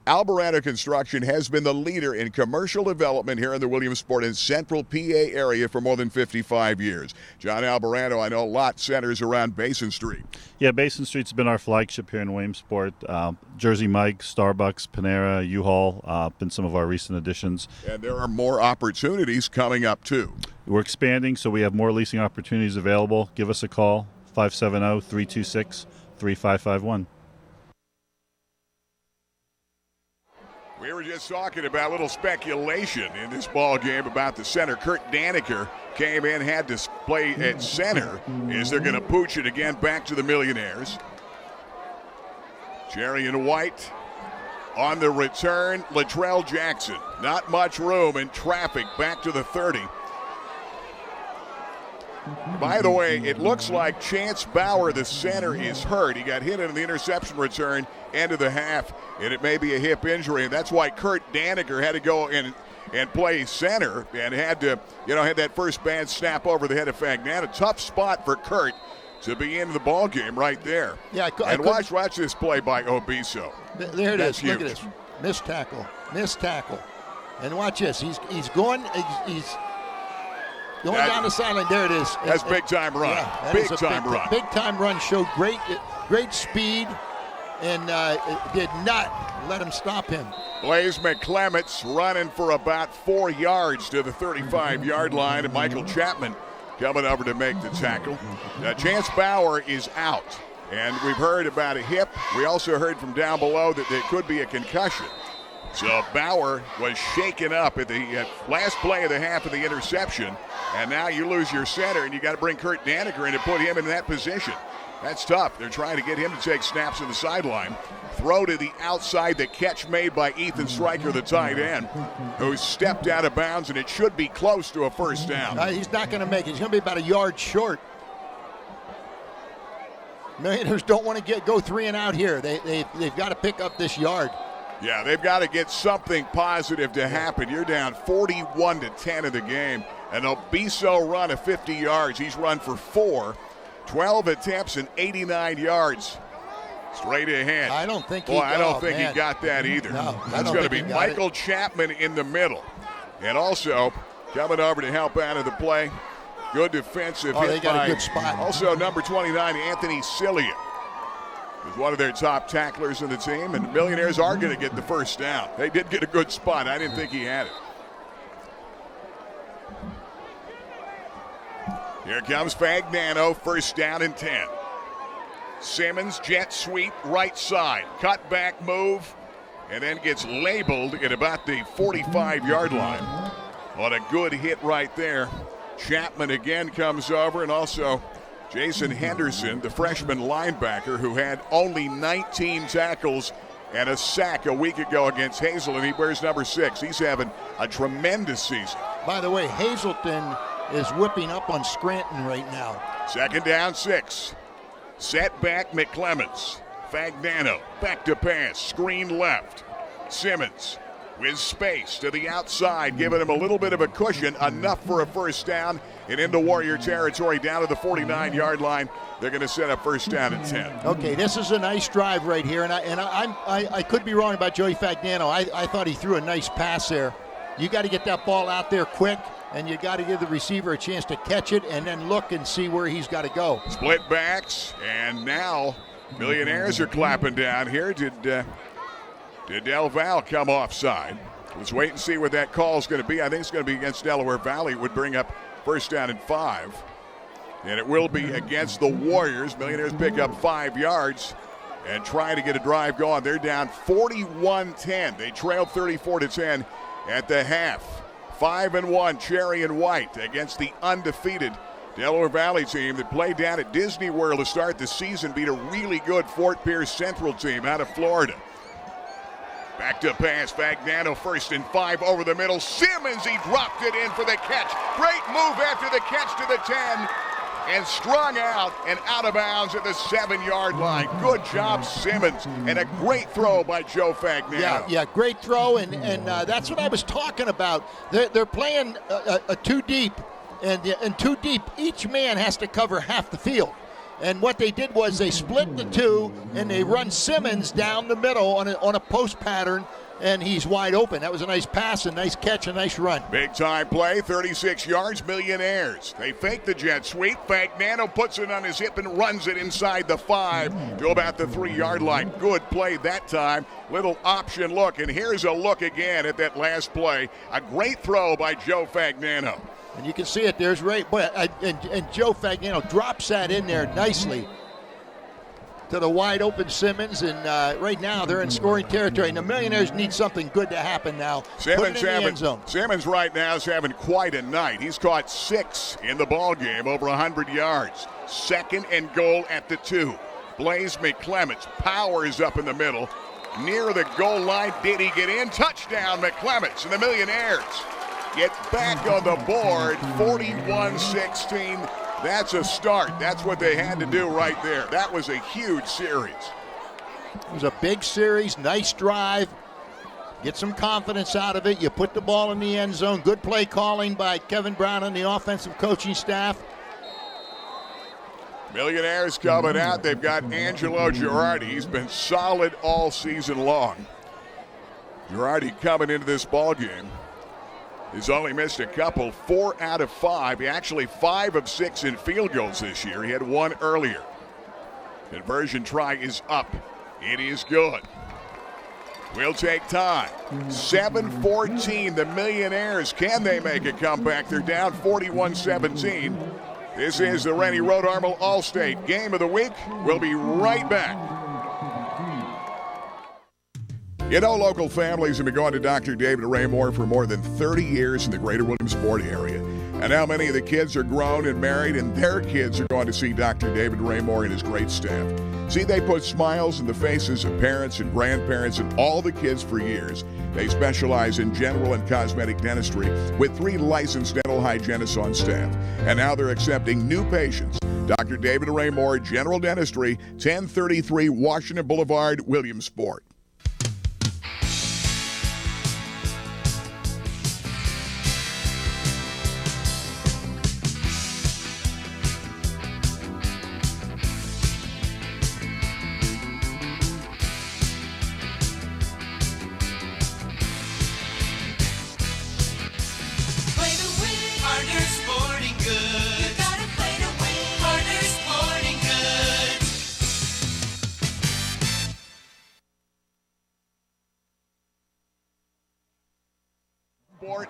Alvarado Construction has been the leader in commercial development here in the Williamsport and Central PA area for more than 55 years. John Alvarado, I know a lot centers around Basin Street. Yeah, Basin Street's been our flagship here in Williamsport. Jersey Mike's, Starbucks, Panera, U-Haul, been some of our recent additions. And there are more opportunities coming up, too. We're expanding, so we have more leasing opportunities available. Give us a call, 570-326-3551. We were just talking about a little speculation in this ball game about the center. Kurt Daniker came in, had to play at center. Is they're going to pooch it again back to the Millionaires. Jerry and White on the return. Latrell Jackson. Not much room in traffic back to the 30. By the way, it looks like Chance Bauer, the center, is hurt. He got hit in the interception return end of the half, and it may be a hip injury, and that's why Kurt Daniker had to go in and play center and had to, had that first bad snap over the head of Fagnano. Tough spot for Kurt to be in the ball game right there. Yeah, watch this play by Obiso. There it That's is. huge. Look at this. Missed tackle. And watch this. He's going down the sideline. There it is. That's big time run. Yeah, big time run. Big time run. Showed great speed, and did not let him stop him. Blaze McClements running for about 4 yards to the 35-yard line, and Michael Chapman coming over to make the tackle. Chance Bauer is out, and we've heard about a hip. We also heard from down below that there could be a concussion. So Bauer was shaken up at the last play of the half of the interception, and now you lose your center, and you got to bring Kurt Daniker in to put him in that position. That's tough. They're trying to get him to take snaps on the sideline. Throw to the outside, the catch made by Ethan Stryker, the tight end, who stepped out of bounds, and it should be close to a first down. He's not going to make it. He's going to be about a yard short. Millionaires don't want to go 3 and out here. They've got to pick up this yard. Yeah, they've got to get something positive to happen. You're down 41-10 in the game. An Obiso run of 50 yards. He's run for 4, 12 attempts and 89 yards. Straight ahead. I don't think he got that either. No, that's going to be Michael Chapman in the middle. And also coming over to help out of the play. Good defensive hit they got a good spot. Also number 29, Anthony Cilia, is one of their top tacklers in the team, and the Millionaires are going to get the first down. They did get a good spot. I didn't think he had it. Here comes Fagnano, first down and 10. Simmons, jet sweep, right side, cut back move, and then gets labeled at about the 45-yard line. On a good hit right there. Chapman again comes over, and also Jason Henderson, the freshman linebacker, who had only 19 tackles and a sack a week ago against Hazel, and he wears number 6. He's having a tremendous season. By the way, Hazelton is whipping up on Scranton right now. Second down, 6. Set back McClements. Fagnano back to pass. Screen left. Simmons with space to the outside, giving him a little bit of a cushion, enough for a first down, and into Warrior territory down to the 49-yard line. They're going to set up first down at 10. Okay, this is a nice drive right here, and I could be wrong about Joey Fagnano. I thought he threw a nice pass there. You got to get that ball out there quick, and you got to give the receiver a chance to catch it and then look and see where he's got to go. Split backs, and now Millionaires are clapping down here. Did Del.Valley come offside? Let's wait and see what that call is going to be. I think it's going to be against Delaware Valley. It would bring up first down and 5. And it will be against the Warriors. Millionaires pick up 5 yards and try to get a drive going. They're down 41-10. They trailed 34-10 at the half. 5-1, Cherry and White against the undefeated Delaware Valley team that played down at Disney World to start the season, beat a really good Fort Pierce Central team out of Florida. Back to pass, Fagnano, 1st and 5 over the middle. Simmons, he dropped it in for the catch. Great move after the catch to the 10. And strung out and out of bounds at the 7-yard line. Good job, Simmons. And a great throw by Joe Fagnano. Yeah, great throw, and that's what I was talking about. They're playing a 2 deep, and 2 deep, each man has to cover half the field. And what they did was they split the 2, and they run Simmons down the middle on a post pattern, and he's wide open. That was a nice pass, a nice catch, a nice run. Big time play, 36 yards, Millionaires. They fake the jet sweep. Fagnano puts it on his hip and runs it inside the 5 to about the 3-yard line. Good play that time. Little option look, and here's a look again at that last play. A great throw by Joe Fagnano. And you can see it. There's Ray, and Joe Fagnano drops that in there nicely to the wide open Simmons, and right now they're in scoring territory. And the Millionaires need something good to happen now. Simmons right now is having quite a night. He's caught 6 in the ball game, over 100 yards. 2nd and goal at the 2. Blaze McClements powers up in the middle. Near the goal line, did he get in? Touchdown, McClements, and the Millionaires get back on the board, 41-16. That's a start. That's what they had to do right there. That was a huge series. It was a big series, nice drive. Get some confidence out of it. You put the ball in the end zone. Good play calling by Kevin Brown and the offensive coaching staff. Millionaires coming out. They've got Angelo Girardi. He's been solid all season long. Girardi coming into this ball game. He's only missed a couple, 4 out of 5. Actually 5 of 6 in field goals this year. He had 1 earlier. Conversion try is up. It is good. We'll take time. 7-14, the Millionaires. Can they make a comeback? They're down 41-17. This is the Renie Road Armour All-State Game of the Week. We'll be right back. You know, local families have been going to Dr. David Raymore for more than 30 years in the greater Williamsport area. And now many of the kids are grown and married, and their kids are going to see Dr. David Raymore and his great staff. See, they put smiles in the faces of parents and grandparents and all the kids for years. They specialize in general and cosmetic dentistry with 3 licensed dental hygienists on staff. And now they're accepting new patients. Dr. David Raymore, General Dentistry, 1033 Washington Boulevard, Williamsport.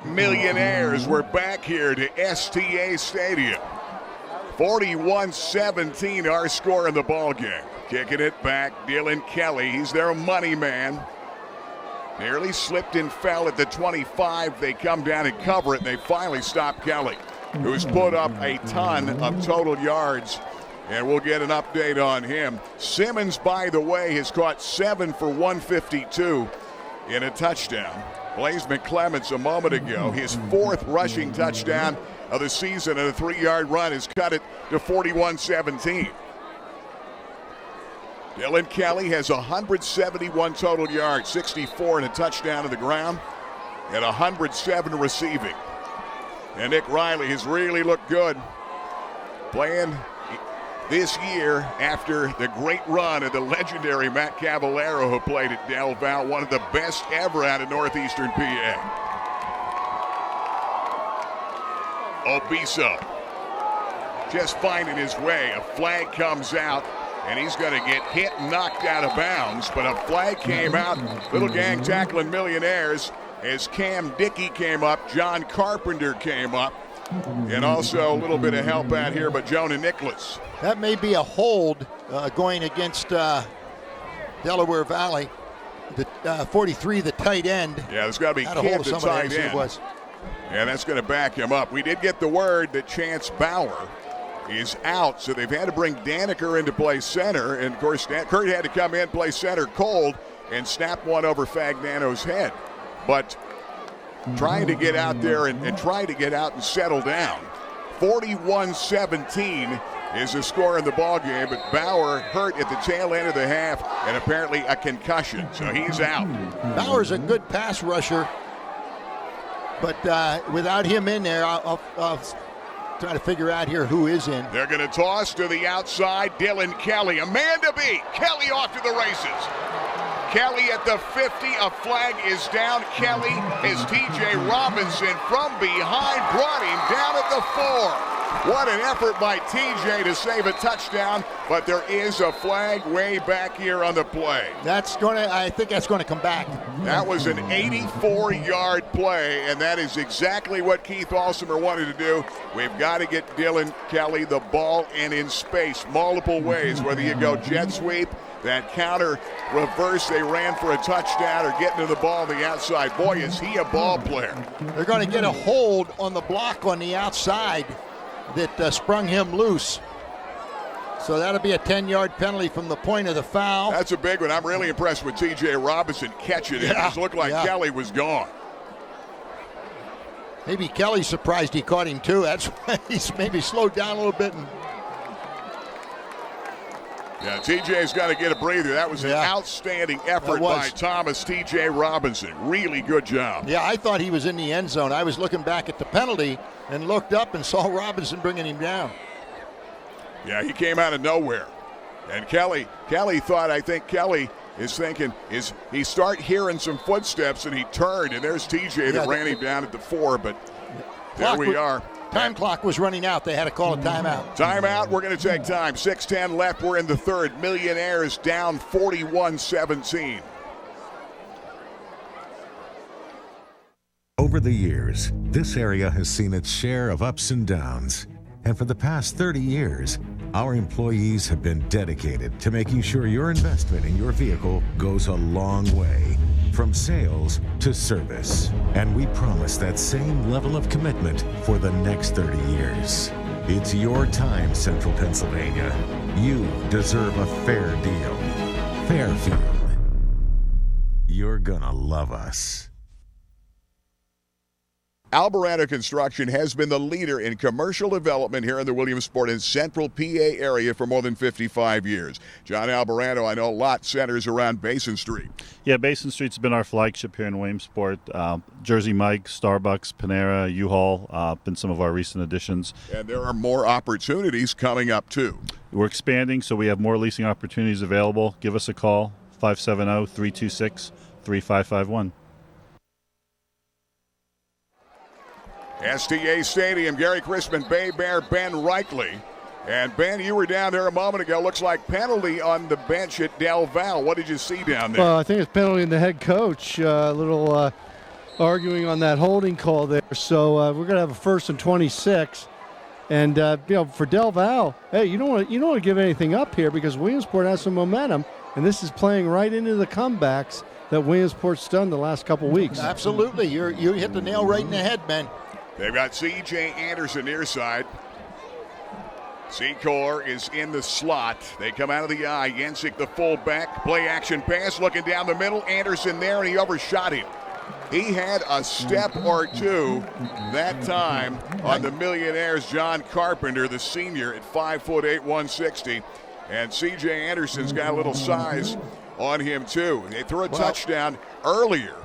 Millionaires, we're back here to STA Stadium. 41-17 our score in the ball game. Kicking it back, Dylan Kelly. He's their money man. Nearly slipped and fell at the 25. They come down and cover it, and they finally stop Kelly, who's put up a ton of total yards. And we'll get an update on him. Simmons, by the way, has caught 7 for 152 in a touchdown. Blaze McClements a moment ago, his 4th rushing touchdown of the season, and a 3-yard run has cut it to 41-17. Dylan Kelly has 171 total yards, 64 and a touchdown to the ground, and 107 receiving. And Nick Riley has really looked good playing this year after the great run of the legendary Matt Cavallero, who played at Del.Valley, one of the best ever out of northeastern PA. Obiso just finding his way. A flag comes out, and he's going to get hit and knocked out of bounds, but a flag came out. Little gang tackling Millionaires as Cam Dickey came up, John Carpenter came up, and also a little bit of help out here by Jonah Nicholas. That may be a hold going against Delaware Valley. The 43, the tight end. Yeah, there's got to be Kid, the tight end. And that's going to back him up. We did get the word that Chance Bauer is out, so they've had to bring Daniker in to play center. And, of course, Kurt had to come in, play center cold, and snap one over Fagnano's head. But trying to get out there and trying to get out and settle down. 41-17 is the score in the ball game, but Bauer hurt at the tail end of the half and apparently a concussion, so he's out. Bauer's a good pass rusher, but without him in there, I'll try to figure out here who is in. They're going to toss to the outside. Dylan Kelly, a man to beat. Kelly off to the races. Kelly at the 50. A flag is down. Kelly is T.J. Robinson from behind, brought him down at the 4. What an effort by TJ to save a touchdown, but there is a flag way back here on the play. I think that's going to come back. That was an 84-yard play, and that is exactly what Keith Alsmer wanted to do. We've got to get Dylan Kelly the ball and in space multiple ways, whether you go jet sweep, that counter reverse, they ran for a touchdown, or getting to the ball on the outside. Boy, is he a ball player. They're going to get a hold on the block on the outside that sprung him loose. So that'll be a 10-yard penalty from the point of the foul. That's a big one. I'm really impressed with T.J. Robinson catching it. It just looked like Kelly was gone. Maybe Kelly's surprised he caught him too. That's why he's maybe slowed down a little bit. Yeah, TJ's got to get a breather. That was an outstanding effort by Thomas T.J. Robinson. Really good job. Yeah, I thought he was in the end zone. I was looking back at the penalty and looked up and saw Robinson bringing him down. Yeah, he came out of nowhere. And Kelly thought, I think Kelly is thinking, he start hearing some footsteps, and he turned, and there's TJ that ran him down at the 4, but there we are. Time clock was running out. They had to call a timeout. Timeout. We're going to take time. 6:10 left. We're in the third. Millionaires down 41-17. Over the years, this area has seen its share of ups and downs. And for the past 30 years, our employees have been dedicated to making sure your investment in your vehicle goes a long way, from sales to service. And we promise that same level of commitment for the next 30 years. It's your time, Central Pennsylvania. You deserve a fair deal. Fairfield. You're gonna love us. Alvarado Construction has been the leader in commercial development here in the Williamsport and Central PA area for more than 55 years. John Alvarado, I know a lot centers around Basin Street. Yeah, Basin Street's been our flagship here in Williamsport. Jersey Mike, Starbucks, Panera, U-Haul, been some of our recent additions. And there are more opportunities coming up, too. We're expanding, so we have more leasing opportunities available. Give us a call, 570-326-3551. STA Stadium, Gary Crispin, Bay Bear, Ben Reichley. And Ben, you were down there a moment ago. Looks like penalty on the bench at Del.Valley. What did you see down there? Well, I think it's penalty in the head coach. A little arguing on that holding call there. So we're going to have a 1st and 26. And for Del.Valley, hey, you don't want to give anything up here because Williamsport has some momentum, and this is playing right into the comebacks that Williamsport's done the last couple weeks. Absolutely, you hit the nail right in the head, Ben. They've got C.J. Anderson near side. Secor is in the slot. They come out of the eye. Yensick, the fullback. Play action pass, looking down the middle. Anderson there, and he overshot him. He had a step or two that time on the Millionaire's John Carpenter, the senior, at 5'8", 160. And C.J. Anderson's got a little size on him, too. They threw a touchdown earlier.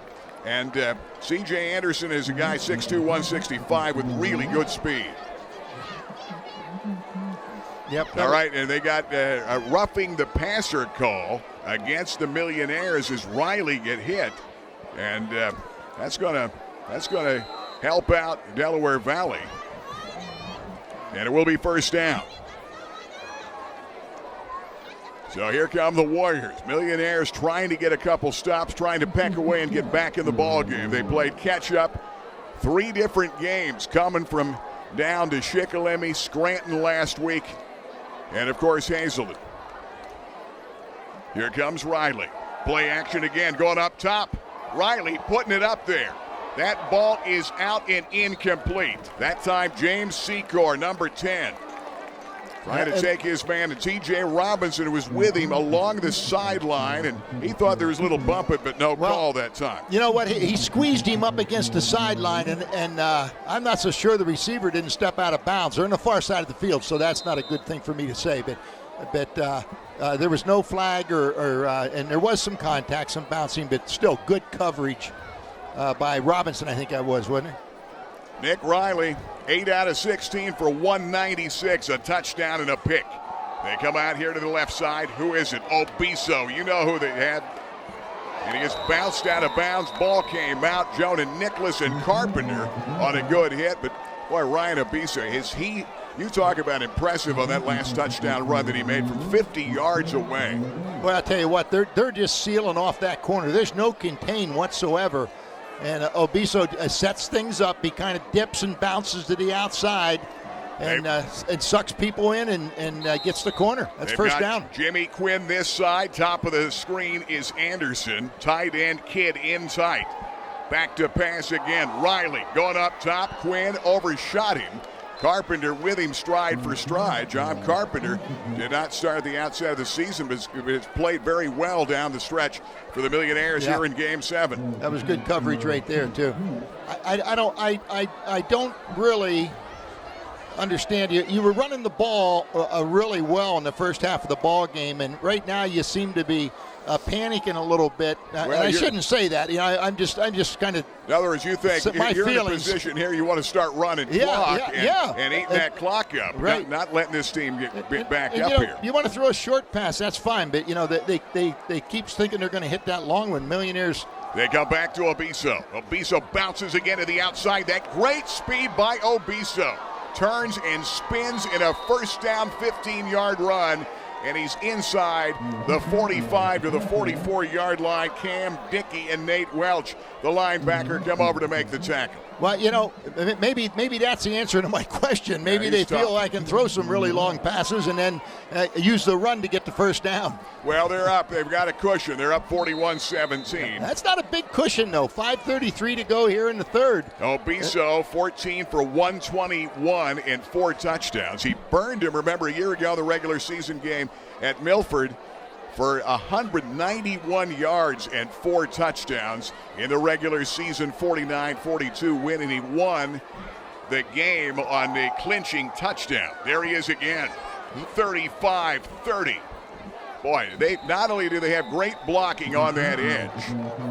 And C.J. Anderson is a guy 6'2", 165 with really good speed. Yep. All right, and they got a roughing the passer call against the Millionaires as Riley get hit. And that's gonna help out Delaware Valley. And it will be first down. So here come the Warriors. Millionaires trying to get a couple stops, trying to peck away and get back in the ball game. They played catch-up 3 different games coming from down to Shikellamy, Scranton last week, and, of course, Hazelden. Here comes Riley. Play action again, going up top. Riley putting it up there. That ball is out and incomplete. That time, James Secor, number 10. Trying to take his man, and T.J. Robinson was with him along the sideline, and he thought there was a little bump but no call that time. You know what? He squeezed him up against the sideline, and I'm not so sure the receiver didn't step out of bounds. They're on the far side of the field, so that's not a good thing for me to say. But there was no flag, and there was some contact, some bouncing, but still good coverage by Robinson, I think that was, wasn't it? Nick Riley, 8 out of 16 for 196, a touchdown and a pick. They come out here to the left side. Who is it? Obiso. You know who they had. And he gets bounced out of bounds. Ball came out. Jonah Nicholas and Carpenter on a good hit. But, boy, Ryan Obisa, you talk about impressive on that last touchdown run that he made from 50 yards away. Well, I'll tell you what, they're just sealing off that corner. There's no contain whatsoever. And Obiso sets things up. He kind of dips and bounces to the outside and sucks people in and gets the corner. That's first down. Jimmy Quinn this side. Top of the screen is Anderson. Tight end Kidd in tight. Back to pass again. Riley going up top. Quinn overshot him. Carpenter with him stride for stride. John Carpenter did not start the outside of the season, but has played very well down the stretch for the Millionaires here in Game 7. That was good coverage right there too. I don't really understand you. You were running the ball really well in the first half of the ball game, and right now you seem to be panicking a little bit. And I shouldn't say that. You know, I'm just kind of. In other words, you think you're in a position here, you want to start running clock and eating that clock up, right? Not letting this team get back up here. You want to throw a short pass, that's fine, but you know they keep thinking they're going to hit that long one. Millionaires. They come back to Obiso. Obiso bounces again to the outside. That great speed by Obiso. Turns and spins in a first down 15-yard run, and he's inside the 45 to the 44-yard line. Cam Dickey and Nate Welch, the linebacker, come over to make the tackle. Well, you know, maybe that's the answer to my question. Maybe they feel I can throw some really long passes and then use the run to get the first down. Well, they're up. They've got a cushion. They're up 41-17. That's not a big cushion, though. 5:33 to go here in the third. Obiso, 14 for 121 and 4 touchdowns. He burned him, remember, a year ago in the regular season game at Milford for 191 yards and 4 touchdowns in the regular season 49-42 win, and he won the game on the clinching touchdown. There he is again, 35-30. Boy, they not only do they have great blocking on that edge,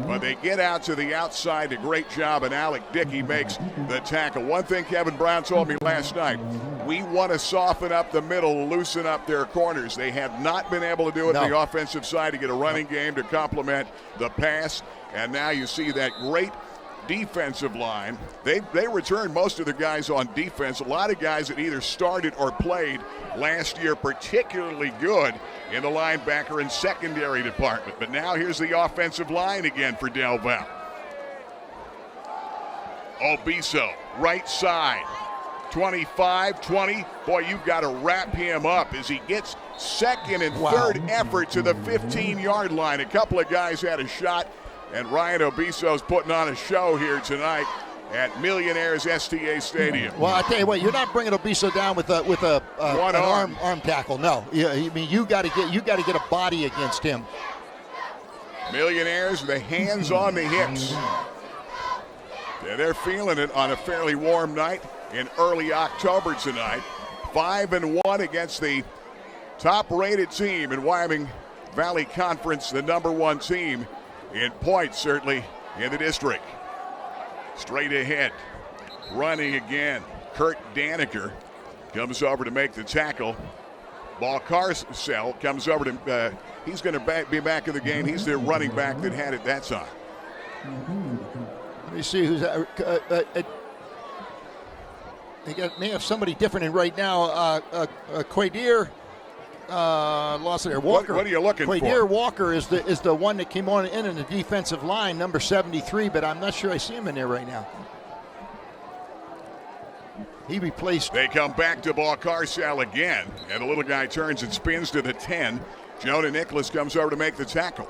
but they get out to the outside. A great job, and Alec Dickey makes the tackle. One thing Kevin Brown told me last night, we want to soften up the middle, loosen up their corners. They have not been able to do it on the offensive side to get a running game to complement the pass, and now you see that great defensive line. They returned most of the guys on defense. A lot of guys that either started or played last year particularly good in the linebacker and secondary department. But now here's the offensive line again for Del Valle. Obiso, right side, 25-20. Boy, you've got to wrap him up as he gets second and third effort to the 15-yard line. A couple of guys had a shot, and Ryan Obiso's putting on a show here tonight at Millionaire's STA Stadium. Well, I tell you what, you're not bringing Obiso down with an arm tackle. No, I mean you got to get a body against him. Millionaires, the hands on the hips. Yeah, they're feeling it on a fairly warm night in early October tonight. 5-1 against the top-rated team in Wyoming Valley Conference, the number 1 team in points, certainly in the district. Straight ahead, running again. Kurt Daniker comes over to make the tackle. Ball Carsell comes over to, he's going to be back in the game. He's the running back that had it that time. Let me see who's they may have somebody different in right now. Quadir lost there. Walker. What are you looking for? Quadir Walker is the one that came on in the defensive line, number 73, but I'm not sure I see him in there right now. He replaced. They come back to Ball Carsell again, and the little guy turns and spins to the 10. Jonah Nicholas comes over to make the tackle.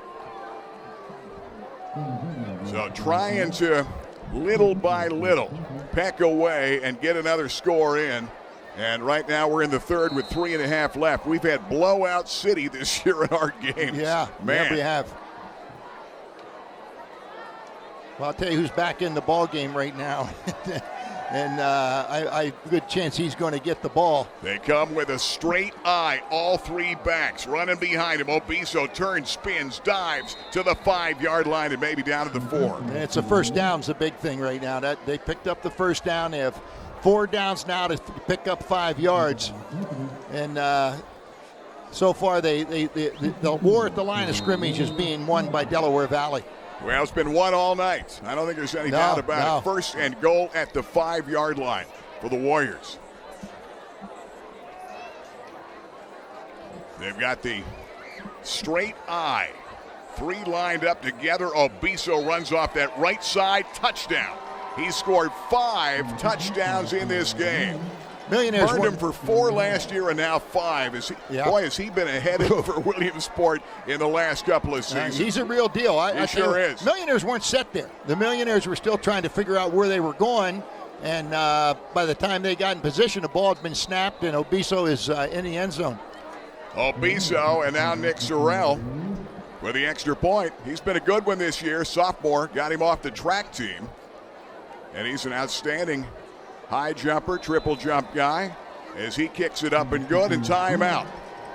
So trying to, little by little, peck away and get another score in. And right now we're in the third with 3.5 left. We've had blowout city this year in our games. Yeah, man, we have. Well, I'll tell you who's back in the ball game right now. And I good chance he's going to get the ball. They come with a straight eye, all 3 backs running behind him. Obiso turns, spins, dives to the 5-yard line and maybe down to the 4. And it's a first down's a big thing right now. That they picked up the first down. They have 4 downs now to pick up 5 yards. And so far the war at the line of scrimmage is being won by Delaware Valley. Well, it's been won all night. I don't think there's any doubt about it. First and goal at the 5-yard line for the Warriors. They've got the straight I. 3 lined up together. Obiso runs off that right side. Touchdown. He scored 5 touchdowns in this game. Millionaires burned him for 4 last year and now 5. Boy, has he been ahead for Williamsport in the last couple of seasons. He's a real deal. He sure is. Millionaires weren't set there. The Millionaires were still trying to figure out where they were going. And by the time they got in position, the ball had been snapped, and Obiso is in the end zone. Obiso and now Nick Sorrell with the extra point. He's been a good one this year. Sophomore, got him off the track team. And he's an outstanding high jumper, triple jump guy as he kicks it up and good, and timeout.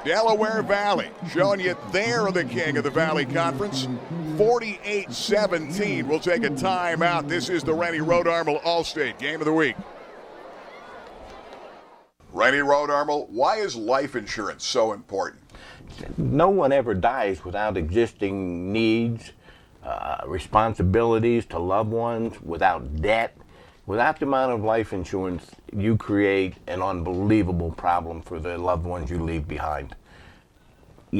Delaware Valley showing you they're the king of the Valley Conference. 48-17. We'll take a timeout. This is the Renie Road Armel All-State Game of the Week. Renie Road Armel, why is life insurance so important? No one ever dies without existing needs, responsibilities to loved ones, without debt. Without the amount of life insurance, you create an unbelievable problem for the loved ones you leave behind.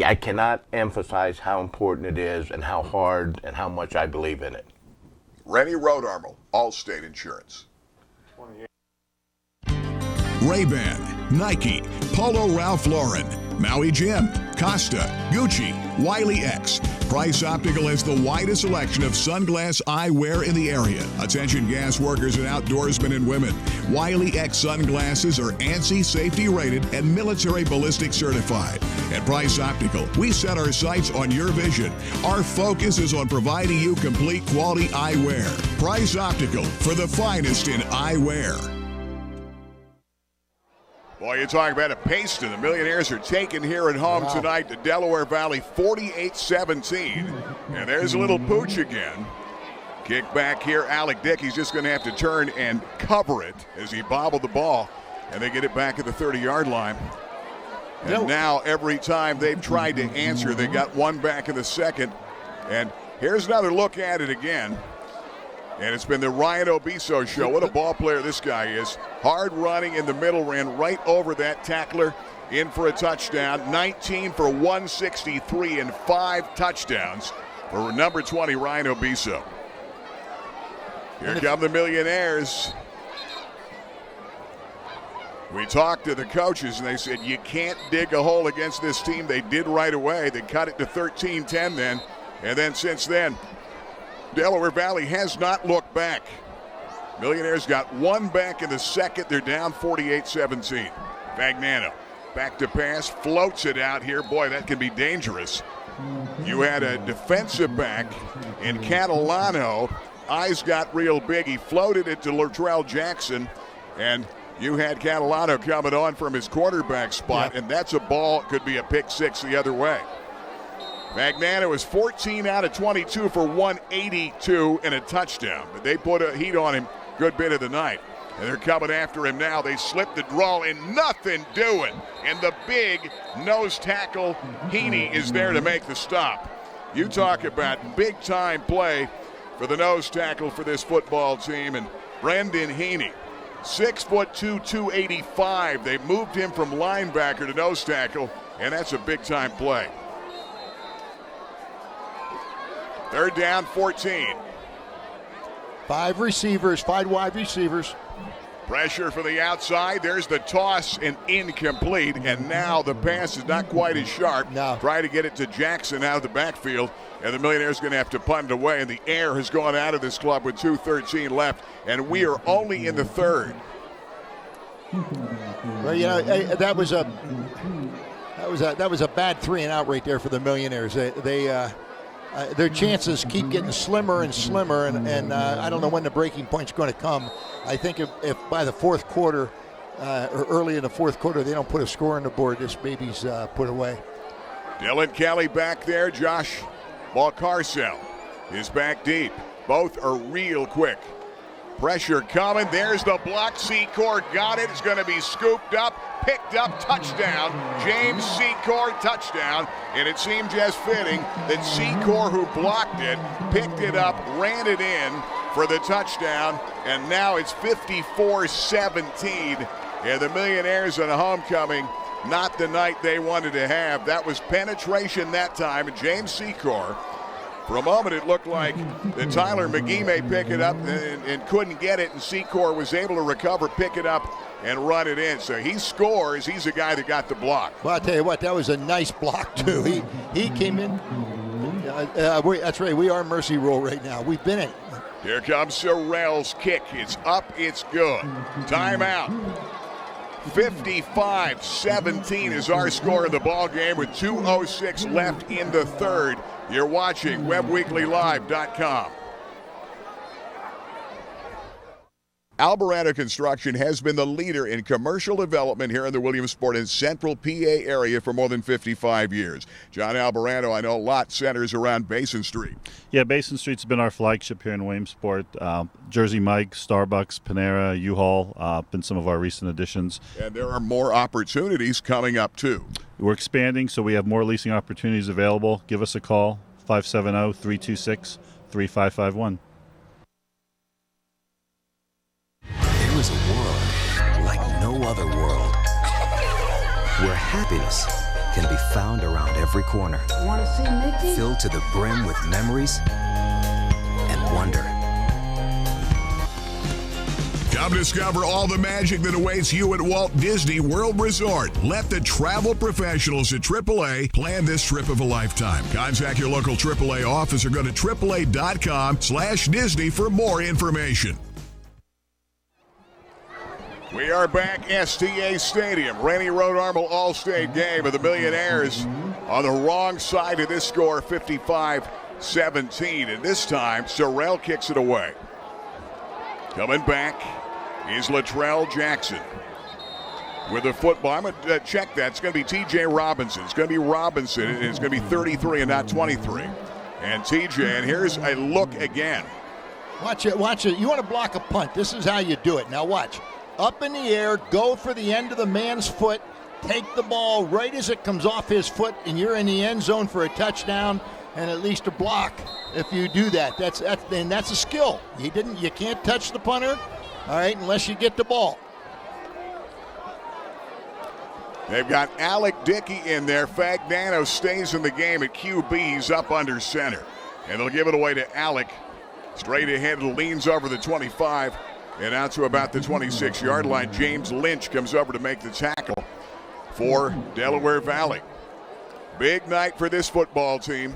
I cannot emphasize how important it is and how hard and how much I believe in it. Renie Road Armel, All-State Insurance. Ray-Ban, Nike, Polo Ralph Lauren, Maui Jim, Costa, Gucci, Wiley X. Price Optical has the widest selection of sunglass eyewear in the area. Attention gas workers and outdoorsmen and women. Wiley X sunglasses are ANSI safety rated and military ballistic certified. At Price Optical, we set our sights on your vision. Our focus is on providing you complete quality eyewear. Price Optical, for the finest in eyewear. Boy, you talk about a pace to the Millionaires are taking here at home tonight to Delaware Valley, 48-17. And there's a little pooch again. Kick back here, Alec Dick. He's just going to have to turn and cover it as he bobbled the ball. And they get it back at the 30-yard line. And now every time they've tried to answer, they got one back in the second. And here's another look at it again. And it's been the Ryan Obiso show. What a ball player this guy is. Hard running in the middle, ran right over that tackler, in for a touchdown. 19 for 163 and 5 touchdowns for number 20, Ryan Obiso. Here come the Millionaires. We talked to the coaches, and they said, you can't dig a hole against this team. They did right away. They cut it to 13-10 then. And then since then, Delaware Valley has not looked back. Millionaires got one back in the second. They're down 48-17. Magnano back to pass, floats it out here. Boy, that can be dangerous. You had a defensive back in Catalano. Eyes got real big. He floated it to Latrell Jackson, and you had Catalano coming on from his quarterback spot, and that's a ball. It could be a pick six the other way. Magnano is 14 out of 22 for 182 and a touchdown. But they put a heat on him good bit of the night. And they're coming after him now. They slip the draw and nothing doing. And the big nose tackle, Heaney, is there to make the stop. You talk about big-time play for the nose tackle for this football team. And Brendan Heaney, 6'2", 285. They moved him from linebacker to nose tackle, and that's a big-time play. Third down, 14. 5 receivers, 5 wide receivers. Pressure for the outside. There's the toss and incomplete. And now the pass is not quite as sharp. No. Try to get it to Jackson out of the backfield. And the Millionaires going to have to punt it away. And the air has gone out of this club with 2:13 left. And we are only in the third. Well, you know, that was a bad 3 and out right there for the Millionaires. Their chances keep getting slimmer and slimmer, and I don't know when the breaking point's going to come. I think if by the fourth quarter or early in the fourth quarter they don't put a score on the board, this baby's put away. Dylan Kelly back there. Josh Balcarcel is back deep. Both are real quick. Pressure coming. There's the block. Secor got it. It's going to be scooped up, picked up, touchdown. James Secor, touchdown. And it seemed just fitting that Secor, who blocked it, picked it up, ran it in for the touchdown. And now it's 54-17. And the Millionaires on a homecoming, not the night they wanted to have. That was penetration that time. And James Secor, for a moment, it looked like that Tyler McGee may pick it up and couldn't get it, and Secor was able to recover, pick it up, and run it in. So he scores. He's the guy that got the block. Well, I'll tell you what, that was a nice block, too. He came in. That's right. We are Mercy Roll right now. We've been in. Here comes Sorrell's kick. It's up. It's good. Timeout. 55-17 is our score in the ball game with 2:06 left in the third. You're watching WebWeeklyLive.com. Alvarado Construction has been the leader in commercial development here in the Williamsport and Central PA area for more than 55 years. John Alvarado, I know a lot centers around Basin Street. Yeah, Basin Street's been our flagship here in Williamsport. Jersey Mike, Starbucks, Panera, U-Haul, been some of our recent additions. And there are more opportunities coming up, too. We're expanding, so we have more leasing opportunities available. Give us a call, 570-326-3551. There is a world like no other world where happiness can be found around every corner. Want to see Mickey? Filled to the brim with memories and wonder. Come discover all the magic that awaits you at Walt Disney World Resort. Let the travel professionals at AAA plan this trip of a lifetime. Contact your local AAA office or go to AAA.com/Disney for more information. We are back STA Stadium, Renie Road Armel All-State game of the Millionaires on the wrong side of this score, 55-17. And this time, Sorrell kicks it away. Coming back is Latrell Jackson with the football. I'm going to check that. It's going to be T.J. Robinson. It's going to be Robinson, and it's going to be 33 and not 23. And T.J., and here's a look again. Watch it. You want to block a punt. This is how you do it. Now watch. Up in the air, go for the end of the man's foot, take the ball right as it comes off his foot, and you're in the end zone for a touchdown and at least a block if you do that. That's a skill. You can't touch the punter, all right, unless you get the ball. They've got Alec Dickey in there. Fagnano stays in the game at QB. He's up under center. And they'll give it away to Alec. Straight ahead, leans over the 25. And out to about the 26-yard line. James Lynch comes over to make the tackle for Delaware Valley. Big night for this football team.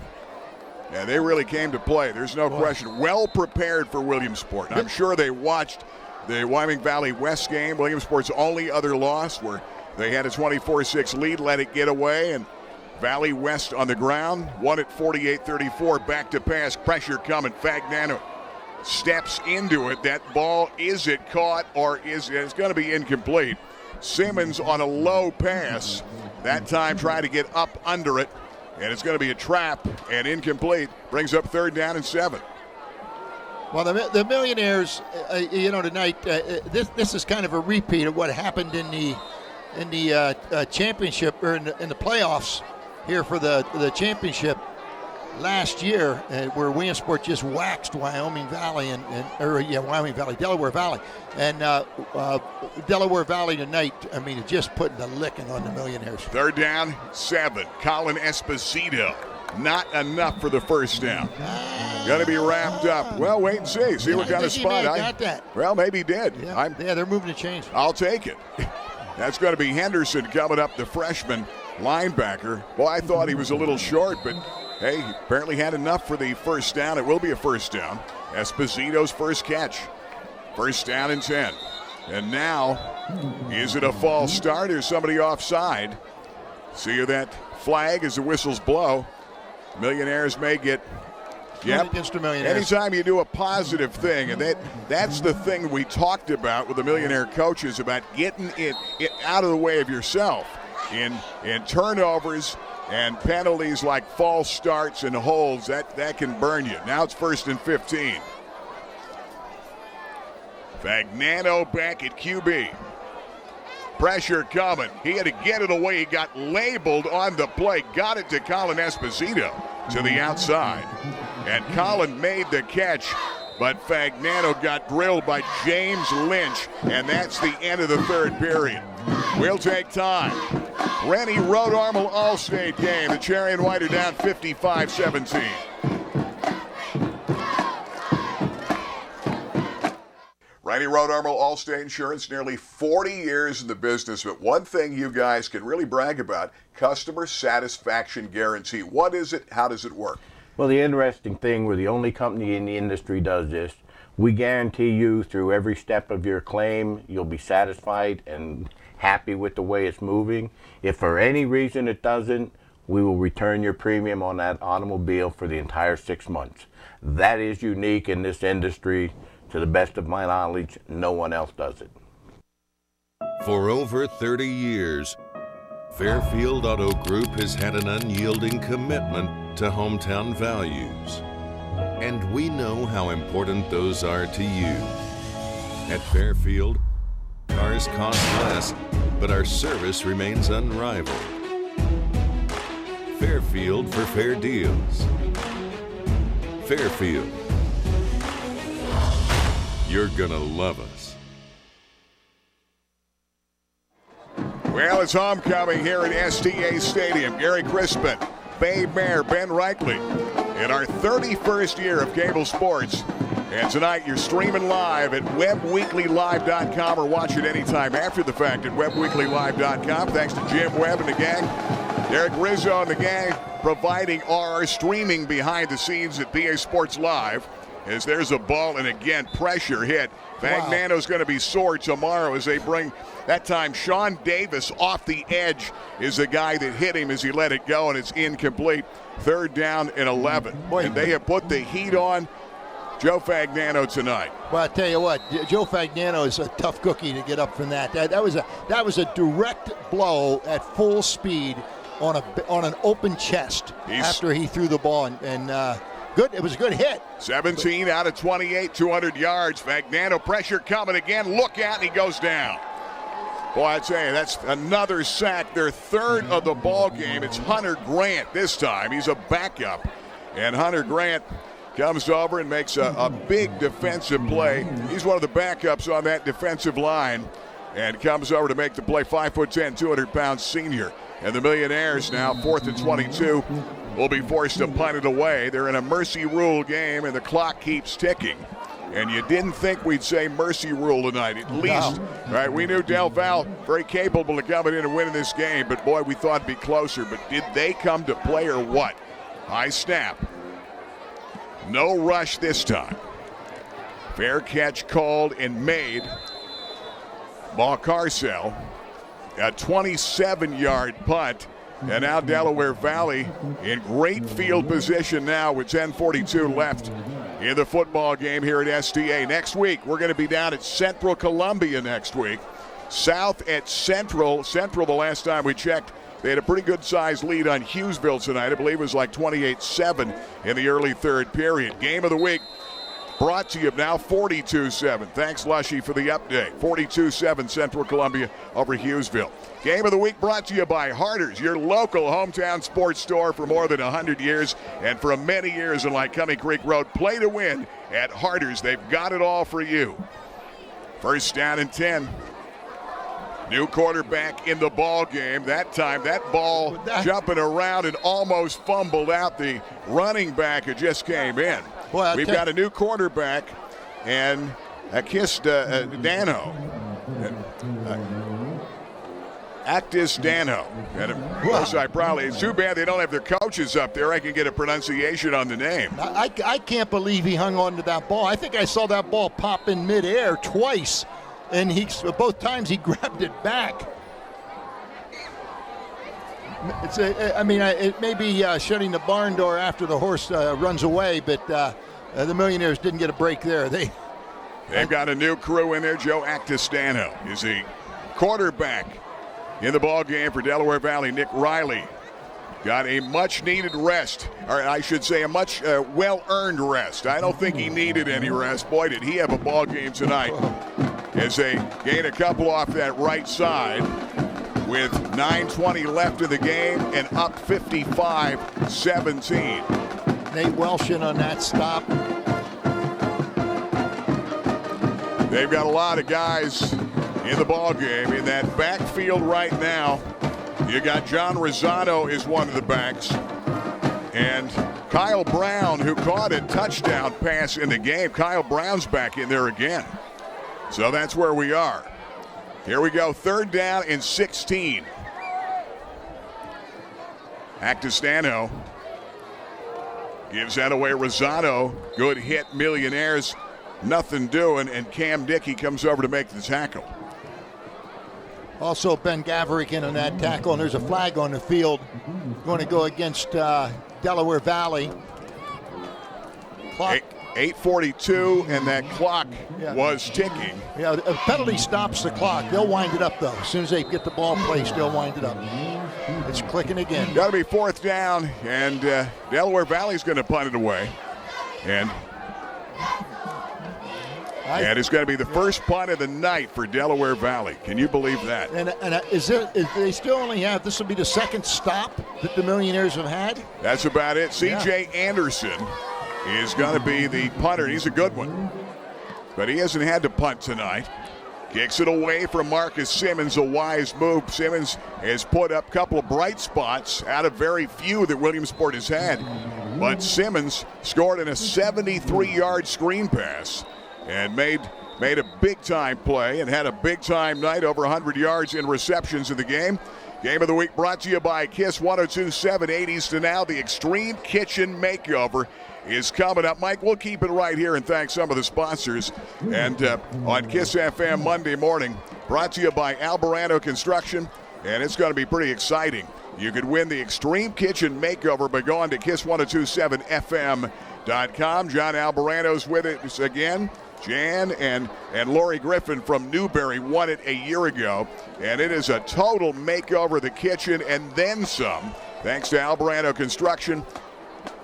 And they really came to play. There's no question. Well prepared for Williamsport. I'm sure they watched the Wyoming Valley West game, Williamsport's only other loss, where they had a 24-6 lead, let it get away, and Valley West on the ground won it 48-34. Back to pass, pressure coming. Fagnano steps into it. That ball, is it caught or is it? It's going to be incomplete. Simmons on a low pass. That time trying to get up under it. And it's going to be a trap and incomplete. Brings up 3rd down and 7. Well, the Millionaires, tonight, this is kind of a repeat of what happened in the championship, or in the playoffs here for the championship last year, where Williamsport just waxed Wyoming Valley Delaware Valley, and Delaware Valley tonight. I mean, just putting the licking on the Millionaires. 3rd down, 7. Colin Esposito, not enough for the first down. Going to be wrapped up. Well, wait and see. See what kind of spot. Got that. Well, maybe he did. Yeah, they're moving the chains. I'll take it. That's going to be Henderson coming up, the freshman linebacker. Well, I thought he was a little short, but hey, he apparently had enough for the first down. It will be a first down. Esposito's first catch. 1st down and 10. And now, is it a false start or somebody offside? See that flag as the whistles blow. Millionaires may get. Yep. Against the Millionaires. Anytime you do a positive thing, and that's the thing we talked about with the Millionaire coaches, about getting it out of the way of yourself in turnovers and penalties like false starts and holds. That can burn you. Now it's 1st and 15. Fagnano back at QB. Pressure coming. He had to get it away. He got labeled on the play. Got it to Colin Esposito to the outside. And Colin made the catch, but Fagnano got drilled by James Lynch, and that's the end of the third period. We'll take time. Renie Road Armel All-State game. The Cherry and White are down 55-17. Renie Road Armel All-State Insurance, nearly 40 years in the business, but one thing you guys can really brag about, customer satisfaction guarantee. What is it? How does it work? Well, the interesting thing, we're the only company in the industry does this. We guarantee you through every step of your claim, you'll be satisfied and happy with the way it's moving. If for any reason it doesn't, we will return your premium on that automobile for the entire 6 months. That is unique in this industry. To the best of my knowledge, no one else does it. For over 30 years, Fairfield Auto Group has had an unyielding commitment to hometown values. And we know how important those are to you. At Fairfield, cars cost less, but our service remains unrivaled. Fairfield for fair deals. Fairfield. You're gonna love us. Well, it's homecoming here at STA Stadium. Gary Crispin, Babe Mayer, Ben Reichley in our 31st year of cable sports. And tonight you're streaming live at WebWeeklyLive.com or watch it anytime after the fact at WebWeeklyLive.com. Thanks to Jim Webb and the gang. Derek Rizzo and the gang providing our streaming behind the scenes at PA Sports Live. As there's a ball, and again, pressure hit. Fagnano's going to be sore tomorrow as they bring, that time, Sean Davis off the edge is the guy that hit him as he let it go, and it's incomplete. 3rd down and 11. And they have put the heat on Joe Fagnano tonight. Well, I tell you what, Joe Fagnano is a tough cookie to get up from that. That was a direct blow at full speed on an open chest after he threw the ball, and good. It was a good hit. 17 out of 28, 200 yards. Fagnano, pressure coming again. Look out, and he goes down. Boy, I tell you, that's another sack. Their 3rd of the ball game. It's Hunter Grant this time. He's a backup. And Hunter Grant comes over and makes a big defensive play. He's one of the backups on that defensive line and comes over to make the play. 5'10", 200-pound senior. And the Millionaires now, 4th and 22. Will be forced to punt it away. They're in a mercy rule game, and the clock keeps ticking. And you didn't think we'd say mercy rule tonight, at least. Right? We knew Del.Valley very capable of coming in and winning this game, but boy, we thought it'd be closer. But did they come to play or what? High snap. No rush this time. Fair catch called and made. Ball Carcel. A 27-yard punt. And now Delaware Valley in great field position now with 10:42 left in the football game here at STA. Next week, we're going to be down at Central Columbia next week. South at Central. Central, the last time we checked, they had a pretty good-sized lead on Hughesville tonight. I believe it was like 28-7 in the early 3rd period. Game of the week brought to you now 42-7. Thanks, Lushy, for the update. 42-7 Central Columbia over Hughesville. Game of the week brought to you by Harder's, your local hometown sports store for more than 100 years. And for many years in Lycoming Creek Road, play to win at Harder's. They've got it all for you. 1st down and 10. New quarterback in the ball game. That time, that ball jumping around and almost fumbled out the running back who just came in. Boy, we've got a new quarterback, and Dano. Actis Dano. And of course, it's too bad they don't have their coaches up there. I can get a pronunciation on the name. I can't believe he hung on to that ball. I think I saw that ball pop in midair twice, and both times he grabbed it back. It may be shutting the barn door after the horse runs away, but the Millionaires didn't get a break there. They've got a new crew in there. Joe Actistano is the quarterback in the ball game for Delaware Valley. Nick Riley got a much-needed rest, or I should say a much well-earned rest. I don't think he needed any rest. Boy, did he have a ball game tonight as they gain a couple off that right side with 9:20 left in the game and up 55-17. Nate Welsh in on that stop. They've got a lot of guys in the ball game in that backfield right now. You got John Rosado is one of the backs, and Kyle Brown, who caught a touchdown pass in the game. Kyle Brown's back in there again. So that's where we are. Here we go, 3rd down and 16. Actistano gives that away. Rosado, good hit. Millionaires, nothing doing, and Cam Dickey comes over to make the tackle. Also, Ben Gaverick in on that tackle, and there's a flag on the field going to go against Delaware Valley. Clock. 8:42, and that clock was ticking. Yeah, a penalty stops the clock. They'll wind it up, though. As soon as they get the ball placed, they'll wind it up. It's clicking again. Got to be 4th down, and Delaware Valley's going to punt it away. And it's going to be the first punt of the night for Delaware Valley. Can you believe that? And is they still only have, this will be the 2nd stop that the Millionaires have had? That's about it. C.J. Anderson is going to be the punter. He's a good one, but he hasn't had to punt tonight. Kicks it away from Marcus Simmons, a wise move. Simmons has put up a couple of bright spots out of very few that Williamsport has had, but Simmons scored in a 73-yard screen pass and made a big-time play and had a big-time night, over 100 yards in receptions in the game. Game of the week brought to you by KISS 102.7, 80s to now. The Extreme Kitchen Makeover is coming up. Mike, we'll keep it right here and thank some of the sponsors. And on KISS FM Monday morning, brought to you by Albarano Construction, and it's going to be pretty exciting. You could win the Extreme Kitchen Makeover by going to KISS1027FM.com. John Albarano's with us again. Jan and Lori Griffin from Newberry won it a year ago, and it is a total makeover of the kitchen and then some, thanks to Albarano Construction.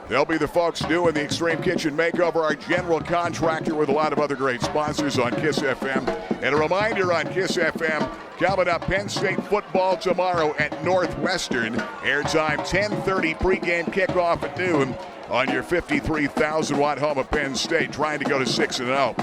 They'll be the folks doing the Extreme Kitchen Makeover, our general contractor with a lot of other great sponsors on KISS FM. And a reminder on KISS FM, coming up, Penn State football tomorrow at Northwestern. Airtime 10:30, pregame kickoff at noon on your 53,000-watt home of Penn State, trying to go to 6-0.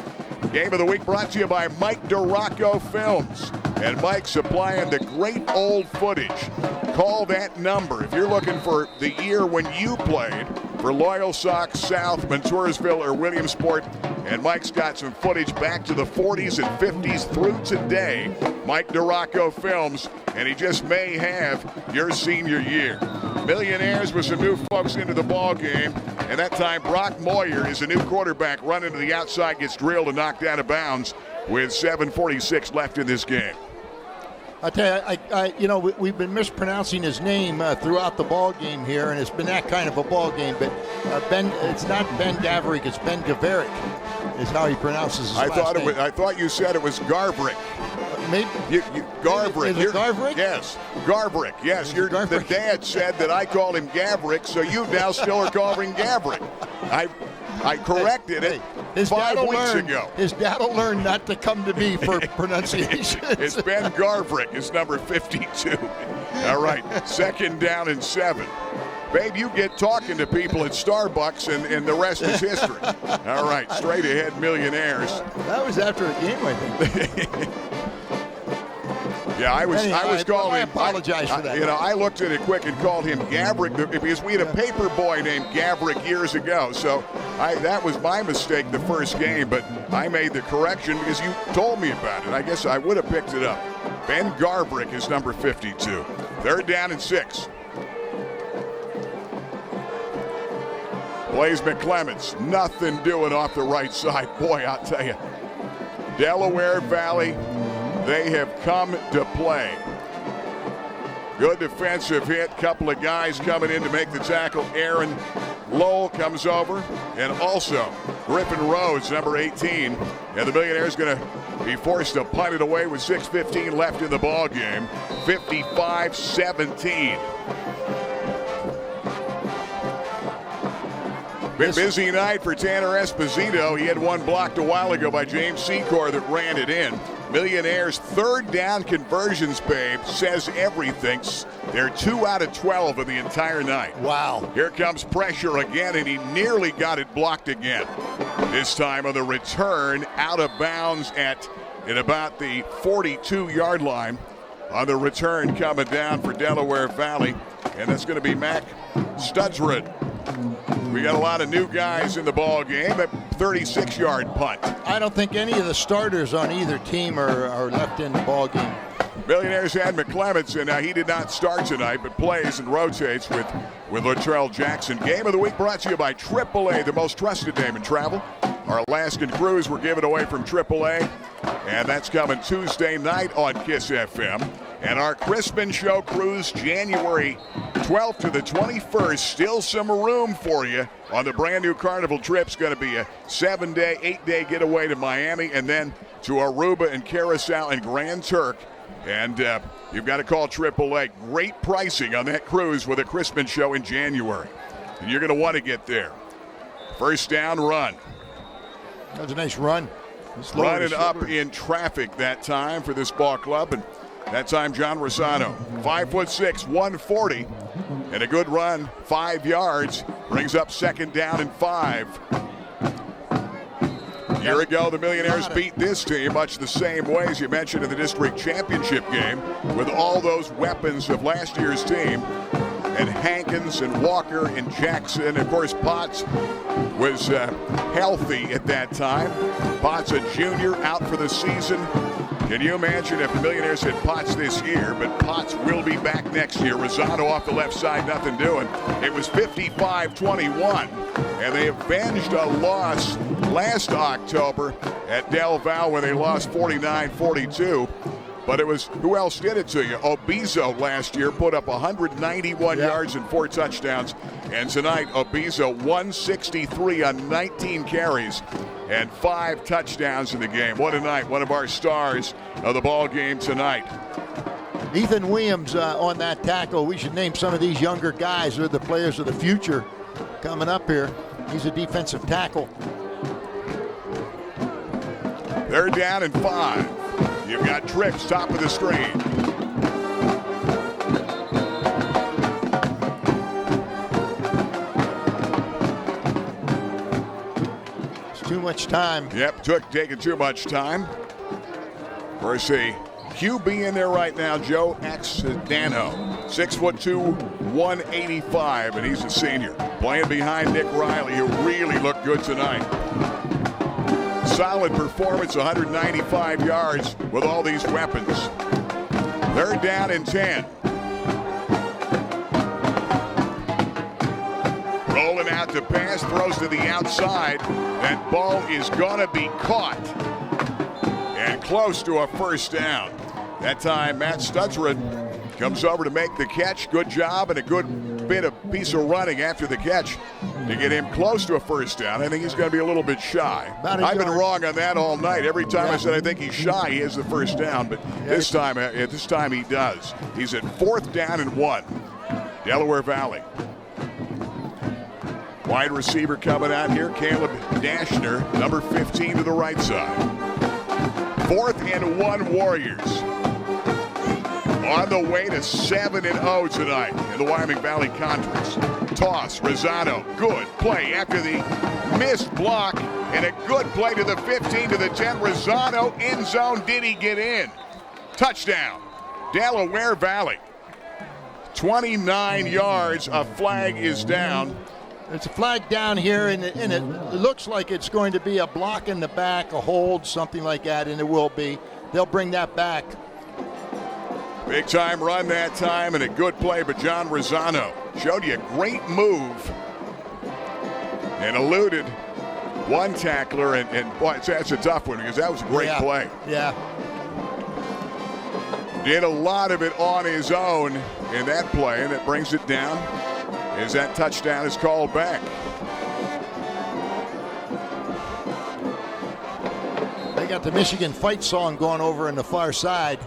Game of the week brought to you by Mike DeRocco Films. And Mike supplying the great old footage. Call that number if you're looking for the year when you played for Loyal Sox, South, Montoursville, or Williamsport. And Mike's got some footage back to the 40s and 50s through today. Mike DeRocco Films, and he just may have your senior year. Millionaires with some new folks into the ball game, and that time Brock Moyer is a new quarterback, running to the outside, gets drilled and knocked out of bounds with 7:46 left in this game. I tell you, we've been mispronouncing his name throughout the ball game here, and it's been that kind of a ball game. But it's not Ben Gaverick, it's Ben Gaverick, is how he pronounces his last name. I thought you said it was Garverick. Maybe Garverick. Is it Garverick? Yes, Garverick. Yes, the dad said that I called him Gaverick, so you now still are calling him Gaverick. I corrected it 5 weeks ago. His dad will learn not to come to me for pronunciation. It's Ben Garverick. It's number 52. All right, 2nd down and 7. Babe, you get talking to people at Starbucks, and the rest is history. All right, straight ahead Millionaires. That was after a game, I think. Yeah, I was calling him. I apologize for that. I looked at it quick and called him Gaverick because we had a paper boy named Gaverick years ago. So that was my mistake the first game, but I made the correction because you told me about it. I guess I would have picked it up. Ben Garverick is number 52. 3rd down and 6. Blaze McClements, nothing doing off the right side. Boy, I'll tell you. Delaware Valley, they have come to play. Good defensive hit. Couple of guys coming in to make the tackle. Aaron Lowell comes over. And also Griffin Rhodes, number 18. And the Millionaire's going to be forced to punt it away with 6:15 left in the ball game. 55-17. Busy night for Tanner Esposito. He had one blocked a while ago by James Secor that ran it in. Millionaire's third down conversions, babe, says everything. They're 2 out of 12 of the entire night. Wow. Here comes pressure again, and he nearly got it blocked again. This time on the return, out of bounds at about the 42-yard line. On the return coming down for Delaware Valley, and that's going to be Mac Studsrud. We got a lot of new guys in the ball game. A 36-yard punt. I don't think any of the starters on either team are left in the ball game. Millionaires had McClements, and he did not start tonight, but plays and rotates with Latrell Jackson. Game of the week brought to you by AAA, the most trusted name in travel. Our Alaskan cruise were given away from AAA, and that's coming Tuesday night on KISS FM. And our Crispin Show cruise, January 12th to the 21st, still some room for you on the brand new Carnival trip. It's going to be a 7-day, 8-day getaway to Miami, and then to Aruba and Curacao and Grand Turk. And you've got to call AAA. Great pricing on that cruise with a Crispin Show in January. And you're going to want to get there. First down run. That was a nice run. Running up in traffic that time for this ball club. And that time, John Rosano, 5'6", 140, and a good run, 5 yards, brings up second down and 5. A year ago, the Millionaires beat this team much the same way as you mentioned in the district championship game, with all those weapons of last year's team, and Hankins and Walker and Jackson. Of course, Potts was healthy at that time. Potts, a junior, out for the season. Can you imagine if the Millionaires had Potts this year, but Potts will be back next year. Rosado off the left side, nothing doing. It was 55-21, and they avenged a loss last October at Del.Valley when they lost 49-42. But it was, who else did it to you? Obizo last year put up 191 yards and 4 touchdowns. And tonight, Obizo 163 on 19 carries and 5 touchdowns in the game. What a night. One of our stars of the ball game tonight. Ethan Williams on that tackle. We should name some of these younger guys. They're the players of the future coming up here. He's a defensive tackle. They're down and 5. You've got trips, top of the screen. It's too much time. Yep, taking too much time. There's a QB in there right now, Joe Axedano. 6'2", 185, and he's a senior. Playing behind Nick Riley, who really looked good tonight. Solid performance, 195 yards with all these weapons. They're down and 10. Rolling out to pass, throws to the outside. That ball is going to be caught and close to a first down. That time, Matt Studsrud comes over to make the catch. Good job and a good piece of running after the catch to get him close to a first down. I think he's going to be a little bit shy. I've been wrong on that all night. Every time I said I think he's shy, he has the first down. But this time he does. He's at 4th down and 1. Delaware Valley. Wide receiver coming out here, Caleb Dashner, number 15 to the right side. 4th and 1 Warriors. On the way to 7-0 tonight in the Wyoming Valley Conference. Toss, Rosado, good play after the missed block, and a good play to the 15 to the 10. Rosado, end zone, did he get in? Touchdown, Delaware Valley. 29 yards, a flag is down. There's a flag down here, and it looks like it's going to be a block in the back, a hold, something like that, and it will be. They'll bring that back. Big time run that time, and a good play, but John Rosano showed you a great move and eluded one tackler, and boy, that's a tough one because that was a great play. Yeah. Did a lot of it on his own in that play, and it brings it down as that touchdown is called back. They got the Michigan fight song going over on the far side.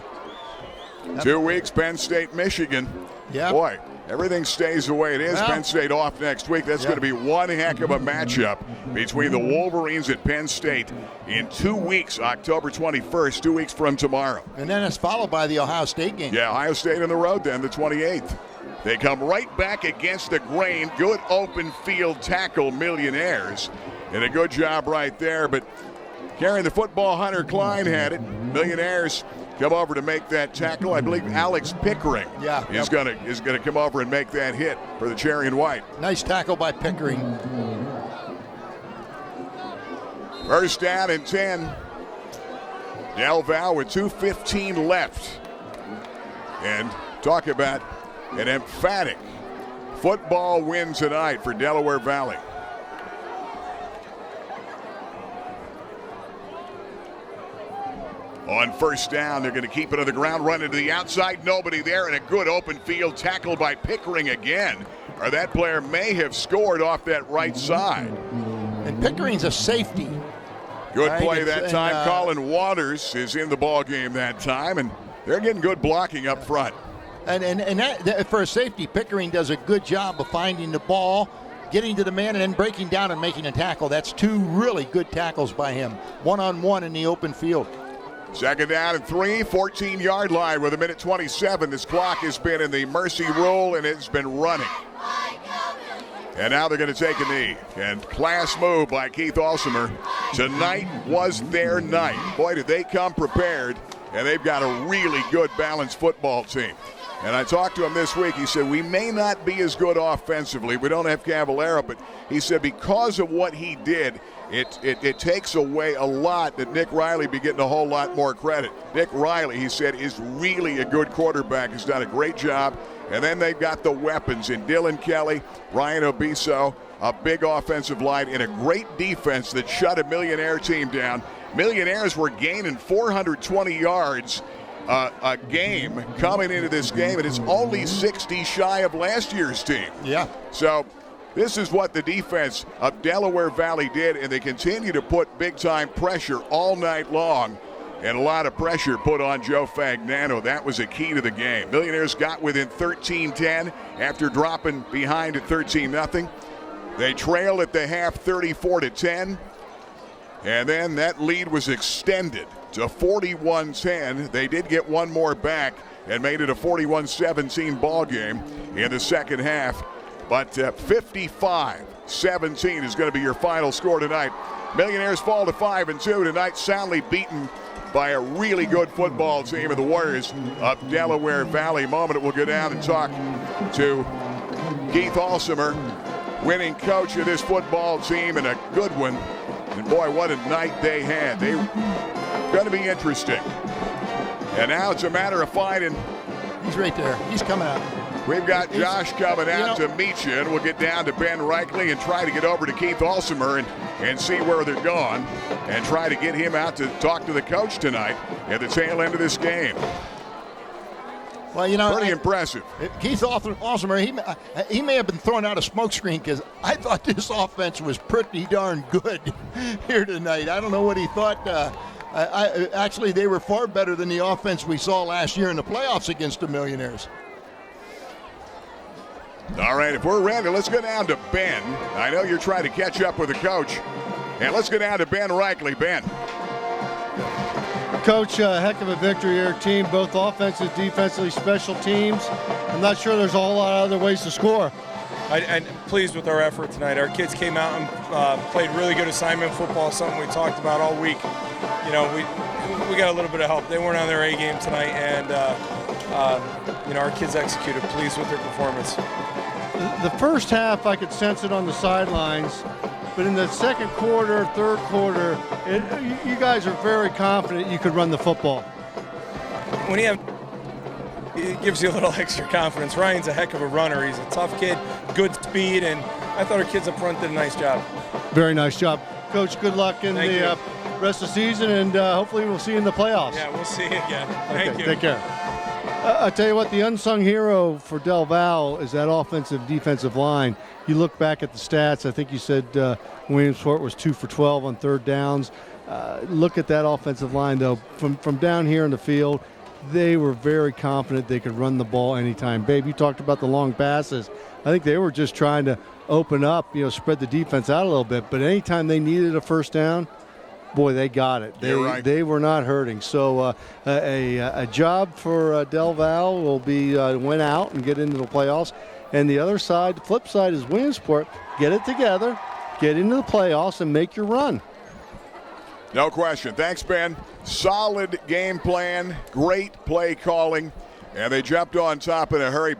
2 weeks, Penn State, Michigan. Yeah. Boy, everything stays the way it is. Well, Penn State off next week. That's going to be one heck of a matchup between the Wolverines at Penn State in 2 weeks, October 21st, 2 weeks from tomorrow. And then it's followed by the Ohio State game. Yeah, Ohio State on the road then, the 28th. They come right back against the grain. Good open field tackle, Millionaires. And a good job right there. But carrying the football, Hunter Klein had it. Millionaires come over to make that tackle. I believe Alex Pickering is gonna come over and make that hit for the Cherry and White. Nice tackle by Pickering. First down and 10. Del.Valley with 2:15 left. And talk about an emphatic football win tonight for Delaware Valley. On first down, they're going to keep it on the ground, run into the outside. Nobody there, and a good open field tackle by Pickering again. Or that player may have scored off that right side. And Pickering's a safety. Good play that time. Colin Waters is in the ball game that time, and they're getting good blocking up front. And that, for a safety, Pickering does a good job of finding the ball, getting to the man, and then breaking down and making a tackle. That's two really good tackles by him, one-on-one in the open field. Second down and 3, 14-yard line with 1:27. This clock has been in the mercy rule, and it's been running. And now they're going to take a knee. And class move by Keith Alsimer. Tonight was their night. Boy, did they come prepared, and they've got a really good balanced football team. And I talked to him this week. He said, we may not be as good offensively. We don't have Cavallero, but he said because of what he did, it takes away a lot that Nick Riley be getting a whole lot more credit. Nick Riley, he said, is really a good quarterback. He's done a great job. And then they've got the weapons in Dylan Kelly, Ryan Obiso, a big offensive line, and a great defense that shut a Millionaire team down. Millionaires were gaining 420 yards a game coming into this game, and it's only 60 shy of last year's team. Yeah. So this is what the defense of Delaware Valley did, and they continue to put big-time pressure all night long, and a lot of pressure put on Joe Fagnano. That was a key to the game. Millionaires got within 13-10 after dropping behind at 13-0. They trailed at the half 34-10, and then that lead was extended to 41-10. They did get one more back and made it a 41-17 ball game in the second half. But 55-17 is going to be your final score tonight. Millionaires fall to 5-2 tonight, soundly beaten by a really good football team of the Warriors of Delaware Valley. Moment we'll go down and talk to Keith Alsimer, winning coach of this football team, and a good one. And boy, what a night they had. They going to be interesting. And now it's a matter of finding. He's right there. He's coming out. We've got Josh coming out to meet you, and we'll get down to Ben Reichley and try to get over to Keith Alsimer and see where they're going and try to get him out to talk to the coach tonight at the tail end of this game. Well, you know, pretty impressive. Keith Alsimer, he may have been thrown out of smokescreen because I thought this offense was pretty darn good here tonight. I don't know what he thought. Actually, they were far better than the offense we saw last year in the playoffs against the Millionaires. All right, if we're ready, let's go down to Ben. I know you're trying to catch up with the coach. And let's go down to Ben Reichley. Ben. Coach, heck of a victory here. Team, both offensive, defensively, special teams. I'm not sure there's a whole lot of other ways to score. I'm pleased with our effort tonight. Our kids came out and played really good assignment football, something we talked about all week. You know, we got a little bit of help. They weren't on their A game tonight, and you know, our kids executed. Pleased with their performance. The first half, I could sense it on the sidelines, but in the second quarter, third quarter, you guys are very confident you could run the football. When you have, it gives you a little extra confidence. Ryan's a heck of a runner. He's a tough kid, good speed, and I thought our kids up front did a nice job. Very nice job. Coach, good luck in the rest of the season, and hopefully we'll see you in the playoffs. Yeah, we'll see you again. Thank you. Take care. I tell you what, the unsung hero for Del.Valley is that offensive defensive line. You look back at the stats, I think you said Williamsport was 2 for 12 on third downs. Look at that offensive line, though, from down here in the field. they were very confident they could run the ball anytime. Babe, you talked about the long passes. I think they were just trying to open up, spread the defense out a little bit. But anytime they needed a first down, boy, they got it. They were not hurting. So a job for Del.Valley will be win out and get into the playoffs. And the other side, the flip side, is Williamsport. Get it together, get into the playoffs, and make your run. No question. Thanks, Ben. Solid game plan, great play calling, and they jumped on top in a hurry.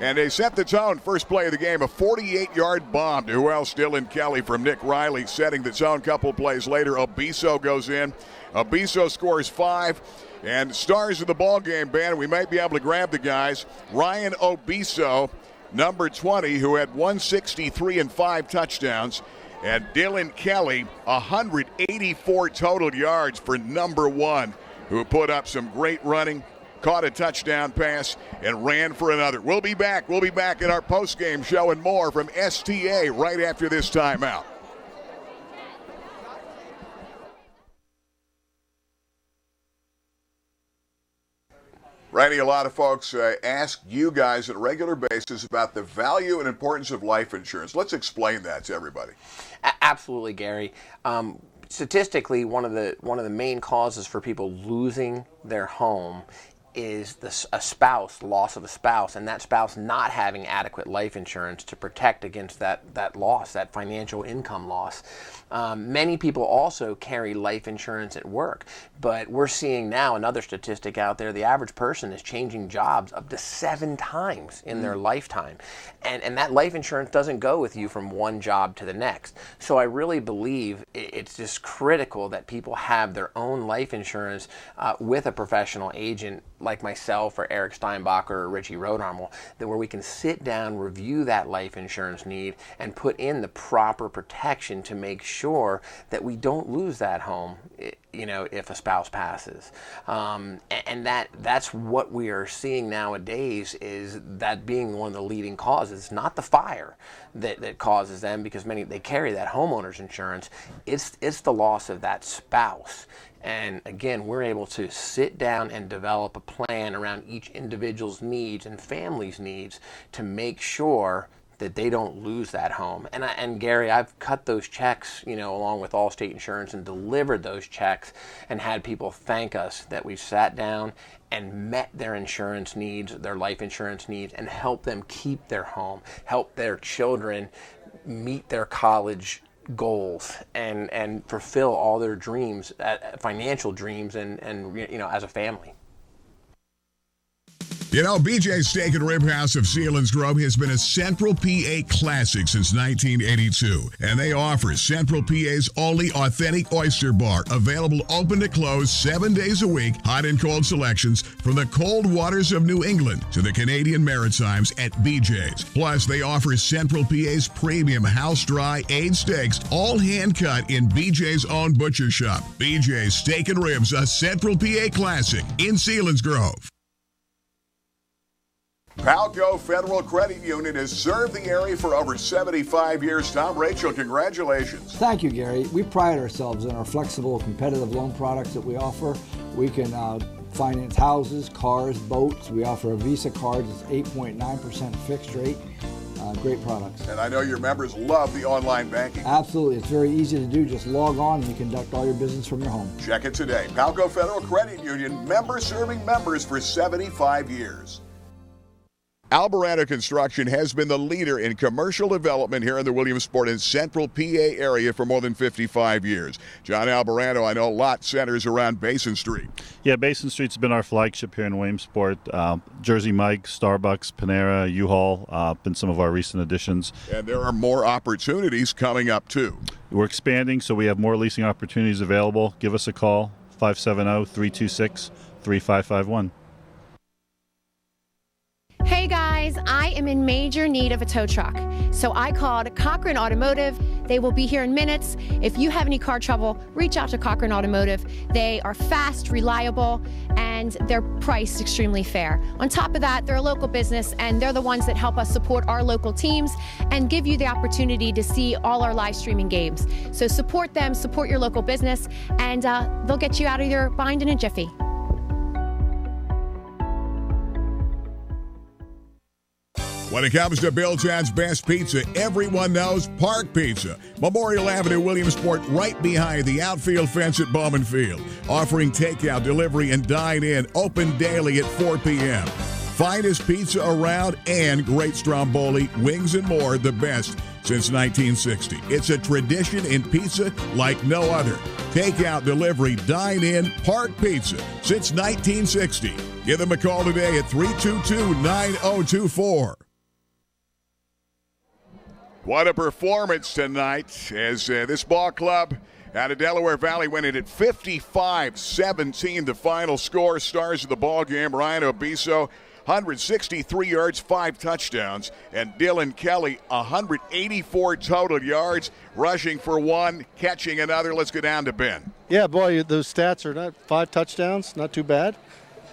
And they set the tone. First play of the game, a 48-yard bomb to who else? Dylan Kelly from Nick Riley, setting the tone. Couple plays later, Obiso goes in. Obiso scores 5. And stars of the ball game, Ben, we might be able to grab the guys. Ryan Obiso, number 20, who had 163 and 5 touchdowns. And Dylan Kelly, 184 total yards for number 1, who put up some great running, caught a touchdown pass, and ran for another. We'll be back. We'll be back in our postgame show and more from STA right after this timeout. Randy, a lot of folks ask you guys on a regular basis about the value and importance of life insurance. Let's explain that to everybody. Absolutely, Gary. Statistically, one of the main causes for people losing their home is loss of a spouse, and that spouse not having adequate life insurance to protect against that loss, that financial income loss. Many people also carry life insurance at work, but we're seeing now another statistic out there. The average person is changing jobs up to 7 times in their lifetime, and that life insurance doesn't go with you from one job to the next. So I really believe it's just critical that people have their own life insurance with a professional agent like myself or Eric Steinbacher or Renie Road, where we can sit down, review that life insurance need, and put in the proper protection to make sure that we don't lose that home, if a spouse passes. And that's what we are seeing nowadays, is that being one of the leading causes, not the fire that causes them, because they carry that homeowner's insurance. It's the loss of that spouse. And again, we're able to sit down and develop a plan around each individual's needs and family's needs to make sure that they don't lose that home. And Gary, I've cut those checks, along with Allstate Insurance, and delivered those checks and had people thank us that we sat down and met their insurance needs, their life insurance needs, and helped them keep their home, help their children meet their college goals and fulfill all their dreams, financial dreams, and as a family. BJ's Steak and Rib House of Selinsgrove has been a Central PA classic since 1982, and they offer Central PA's only authentic oyster bar, available open to close 7 days a week, hot and cold selections from the cold waters of New England to the Canadian Maritimes at BJ's. Plus, they offer Central PA's premium house-dry aged steaks, all hand-cut in BJ's own butcher shop. BJ's Steak and Ribs, a Central PA classic in Selinsgrove. Palco Federal Credit Union has served the area for over 75 years. Tom, Rachel, congratulations. Thank you, Gary. We pride ourselves in our flexible, competitive loan products that we offer. We can finance houses, cars, boats. We offer a Visa card that's 8.9% fixed rate. Great products. And I know your members love the online banking. Absolutely. It's very easy to do. Just log on and you conduct all your business from your home. Check it today. Palco Federal Credit Union, member serving members for 75 years. Alvarado Construction has been the leader in commercial development here in the Williamsport and Central PA area for more than 55 years. John Alvarado, I know a lot centers around Basin Street. Yeah, Basin Street's been our flagship here in Williamsport. Jersey Mike, Starbucks, Panera, U-Haul, been some of our recent additions. And there are more opportunities coming up too. We're expanding, so we have more leasing opportunities available. Give us a call, 570-326-3551. Hey guys, I am in major need of a tow truck. So I called Cochran Automotive. They will be here in minutes. If you have any car trouble, reach out to Cochran Automotive. They are fast, reliable, and they're priced extremely fair. On top of that, they're a local business, and they're the ones that help us support our local teams and give you the opportunity to see all our live streaming games. So support them, support your local business, and they'll get you out of your bind in a jiffy. When it comes to Billtown's best pizza, everyone knows Park Pizza. Memorial Avenue, Williamsport, right behind the outfield fence at Bowman Field. Offering takeout, delivery, and dine-in, open daily at 4 p.m. Finest pizza around and great stromboli, wings, and more, the best since 1960. It's a tradition in pizza like no other. Takeout, delivery, dine-in, Park Pizza since 1960. Give them a call today at 322-9024. What a performance tonight as this ball club out of Delaware Valley went in at 55-17. The final score. Stars of the ball game, Ryan Obiso, 163 yards, 5 touchdowns. And Dylan Kelly, 184 total yards, rushing for 1, catching another. Let's go down to Ben. Yeah, boy, those stats are not 5 touchdowns, not too bad.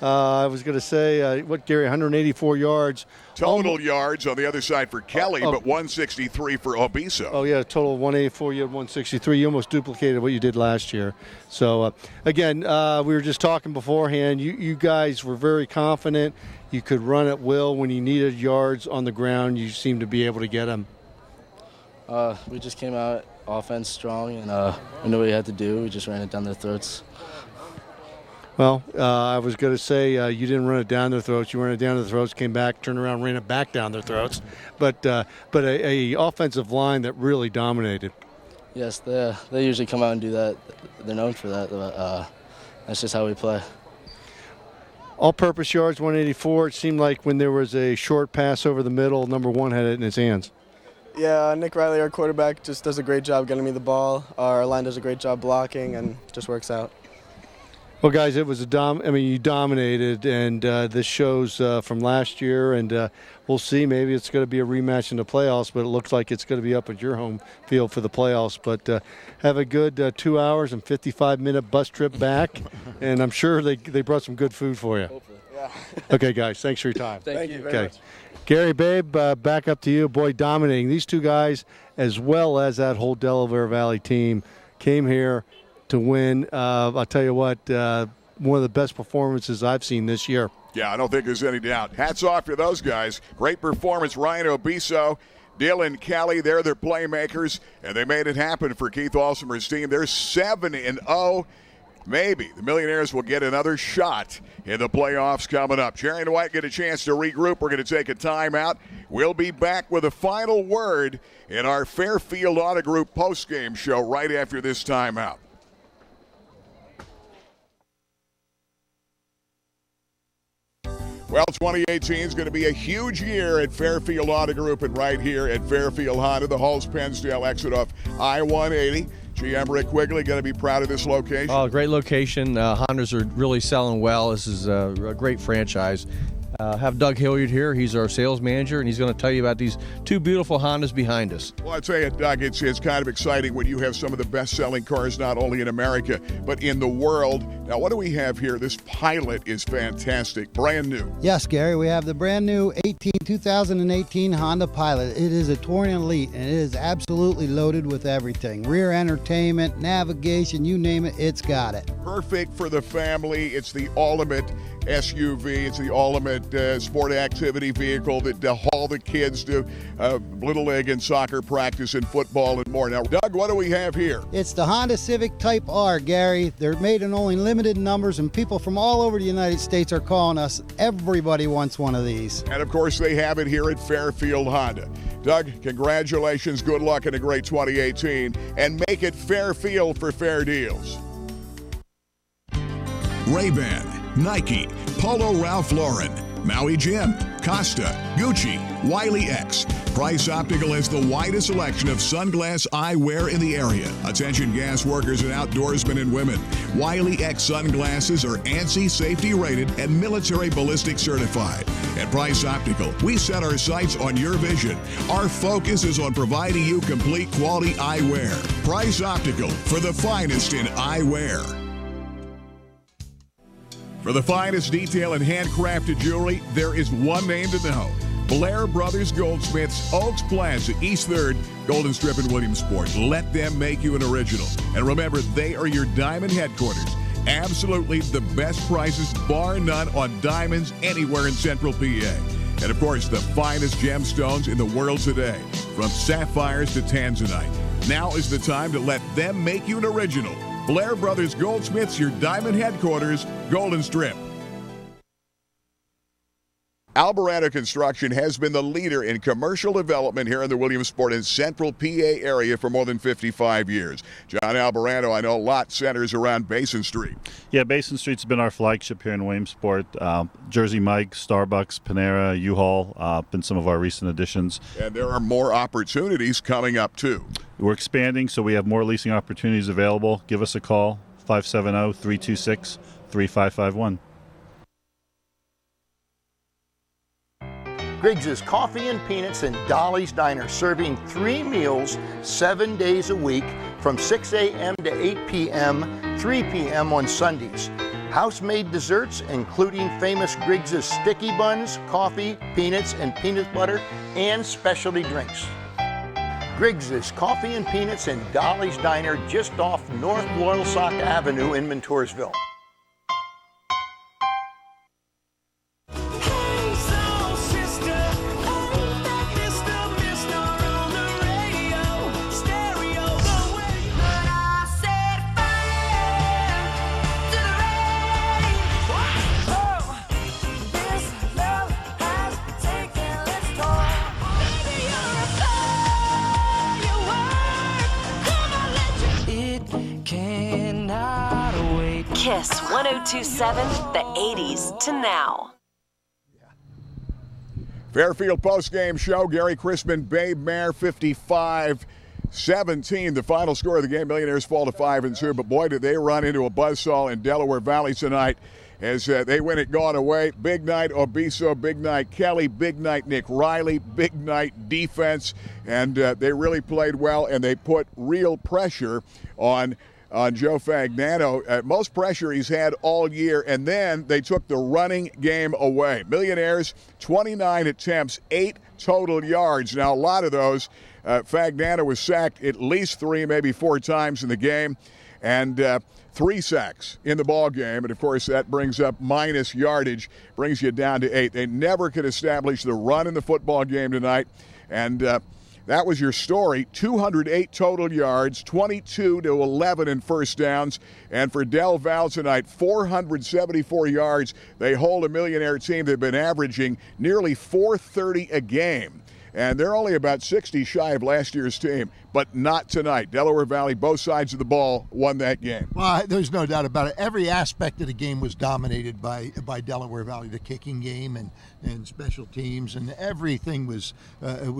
I was going to say, Gary, 184 yards. Total yards on the other side for Kelly, but 163 for Obiso. Oh, yeah, total of 184. You had 163. You almost duplicated what you did last year. So, again, we were just talking beforehand. You guys were very confident. You could run at will when you needed yards on the ground. You seemed to be able to get them. We just came out offense strong, and we knew what we had to do. We just ran it down their throats. Well, I was going to say you didn't run it down their throats. You ran it down their throats, came back, turned around, ran it back down their throats. But a offensive line that really dominated. Yes, they usually come out and do that. They're known for that. That's just how we play. All-purpose yards, 184. It seemed like when there was a short pass over the middle, number 1 had it in his hands. Yeah, Nick Riley, our quarterback, just does a great job getting me the ball. Our line does a great job blocking, and just works out. Well, guys, it was you dominated, and this shows from last year, and we'll see. Maybe it's going to be a rematch in the playoffs, but it looks like it's going to be up at your home field for the playoffs. But have a good 2 hours and 55-minute bus trip back, and I'm sure they brought some good food for you. Hopefully, yeah. Okay, guys, thanks for your time. Thank you very much. Gary, babe, back up to you. Boy, dominating. These two guys, as well as that whole Delaware Valley team, came here to win. I'll tell you what, one of the best performances I've seen this year. Yeah, I don't think there's any doubt. Hats off to those guys. Great performance. Ryan Obiso, Dylan Kelly, they're their playmakers, and they made it happen for Keith Alsmer's team. They're 7-0. Maybe the Millionaires will get another shot in the playoffs coming up. Jerry and White get a chance to regroup. We're going to take a timeout. We'll be back with a final word in our Fairfield Auto Group postgame show right after this timeout. Well, 2018 is going to be a huge year at Fairfield Auto Group and right here at Fairfield Honda, the Halls-Pennsdale exit off I-180. GM Rick Quigley going to be proud of this location. Oh, great location. Hondas are really selling well. This is a great franchise. Have Doug Hilliard here. He's our sales manager, and he's going to tell you about these 2 beautiful Hondas behind us. Well, I tell you, Doug, it's kind of exciting when you have some of the best-selling cars not only in America but in the world. Now, what do we have here? This Pilot is fantastic, brand new. Yes, Gary, we have the brand new 2018 Honda Pilot. It is a Touring Elite, and it is absolutely loaded with everything. Rear entertainment, navigation, you name it, it's got it. Perfect for the family. It's the ultimate SUV. It's the ultimate sport activity vehicle that haul the kids to Little League and soccer practice and football and more. Now, Doug, what do we have here? It's the Honda Civic Type R, Gary. They're made in only limited numbers, and people from all over the United States are calling us. Everybody wants one of these. And, of course, they have it here at Fairfield Honda. Doug, congratulations, good luck in a great 2018, and make it Fairfield for fair deals. Ray-Ban, Nike, Polo Ralph Lauren, Maui Jim, Costa, Gucci, Wiley X. Price Optical has the widest selection of sunglass eyewear in the area. Attention gas workers and outdoorsmen and women. Wiley X sunglasses are ANSI safety rated and military ballistic certified. At Price Optical, we set our sights on your vision. Our focus is on providing you complete quality eyewear. Price Optical, for the finest in eyewear. For the finest detail and handcrafted jewelry, there is one name to know. Blair Brothers Goldsmiths, Oaks Plaza, East 3rd, Golden Strip in Williamsport. Let them make you an original. And remember, they are your diamond headquarters. Absolutely the best prices, bar none, on diamonds anywhere in Central PA. And of course, the finest gemstones in the world today, from sapphires to tanzanite. Now is the time to let them make you an original. Blair Brothers Goldsmiths, your diamond headquarters, Golden Strip. Alvarado Construction has been the leader in commercial development here in the Williamsport and Central PA area for more than 55 years. John Alvarado, I know a lot centers around Basin Street. Yeah, Basin Street's been our flagship here in Williamsport. Jersey Mike, Starbucks, Panera, U-Haul, been some of our recent additions. And there are more opportunities coming up, too. We're expanding, so we have more leasing opportunities available. Give us a call, 570-326-3551. Griggs' Coffee and Peanuts and Dolly's Diner, serving 3 meals 7 days a week from 6 a.m. to 8 p.m., 3 p.m. on Sundays. House-made desserts, including famous Griggs' sticky buns, coffee, peanuts, and peanut butter, and specialty drinks. Griggs' Coffee and Peanuts and Dolly's Diner, just off North Loyalsock Avenue in Montoursville. Kiss 1027, the 80s to now. Fairfield postgame show. Gary Crispin, Babe Mare, 55-17. The final score of the game. Millionaires fall to 5-2. But boy, did they run into a buzzsaw in Delaware Valley tonight as they win it gone away. Big night Obiso, big night Kelly, big night Nick Riley, big night defense. And they really played well, and they put real pressure on Joe Fagnano. Most pressure he's had all year, and then they took the running game away. Millionaires, 29 attempts, 8 total yards. Now, a lot of those, Fagnano was sacked at least 3, maybe 4 times in the game, and 3 sacks in the ball game. And, of course, that brings up minus yardage, brings you down to 8. They never could establish the run in the football game tonight, and that was your story. 208 total yards, 22-11 in first downs. And for Del.Valley tonight, 474 yards. They hold a Millionaire team. They've been averaging nearly 430 a game. And they're only about 60 shy of last year's team, but not tonight. Delaware Valley, both sides of the ball, won that game. Well, there's no doubt about it. Every aspect of the game was dominated by Delaware Valley. The kicking game and special teams, and everything was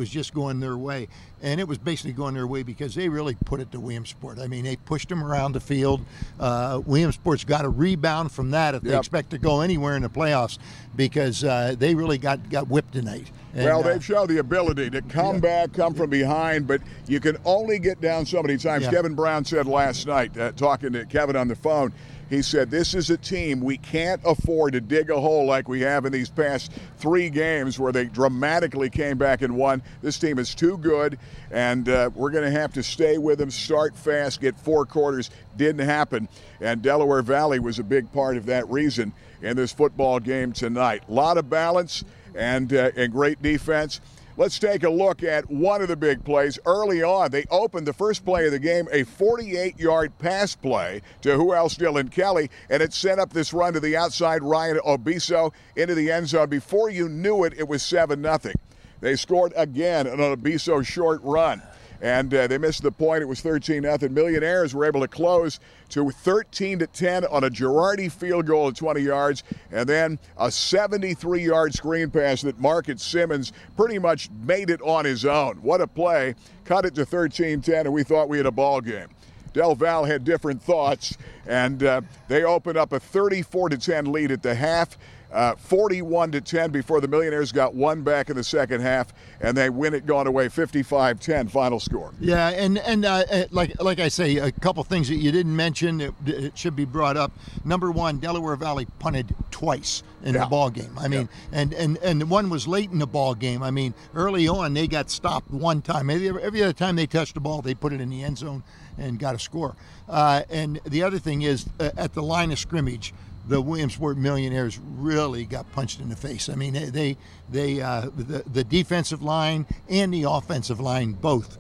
just going their way. And it was basically going their way because they really put it to Williamsport. I mean, they pushed them around the field. Williamsport's got to rebound from that if they expect to go anywhere in the playoffs, because they really got whipped tonight. And, well, they've shown the ability to come back, come from behind, but you can only get down so many times. Kevin Brown said last night, talking to Kevin on the phone, he said, this is a team we can't afford to dig a hole like we have in these past 3 games where they dramatically came back and won. This team is too good, and we're going to have to stay with them, start fast, get 4 quarters. Didn't happen, and Delaware Valley was a big part of that reason in this football game tonight. A lot of balance and great defense. Let's take a look at one of the big plays. Early on, they opened the first play of the game, a 48-yard pass play to who else? Dylan Kelly, and it set up this run to the outside, Ryan Obiso, into the end zone. Before you knew it, it was 7-0. They scored again on an Obiso short run, and they missed the point. It was 13-0. Millionaires were able to close to 13-10 on a Girardi field goal at 20 yards, and then a 73-yard screen pass that Marcus Simmons pretty much made it on his own. What a play. Cut it to 13-10, and we thought we had a ball game. Del.Valley had different thoughts, and they opened up a 34-10 lead at the half. 41-10 before the Millionaires got one back in the second half, and they win it gone away 55-10 final score. Yeah, and like I say, a couple things that you didn't mention it should be brought up. Number one, Delaware Valley punted twice in the ball game. I mean, and one was late in the ball game. I mean, early on they got stopped one time. Maybe every other time they touched the ball, they put it in the end zone and got a score. And the other thing is, at the line of scrimmage, the Williamsport Millionaires really got punched in the face. I mean, the defensive line and the offensive line both.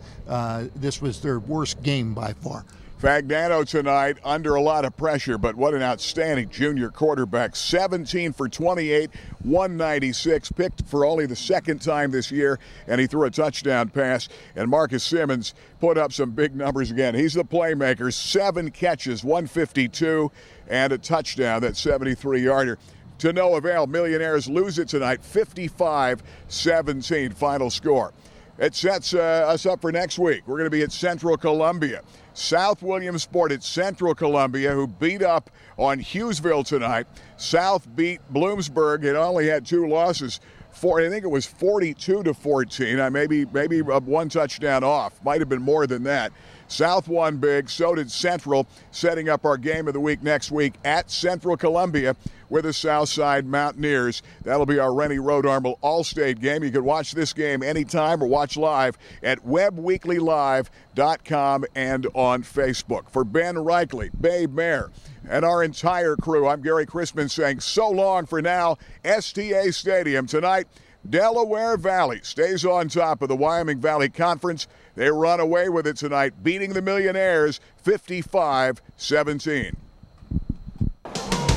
This was their worst game by far. Fagnano tonight under a lot of pressure, but what an outstanding junior quarterback. 17 for 28, 196, picked for only the second time this year, and he threw a touchdown pass. And Marcus Simmons put up some big numbers again. He's the playmaker, 7 catches, 152, and a touchdown, that 73-yarder. To no avail, Millionaires lose it tonight, 55-17 final score. It sets us up for next week. We're going to be at Central Columbia. South Williamsport at Central Columbia, who beat up on Hughesville tonight. South beat Bloomsburg. It only had 2 losses. I think it was 42-14. Maybe one touchdown off. Might have been more than that. South won big. So did Central, setting up our game of the week next week at Central Columbia with the Southside Mountaineers. That'll be our Renie Road All-State game. You can watch this game anytime or watch live at webweeklylive.com and on Facebook. For Ben Reichley, Babe Mayer, and our entire crew, I'm Gary Chrisman saying so long for now. STA Stadium tonight. Delaware Valley stays on top of the Wyoming Valley Conference. They run away with it tonight, beating the Millionaires 55-17.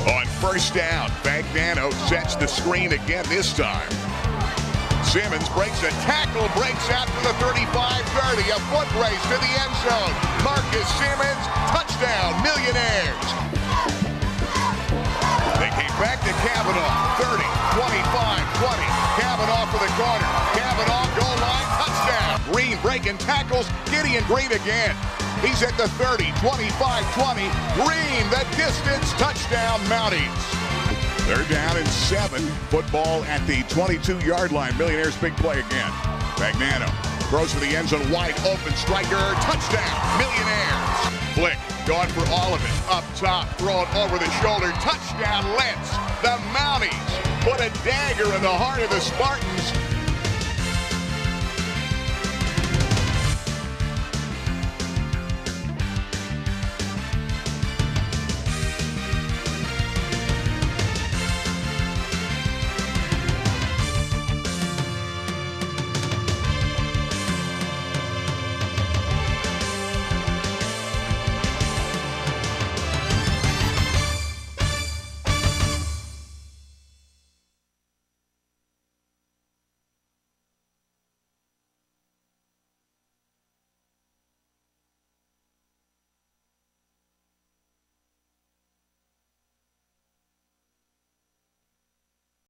On first down, Fagnano sets the screen again this time. Simmons breaks a tackle, breaks out to the 35-30, a foot race to the end zone. Marcus Simmons, touchdown, Millionaires. They came back to Kavanaugh, 30, 25, 20. Kavanaugh for the corner. Kavanaugh, goal line, touchdown. Green breaking tackles, Gideon Green again. He's at the 30, 25, 20. Green, the distance, touchdown, Mounties. They're down in 7. Football at the 22-yard line. Millionaires big play again. Fagnano throws for the end zone, wide open, striker, touchdown, Millionaires. Flick, gone for all of it. Up top, thrown over the shoulder, touchdown, Lentz. The Mounties put a dagger in the heart of the Spartans.